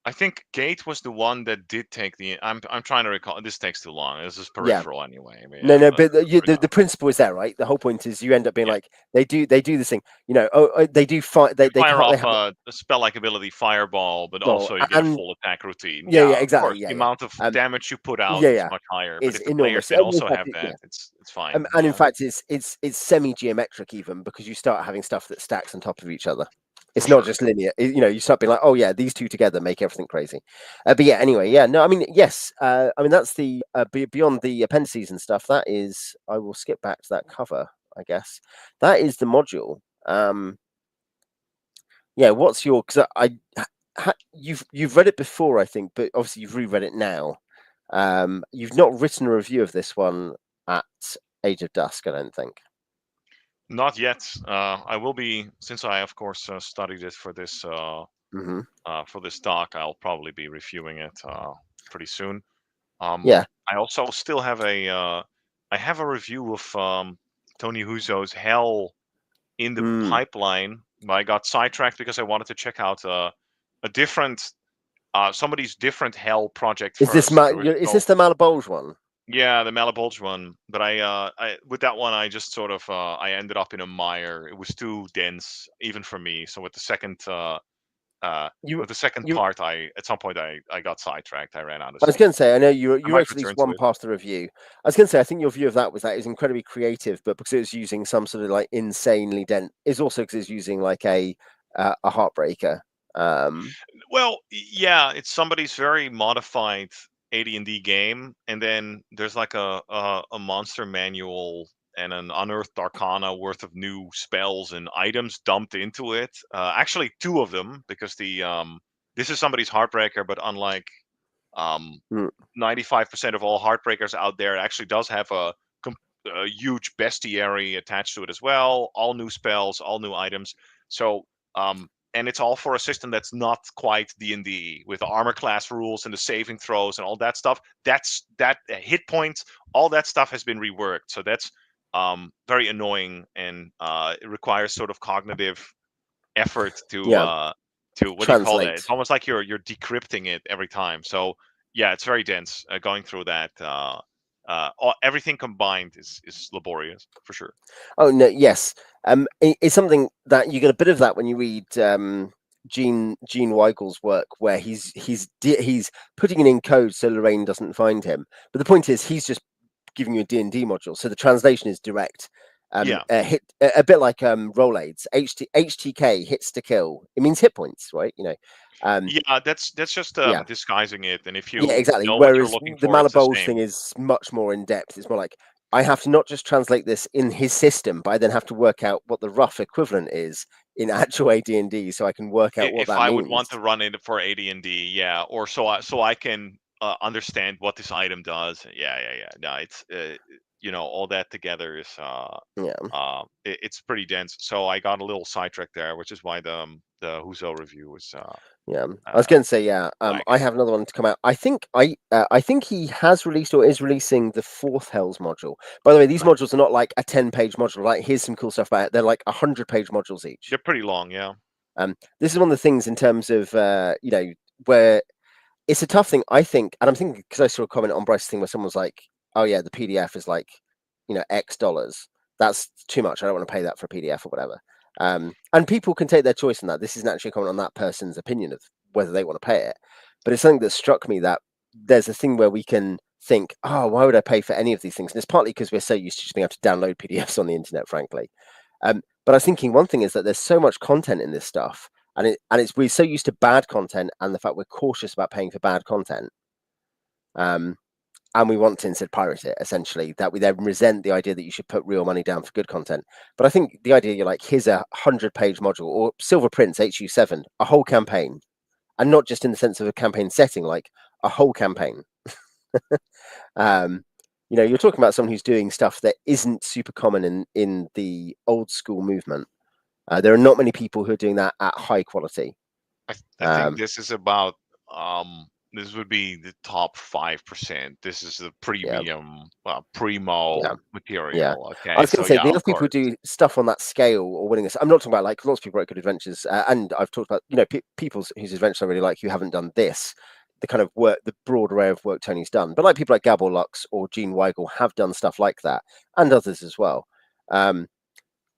I think Gate was the one that did take the. I'm trying to recall. This takes too long. This is Yeah. peripheral anyway. But No, yeah, no, but fair the enough. principle is there, right? The whole point is you end up being Yeah, like they do this thing, they do fight, you they fire can't, they off have a spell-like ability, Fireball, but well, also you get a and full attack routine. yeah, yeah, Yeah, of exactly, course, yeah, the yeah, amount of damage you put out yeah, is yeah, much higher. But is if the players enormous. can In also fact, have that, it's fine. and in fact, it's semi-geometric even because you start having stuff that stacks on top of each other. For It's not sure. just linear. You start being like, oh yeah, these two together make everything crazy. But yeah, anyway, yeah, no, I mean, yes, I mean that's the beyond the appendices and stuff. That is, I will skip back to that cover, I guess. That is the module. Yeah, what's your? Because you've read it before, I think, but obviously you've reread it now. You've not written a review of this one at Age of Dusk, I don't think. Not yet. I will be, since I of course studied it Hmm. for this talk. I'll probably be reviewing it pretty soon. Yeah. I also still have I have a review of Tony Huso's Hell in the Mm. pipeline. I got sidetracked because I wanted to check out a different somebody's different Hell project first. There was Is this the Malabolge one? yeah, the Malabulge one. But I with that one, I just sort of I ended up in a mire. It was too dense, even for me. So uh, You with the second you part, I at some point I got sidetracked. I ran out of I was steam. going to say, I know I you might wrote at least return to one it. past the review. I was going to say, I think your view of that was that it was incredibly creative, but because it was using some sort of like insanely dense, is also because it's using like a heartbreaker. Um, Well, yeah, it's somebody's very modified AD&D game, and then there's like a monster manual and an unearthed arcana worth of new spells and items dumped into it. Actually, two of them because the this is somebody's heartbreaker, but unlike um, mm, 95% of all heartbreakers out there, it actually does have a huge bestiary attached to it as well. All new spells, all new items. So, and it's all for a system that's not quite D&D with the armor class rules and the saving throws and all that stuff. That's that hit points. All that stuff has been reworked. So that's very annoying, and it requires sort of cognitive effort yeah, to what do you call that? translate. It's almost like you're decrypting it every time. So yeah, it's very dense going through that. Everything combined is laborious for sure. Oh no, yes. It's something that you get a bit of that when you read Gene Weigel's work, where he's putting it in code so Lorraine doesn't find him. But the point is, he's just giving you a D&D module, so the translation is direct. Yeah, Hit a bit like roll aids. HTK hits to kill. It means hit points, right? Um, yeah. That's just yeah. disguising it. And if Yeah, you exactly. know what you're Whereas looking the for, it's the Malabulge thing same. is much more in depth. It's more like I have to not just translate this in his system, but I then have to work out what the rough equivalent is in actual AD&D, so I can work out what If that I would means. want to run it for AD&D, yeah, or so I can understand what this item does. Yeah, yeah, yeah. No, it's all that together is Yeah, it's pretty dense. So I got a little sidetracked there, which is why the Huso review was yeah. I was uh, going to say, yeah. I lagging. have another one to come out. I think he has released or is releasing the fourth Hell's module. By the way, these Nice. modules are not like a 10-page module. Like here's some cool stuff about it. They're like 100-page modules each. They're pretty long, yeah. This is one of the things in terms of where it's a tough thing, I think, and I'm thinking because I saw a comment on Bryce's thing where someone was like, "Oh yeah, the PDF is like, X dollars. That's too much. I don't want to pay that for a PDF or whatever." And people can take their choice on that. This isn't actually a comment on that person's opinion of whether they want to pay it, but it's something that struck me that there's a thing where we can think, "Oh, why would I pay for any of these things?" And it's partly because we're so used to just being able to download PDFs on the internet, frankly. But I was thinking one thing is that there's so much content in this stuff, and we're so used to bad content and the fact we're cautious about paying for bad content, um, and we want to instead pirate it essentially. That we then resent the idea that you should put real money down for good content. But I think the idea you're like, here's a 100-page module or Silver Prince HU7, a whole campaign, and not just in the sense of a campaign setting, like a whole campaign. um, you're talking about someone who's doing stuff that isn't super common in the old school movement. There are not many people who are doing that at high quality. I think Um, this is about um This would be the top 5%. This is the Yeah, premium, yeah. primo Yeah, material. I Okay, was going so to say yeah, the of other people who course. do stuff on that scale or willingness. I'm not talking about like lots of people write good adventures, and I've talked about people whose adventures I really like who haven't done this, the kind of work, the broad array of work Tony's done. But like people like Gabor Lux or Gene Weigel have done stuff like that, and others as well. Um,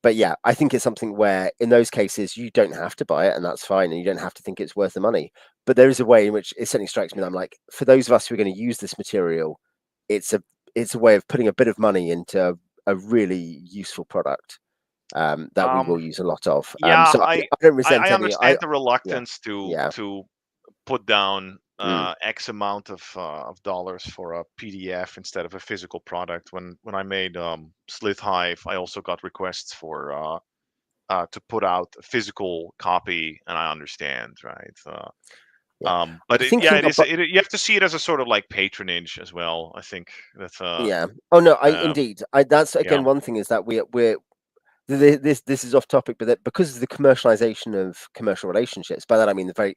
but yeah, I think it's something where in those cases you don't have to buy it, and that's fine, and you don't have to think it's worth the money. But there is a way in which it certainly strikes me that I'm like, for those of us who are going to use this material, it's a way of putting a bit of money into a really useful product that we will Um, use a lot of. yeah, So I don't resent I any. understand the Yeah, reluctance yeah, to put down mm, X amount of dollars for a PDF instead of a physical product. When I made Slith Hive, I also got requests for to put out a physical copy, and I understand, right? yeah. But I'm thinking about. you have to see it as a sort of like patronage as well. I think that's Yeah. Oh no, I um, indeed. I that's yeah. again one thing is that we're this is off topic, but that because of the commercialization of commercial relationships, by that I mean the very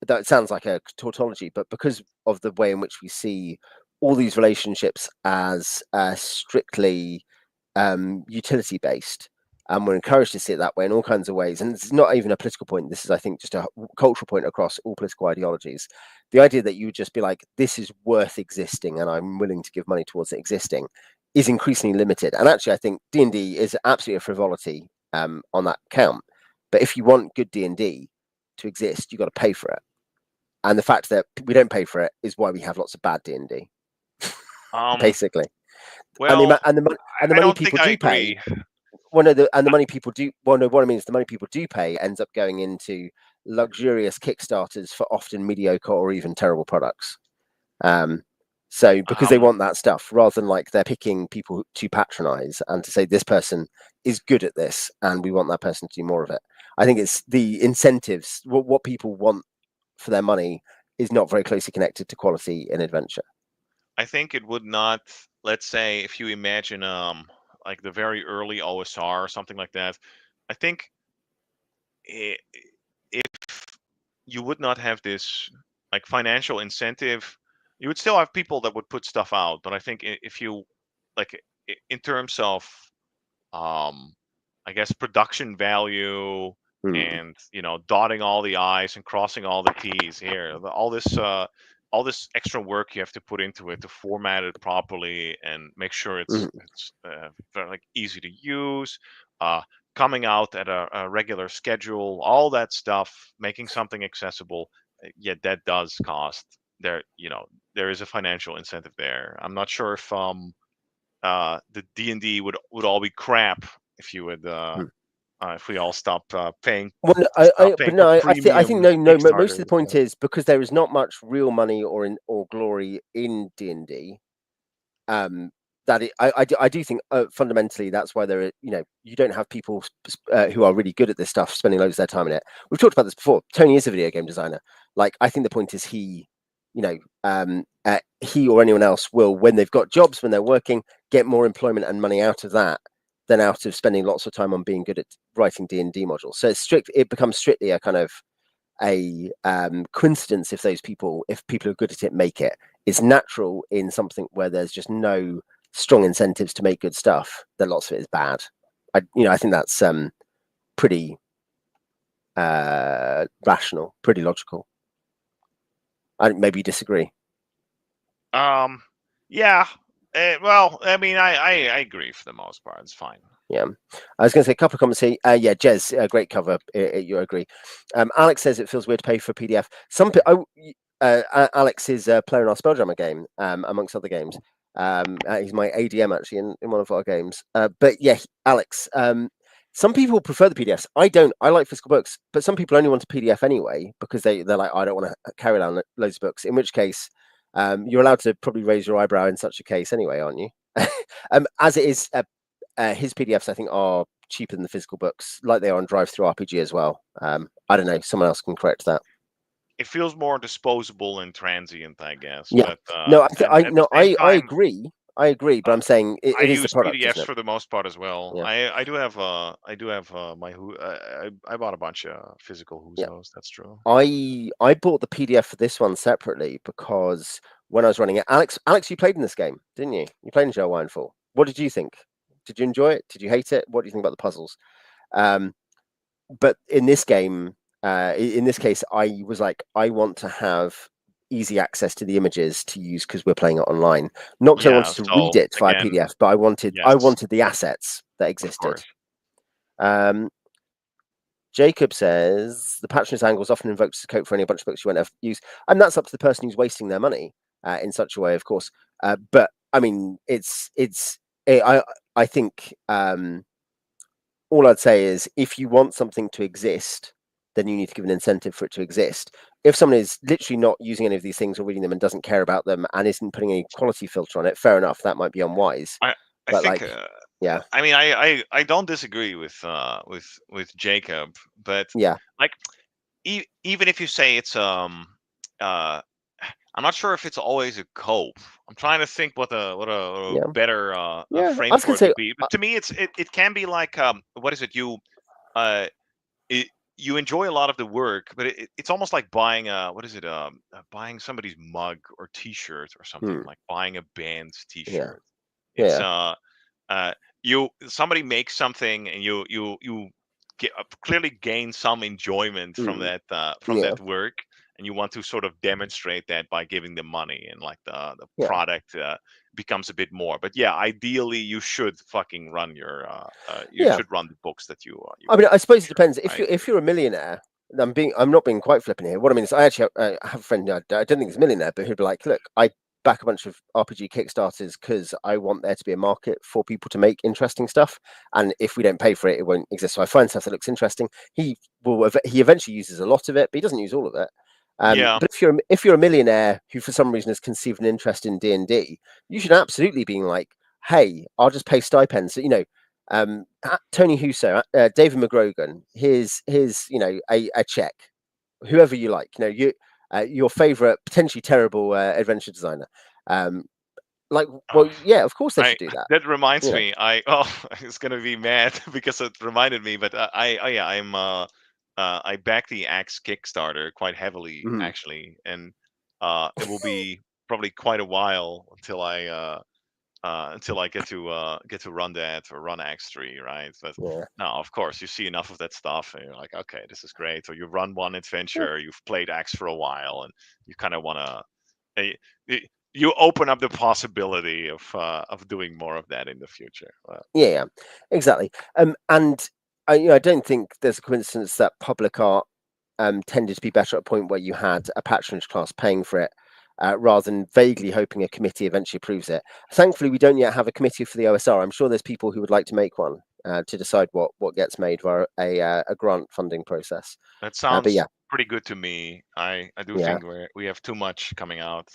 that sounds like a tautology, but because of the way in which we see all these relationships as strictly utility based, and we're encouraged to see it that way in all kinds of ways. And it's not even a political point. This is, I think, just a cultural point across all political ideologies. The idea that you would just be like, this is worth existing, and I'm willing to give money towards it existing, is increasingly limited. And actually, I think D&D is absolutely a frivolity on that count. But if you want good D&D to exist, you've got to pay for it. And the fact that we don't pay for it is why we have lots of bad D&D, Um. basically. And Well, the I money don't think people I do pay. agree. Well, no, the money people do. Well, no, what I mean is the money people do pay ends up going into luxurious Kickstarters for often mediocre or even terrible products. Um, so because they Um. want that stuff, rather than like they're picking people to patronize and to say this person is good at this, and we want that person to do more of it. I think it's the incentives. What people want for their money is not very closely connected to quality in adventure. I think it would not. Let's say if you imagine like the very early OSR or something like that. I think I if you would not have this like financial incentive, you would still have people that would put stuff out. But I think if you like in terms of um, I guess production value Hmm. and dotting all the i's and crossing all the t's here, all this extra work you have to put into it to format it properly and make sure Hmm. it's very, like easy to use, uh, coming out at a regular schedule, all that stuff, making something accessible. Yet that does cost. There is a financial incentive there. I'm not sure the D&D would all be crap if you would if we all Well, but paying for no, I think premium no, no. Most of the Kickstarters. point is because there is not much real money or glory in D&D. Um, that I do think fundamentally that's why there are, you don't have people who are really good at this stuff spending loads of their time in it. We've talked about this before. Tony is a video game designer. Like I think the point is he or anyone else will, when they've got jobs, when they're working, get more employment and money out of that than out of spending lots of time on being good at writing D&D modules. So it becomes strictly a kind of a coincidence if people who are good at it make it. It's natural in something where there's just no strong incentives to make good stuff that lots of it is bad. I think that's pretty rational, pretty logical. I maybe disagree. Um, yeah. Well, I mean, I agree for the most part. It's fine. Yeah, I was going to say a couple of comments here. Yeah, Jez, great cover. You agree. Alex says it feels weird to pay for a PDF. Alex is playing our Spelljammer game, amongst other games. He's my ADM actually in one of our games. But yeah, Alex. Some people prefer the PDFs. I don't. I like physical books, but some people only want a PDF anyway because they're like, I don't want to carry around loads of books. In which case, you're allowed to probably raise your eyebrow in such a case anyway, aren't you? As it is, his PDFs I think are cheaper than the physical books, like they are on Drive Through RPG as well. I don't know. Someone else can correct that. It feels more disposable and transient, I guess. Yeah. But No, at the same I time, agree. I agree, but I'm saying I it is the use product, isn't PDFs it? for the most part as well. Yeah, I do have my I bought a bunch of physical yeah. Husos. That's true. I bought the PDF for this one separately because when I was running it, Alex, you played in this game, didn't you? You played in Zjelwyin Fall. What did you think? Did you enjoy it? Did you hate it? What do you think about the puzzles? Um, but in this game, in this case, I was like, I want to have easy access to the images to use because we're playing it online. Not because I Yeah. wanted to read So it via again, PDF, but I yes, wanted the assets that of existed. course. Um, Jacob says the patronage angle is often invoked as a cope for any bunch of books you won't ever use, and that's up to the person who's wasting their money in such a way, of course. But I mean, I think all I'd say is if you want something to exist, then you need to give an incentive for it to exist. If someone is literally not using any of these things or reading them and doesn't care about them and isn't putting any quality filter on it, fair enough, that might be unwise. I I But think. like, yeah, I mean, I don't disagree with Jacob, but yeah, like even if you say it's uh I'm not sure if it's always a cope. I'm trying to think what a yeah, better yeah. I frame was for gonna it say, would be. But to me, it can be like what is it? Uh it, you enjoy a lot of the work, but it's almost like buying what is it? Buying somebody's mug or T-shirt or something, hmm, like buying a band's yeah, T-shirt. It's yeah, you somebody makes something and you clearly gain some enjoyment hmm, from yeah, that work, and you want to sort of demonstrate that by giving them money, and like the yeah. product becomes a bit more. But yeah, ideally you should fucking run your you Yeah, should run the books that you I mean, buy I for suppose it sure. depends. I If agree. you're a millionaire, I'm not being quite flippant here. What I mean is, I actually have a friend. I don't think he's a millionaire, but he'd be like, "Look, I back a bunch of RPG Kickstarters because I want there to be a market for people to make interesting stuff, and if we don't pay for it, it won't exist. So I find stuff that looks interesting. He eventually uses a lot of it, but he doesn't use all of it. Yeah. But if you're a millionaire who for some reason has conceived an interest in D&D, you should absolutely be like, hey, I'll just pay stipends. So, Tony Huso, David McGrogan, here's a check, whoever you like, your favorite potentially terrible adventure designer, um, like, uh, well, yeah, of course they I should do that, that reminds you know. me. I oh, I was gonna be mad because it reminded me. But I oh yeah, I back the Axe Kickstarter quite heavily Mhm. actually, and it will be probably quite a while until I get to run that or run Axe 3, right? But Yeah, no, of course you see enough of that stuff and you're like, okay, this is great. Or you run one yeah, adventure, you've played Axe for a while, and you kind of want to you open up the possibility of doing more of that in the future. yeah, exactly. And I don't think there's a coincidence that public art tended to be better at a point where you had a patronage class paying for it, rather than vaguely hoping a committee eventually approves it. Thankfully, we don't yet have a committee for the OSR. I'm sure there's people who would like to make one to decide what gets made via a grant funding process. That But sounds yeah, pretty good to me. I do yeah. think we have too much coming out.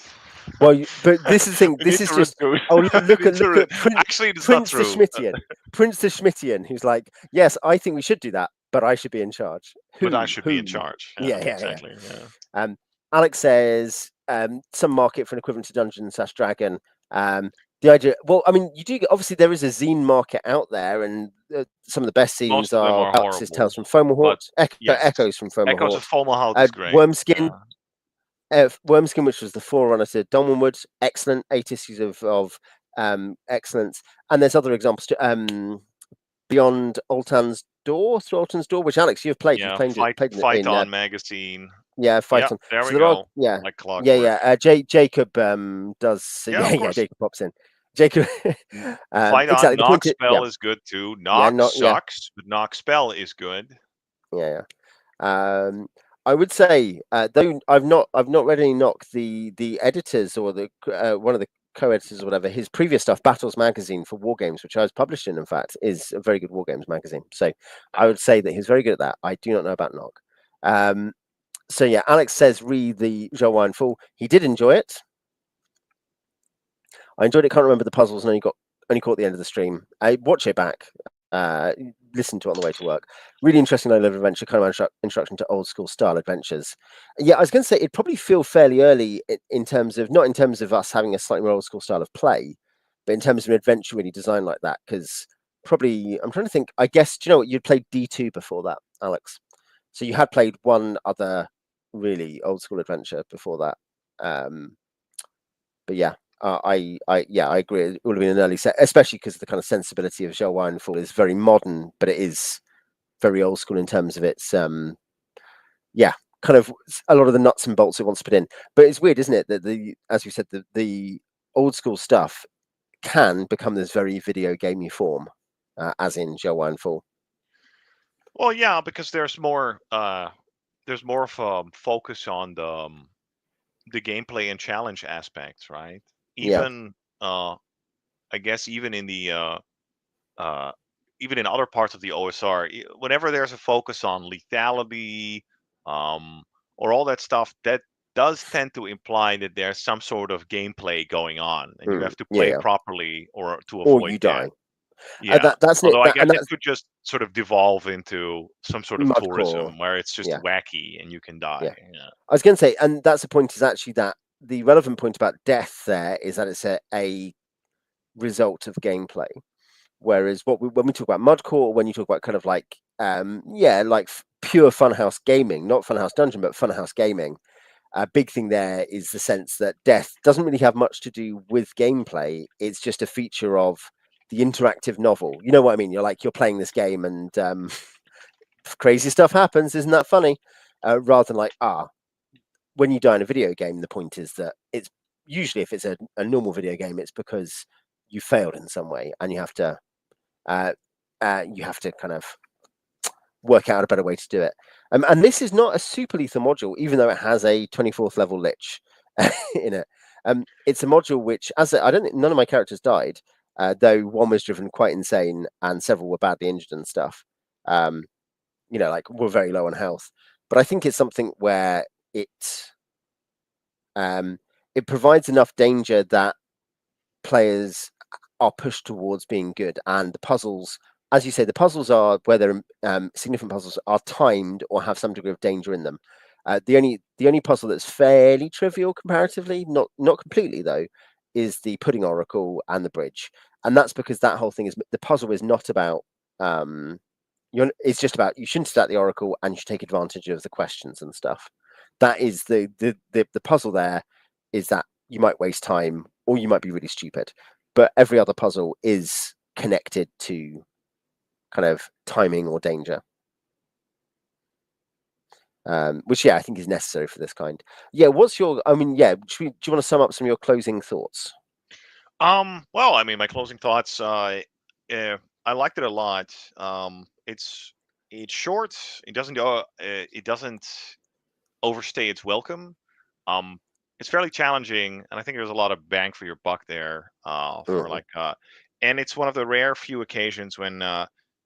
Well, but this is the thing. We This need is to just. reduce. Oh, We look need at to actually, it's not Prince the true. Schmittian, Prince the Schmittian, who's like, yes, I think we should do that, but I should be in charge. But I should be in Who? charge. Yeah, Yeah, yeah, yeah. exactly. Yeah. Um, Alex says some market for an equivalent to Dungeon/Dragon. The idea, well, I mean, you do obviously there is a zine market out there, and some of the best zines Most of them are are Galaxy's Tales horrible, from but Fomalhaut, yes, Echoes from Echoes of Fomalhaut, Fomalhaut is great. Wormskin, Yeah. Wormskin, which was the forerunner to Donwanwood, excellent, 8 issues of excellence, and there's other examples too, Beyond Altan's Door, through Altan's Door, which Alex you've played, Yeah. played Fight in on magazine. yeah, Yeah. fight on. There So we there are, go. yeah, Like yeah, clockwork. yeah. Jacob does, Yeah, of yeah, course. Jacob pops in. Jacob, Fight on exactly. The Knock point is, yeah, spell is good too. yeah, Knock not, yeah, sucks, but Knock spell is good. yeah, yeah. I would say, though I've not read any knock. The editors or the one of the co-editors or whatever, his previous stuff, Battles magazine for war games, which I was published in fact, is a very good war games magazine. So I would say that he's very good at that. I do not know about knock. Um, so yeah, Alex says read the Zjelwyin Fall. He did enjoy it. I enjoyed it. Can't remember the puzzles, and only caught the end of the stream. I watch it back. Listen to it on the way to work. Really interesting low-level adventure, kind of introduction to old school style adventures. Yeah, I was going to say it'd probably feel fairly early in terms of not in terms of us having a slightly more old school style of play, but in terms of an adventure really designed like that, because probably I'm trying to think. I guess, do you know what, you'd played D2 before that, Alex? So you had played one other really old school adventure before that. But yeah, I agree. It would have been an early set, especially because the kind of sensibility of Zjelwyin Fall is very modern, but it is very old school in terms of its kind of a lot of the nuts and bolts it wants to put in. But it's weird, isn't it, that as you said, the old school stuff can become this very video gamey form, as in Zjelwyin Fall. Well, yeah, because there's more of a focus on the gameplay and challenge aspects, right? Yeah. Even I guess uh, even in other parts of the OSR, whenever there's a focus on lethality, um, or all that stuff, that does tend to imply that there's some sort of gameplay going on, and you have to Yeah, play yeah. properly or to Or avoid you death. die. Yeah. That's it. Although I guess And it that's could just sort of devolve into some sort of mudcore. tourism where it's just Yeah, wacky and you can die. yeah. Yeah. I was going to say, and that's the point, is actually that the relevant point about death there is that it's a result of gameplay. Whereas when we talk about mudcore, when you talk about kind of like like pure funhouse gaming, not funhouse dungeon, but funhouse gaming, a big thing there is the sense that death doesn't really have much to do with gameplay. It's just a feature of the interactive novel. You know what I mean? You're playing this game and crazy stuff happens. Isn't that funny? Rather than like, when you die in a video game, the point is that it's usually, if it's a normal video game, it's because you failed in some way and uh, you have to kind of work out a better way to do it. And this is not a super lethal module, even though it has a 24th level lich in it. It's a module which, I don't think none of my characters died, though one was driven quite insane and several were badly injured and stuff. Like were very low on health. But I think it's something where it it provides enough danger that players are pushed towards being good, and the puzzles, as you say, the puzzles are, where they're significant puzzles, are timed or have some degree of danger in them. The only puzzle that's fairly trivial comparatively, not completely though, is the pudding oracle and the bridge, and that's because that whole thing is, the puzzle is not about it's just about, you shouldn't start the oracle and you should take advantage of the questions and stuff. That is the puzzle there, is that you might waste time or you might be really stupid, but every other puzzle is connected to kind of timing or danger, which I think is necessary for this kind. Yeah, what's your? I mean, yeah. Do you want to sum up some of your closing thoughts? Well, I mean, my closing thoughts. I liked it a lot. It's short. It doesn't overstay its welcome. Um, it's fairly challenging, and I think there's a lot of bang for your buck there. Mm-hmm. And it's one of the rare few occasions when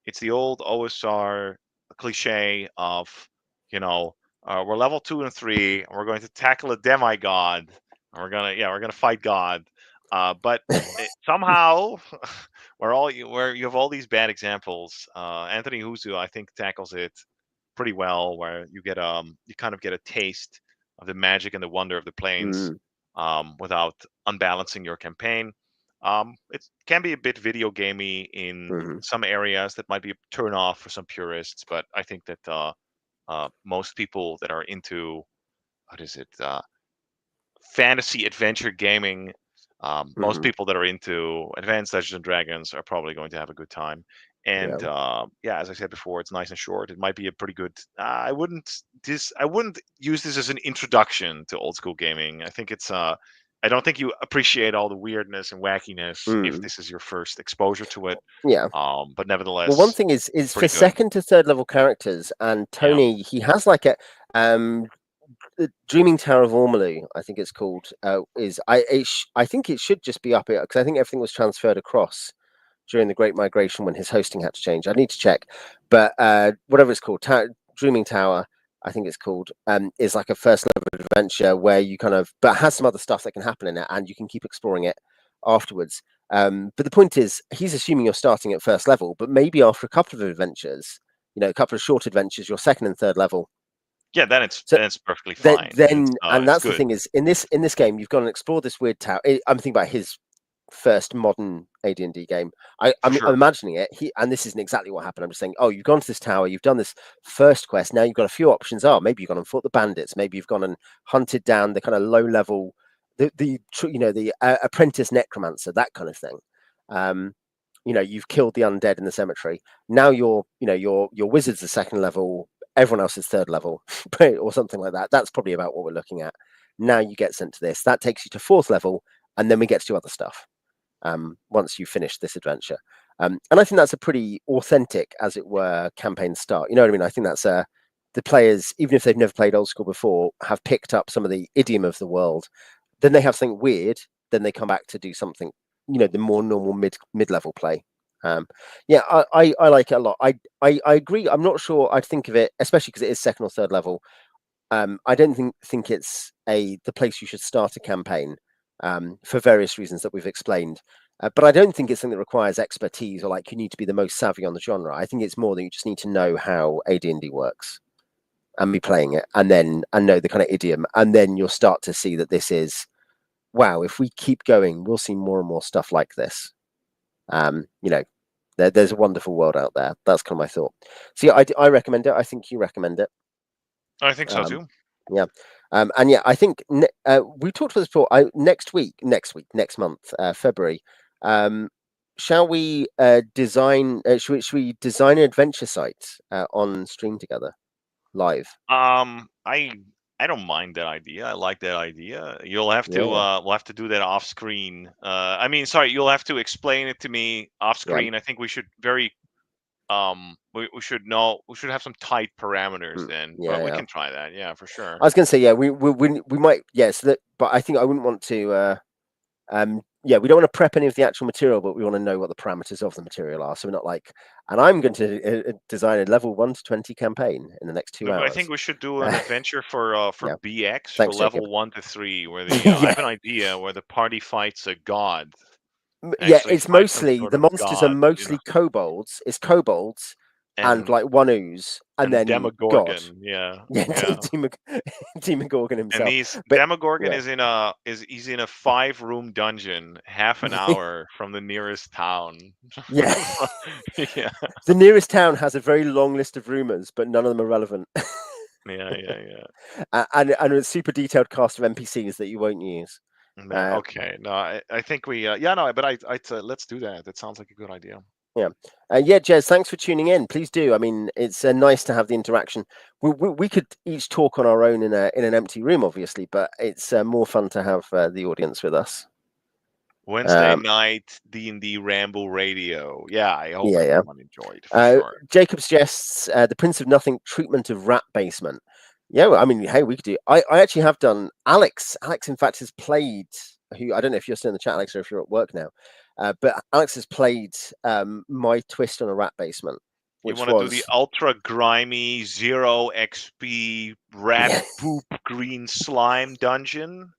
it's the old OSR cliche of, you know, we're level 2 and 3, and we're going to tackle a demigod, and we're gonna fight God. But somehow, where you have all these bad examples, Anthony Huso, I think, tackles it pretty well, where you kind of get a taste of the magic and the wonder of the plains, Mm-hmm. without unbalancing your campaign. It can be a bit video gamey in Mm-hmm. some areas that might be a turn off for some purists, but I think that most people that are into, what is it, fantasy adventure gaming, most Mm-hmm. people that are into Advanced Dungeons and Dragons are probably going to have a good time. And Yeah. yeah, as I said before, it's nice and short. It might be a pretty good. I wouldn't use this as an introduction to old school gaming. I think it's. I don't think you appreciate all the weirdness and wackiness if Mm. this is your first exposure to it. Yeah. But Well, one nevertheless, thing is it's for pretty good. second to third level characters, and Yeah. Tony, he has like a um the Dreaming Tower of Ormolu, I think it's called. I think it should just be up here because I think everything was transferred across during the Great Migration when his hosting had to change. I need to check, but whatever it's called, Dreaming Tower, I think it's called, is like a first level adventure where you kind of, but has some other stuff that can happen in it, and you can keep exploring it afterwards. But the point is, he's assuming you're starting at first level, but maybe after a couple of adventures, a couple of short adventures, you're second and third level. Yeah, then it's So perfectly then, fine, and then and it's that's the good. thing is, in this game, you've got to explore this weird tower. I'm thinking about his first modern AD&D game. For I'm sure. imagining it. And this isn't exactly what happened. I'm just saying, oh, you've gone to this tower, you've done this first quest. Now you've got a few options. Oh, maybe you've gone and fought the bandits. Maybe you've gone and hunted down the kind of low level, the apprentice necromancer, that kind of thing. You've killed the undead in the cemetery. Now your wizard's the second level. Everyone else is third level, or something like that. That's probably about what we're looking at. Now you get sent to this. That takes you to fourth level, and then we get to do other stuff. Once you finish this adventure. And I think that's a pretty authentic, as it were, campaign start. You know what I mean? I think that's the players, even if they've never played old school before, have picked up some of the idiom of the world. Then they have something weird. Then they come back to do something, the more normal mid-level play. Yeah, I like it a lot. I agree. I'm not sure I'd think of it, especially because it is second or third level. I don't think it's the place you should start a campaign. For various reasons that we've explained. But I don't think it's something that requires expertise or like you need to be the most savvy on the genre. I think it's more that you just need to know how AD&D works and be playing it and know the kind of idiom. And then you'll start to see that this is, wow, if we keep going, we'll see more and more stuff like this. There's a wonderful world out there. That's kind of my thought. So yeah, I recommend it. I think you recommend it. I think so too. Yeah. And yeah, I think we talked about this before. Next month, February. Shall we design? Should we design an adventure site on stream together, live? I don't mind that idea. I like that idea. You'll have to Yeah, we'll have to do that off screen. Sorry, you'll have to explain it to me off yeah, screen. I think we should we should have some tight parameters then, but we yeah. can try that. Yeah, for sure. I was going to say, yeah, we might, yes, but I think I wouldn't want to. Yeah, we don't want to prep any of the actual material, but we want to know what the parameters of the material are. So we're not like, and I'm going to design a level 1 to 20 campaign in the next 2 I hours. think we should do an adventure for Yeah. BX for Thanks, Jacob. level 1 to 3, where I Yeah. have an idea where the party fights a god. Yeah, Actually it's fights some mostly sort the of monsters are god, mostly kobolds. It's kobolds and and like one ooze, and then God. Demogorgon. Yeah, Yeah, yeah. Demogorgon And himself. he's But Demogorgon yeah, is he's in a 5-room dungeon, half an hour from the nearest town. yeah. Yeah, The nearest town has a very long list of rumors, but none of them are relevant. yeah. And a super detailed cast of NPCs that you won't use. No, okay. No, I think we but let's do that. That sounds like a good idea. Yeah, yeah, Jez, thanks for tuning in. Please do. I mean, it's nice to have the interaction. We could each talk on our own in an empty room, obviously, but it's more fun to have the audience with us. Wednesday night D&D Ramble Radio. Yeah, I hope Yeah, everyone enjoyed for sure. Jacob suggests the Prince of Nothing treatment of Rat Basement. Yeah, well, I mean, hey, we could do. I actually have done. Alex, in fact, has played. Who I don't know if you're still in the chat, Alex, or if you're at work now. But Alex has played my twist on a Rat Basement. You Which want to do was the ultra grimy 0 XP rat yeah, poop green slime dungeon?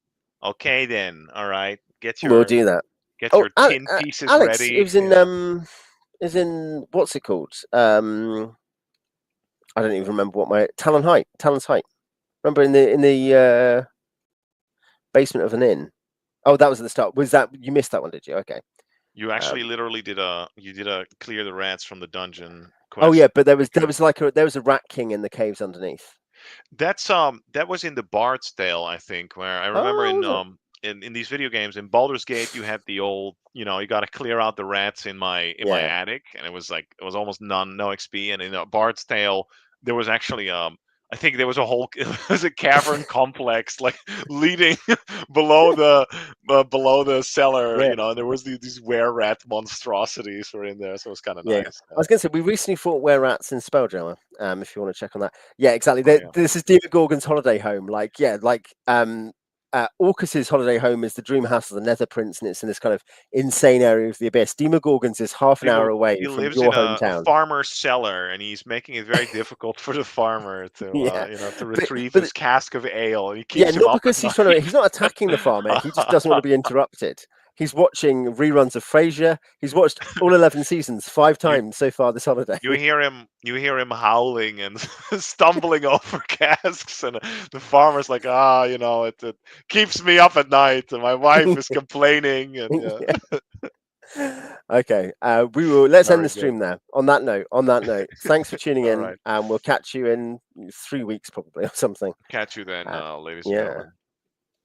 Okay then. All right. we'll do that. Get Oh, your tin pieces Alex, it ready. was in Yeah. is in what's it called? I don't even remember what my Talon's Height. Remember in the basement of an inn. Oh, that was at the start. Was that you missed that one? Did you? Okay. You actually literally did a clear the rats from the dungeon quest. Oh yeah, but there was a rat king in the caves underneath. That's that was in the Bard's Tale, I think, where I remember in these video games in Baldur's Gate you had the old, you got to clear out the rats in my attic, and it was almost no XP, and in Bard's Tale there was actually I think there was it was a cavern complex like leading below the cellar, and there was these were rat monstrosities were in there, so it was kind of nice. I was going to say we recently fought were rats in Spelljammer. If you want to check on that, yeah, exactly. Oh, yeah. This is Demogorgon's holiday home. Orcus's holiday home is the dream house of the Nether Prince, and it's in this kind of insane area of the abyss. Demogorgon's is half an hour away He from lives your in a hometown. farmer's cellar, and he's making it very difficult for the farmer to to retrieve his cask of ale. And he keeps him not up because at he's night. he's not attacking the farmer. He just doesn't want to be interrupted. He's watching reruns of Frasier. He's watched all 11 seasons 5 You times so far this holiday. you hear him howling and stumbling over casks, and the farmer's like, it keeps me up at night, and my wife is complaining, and yeah. Okay, we will. Let's end Very the good. stream there. On that note, thanks for tuning All in, right. and we'll catch you in 3 weeks probably or something. Catch you then, ladies and Yeah. gentlemen.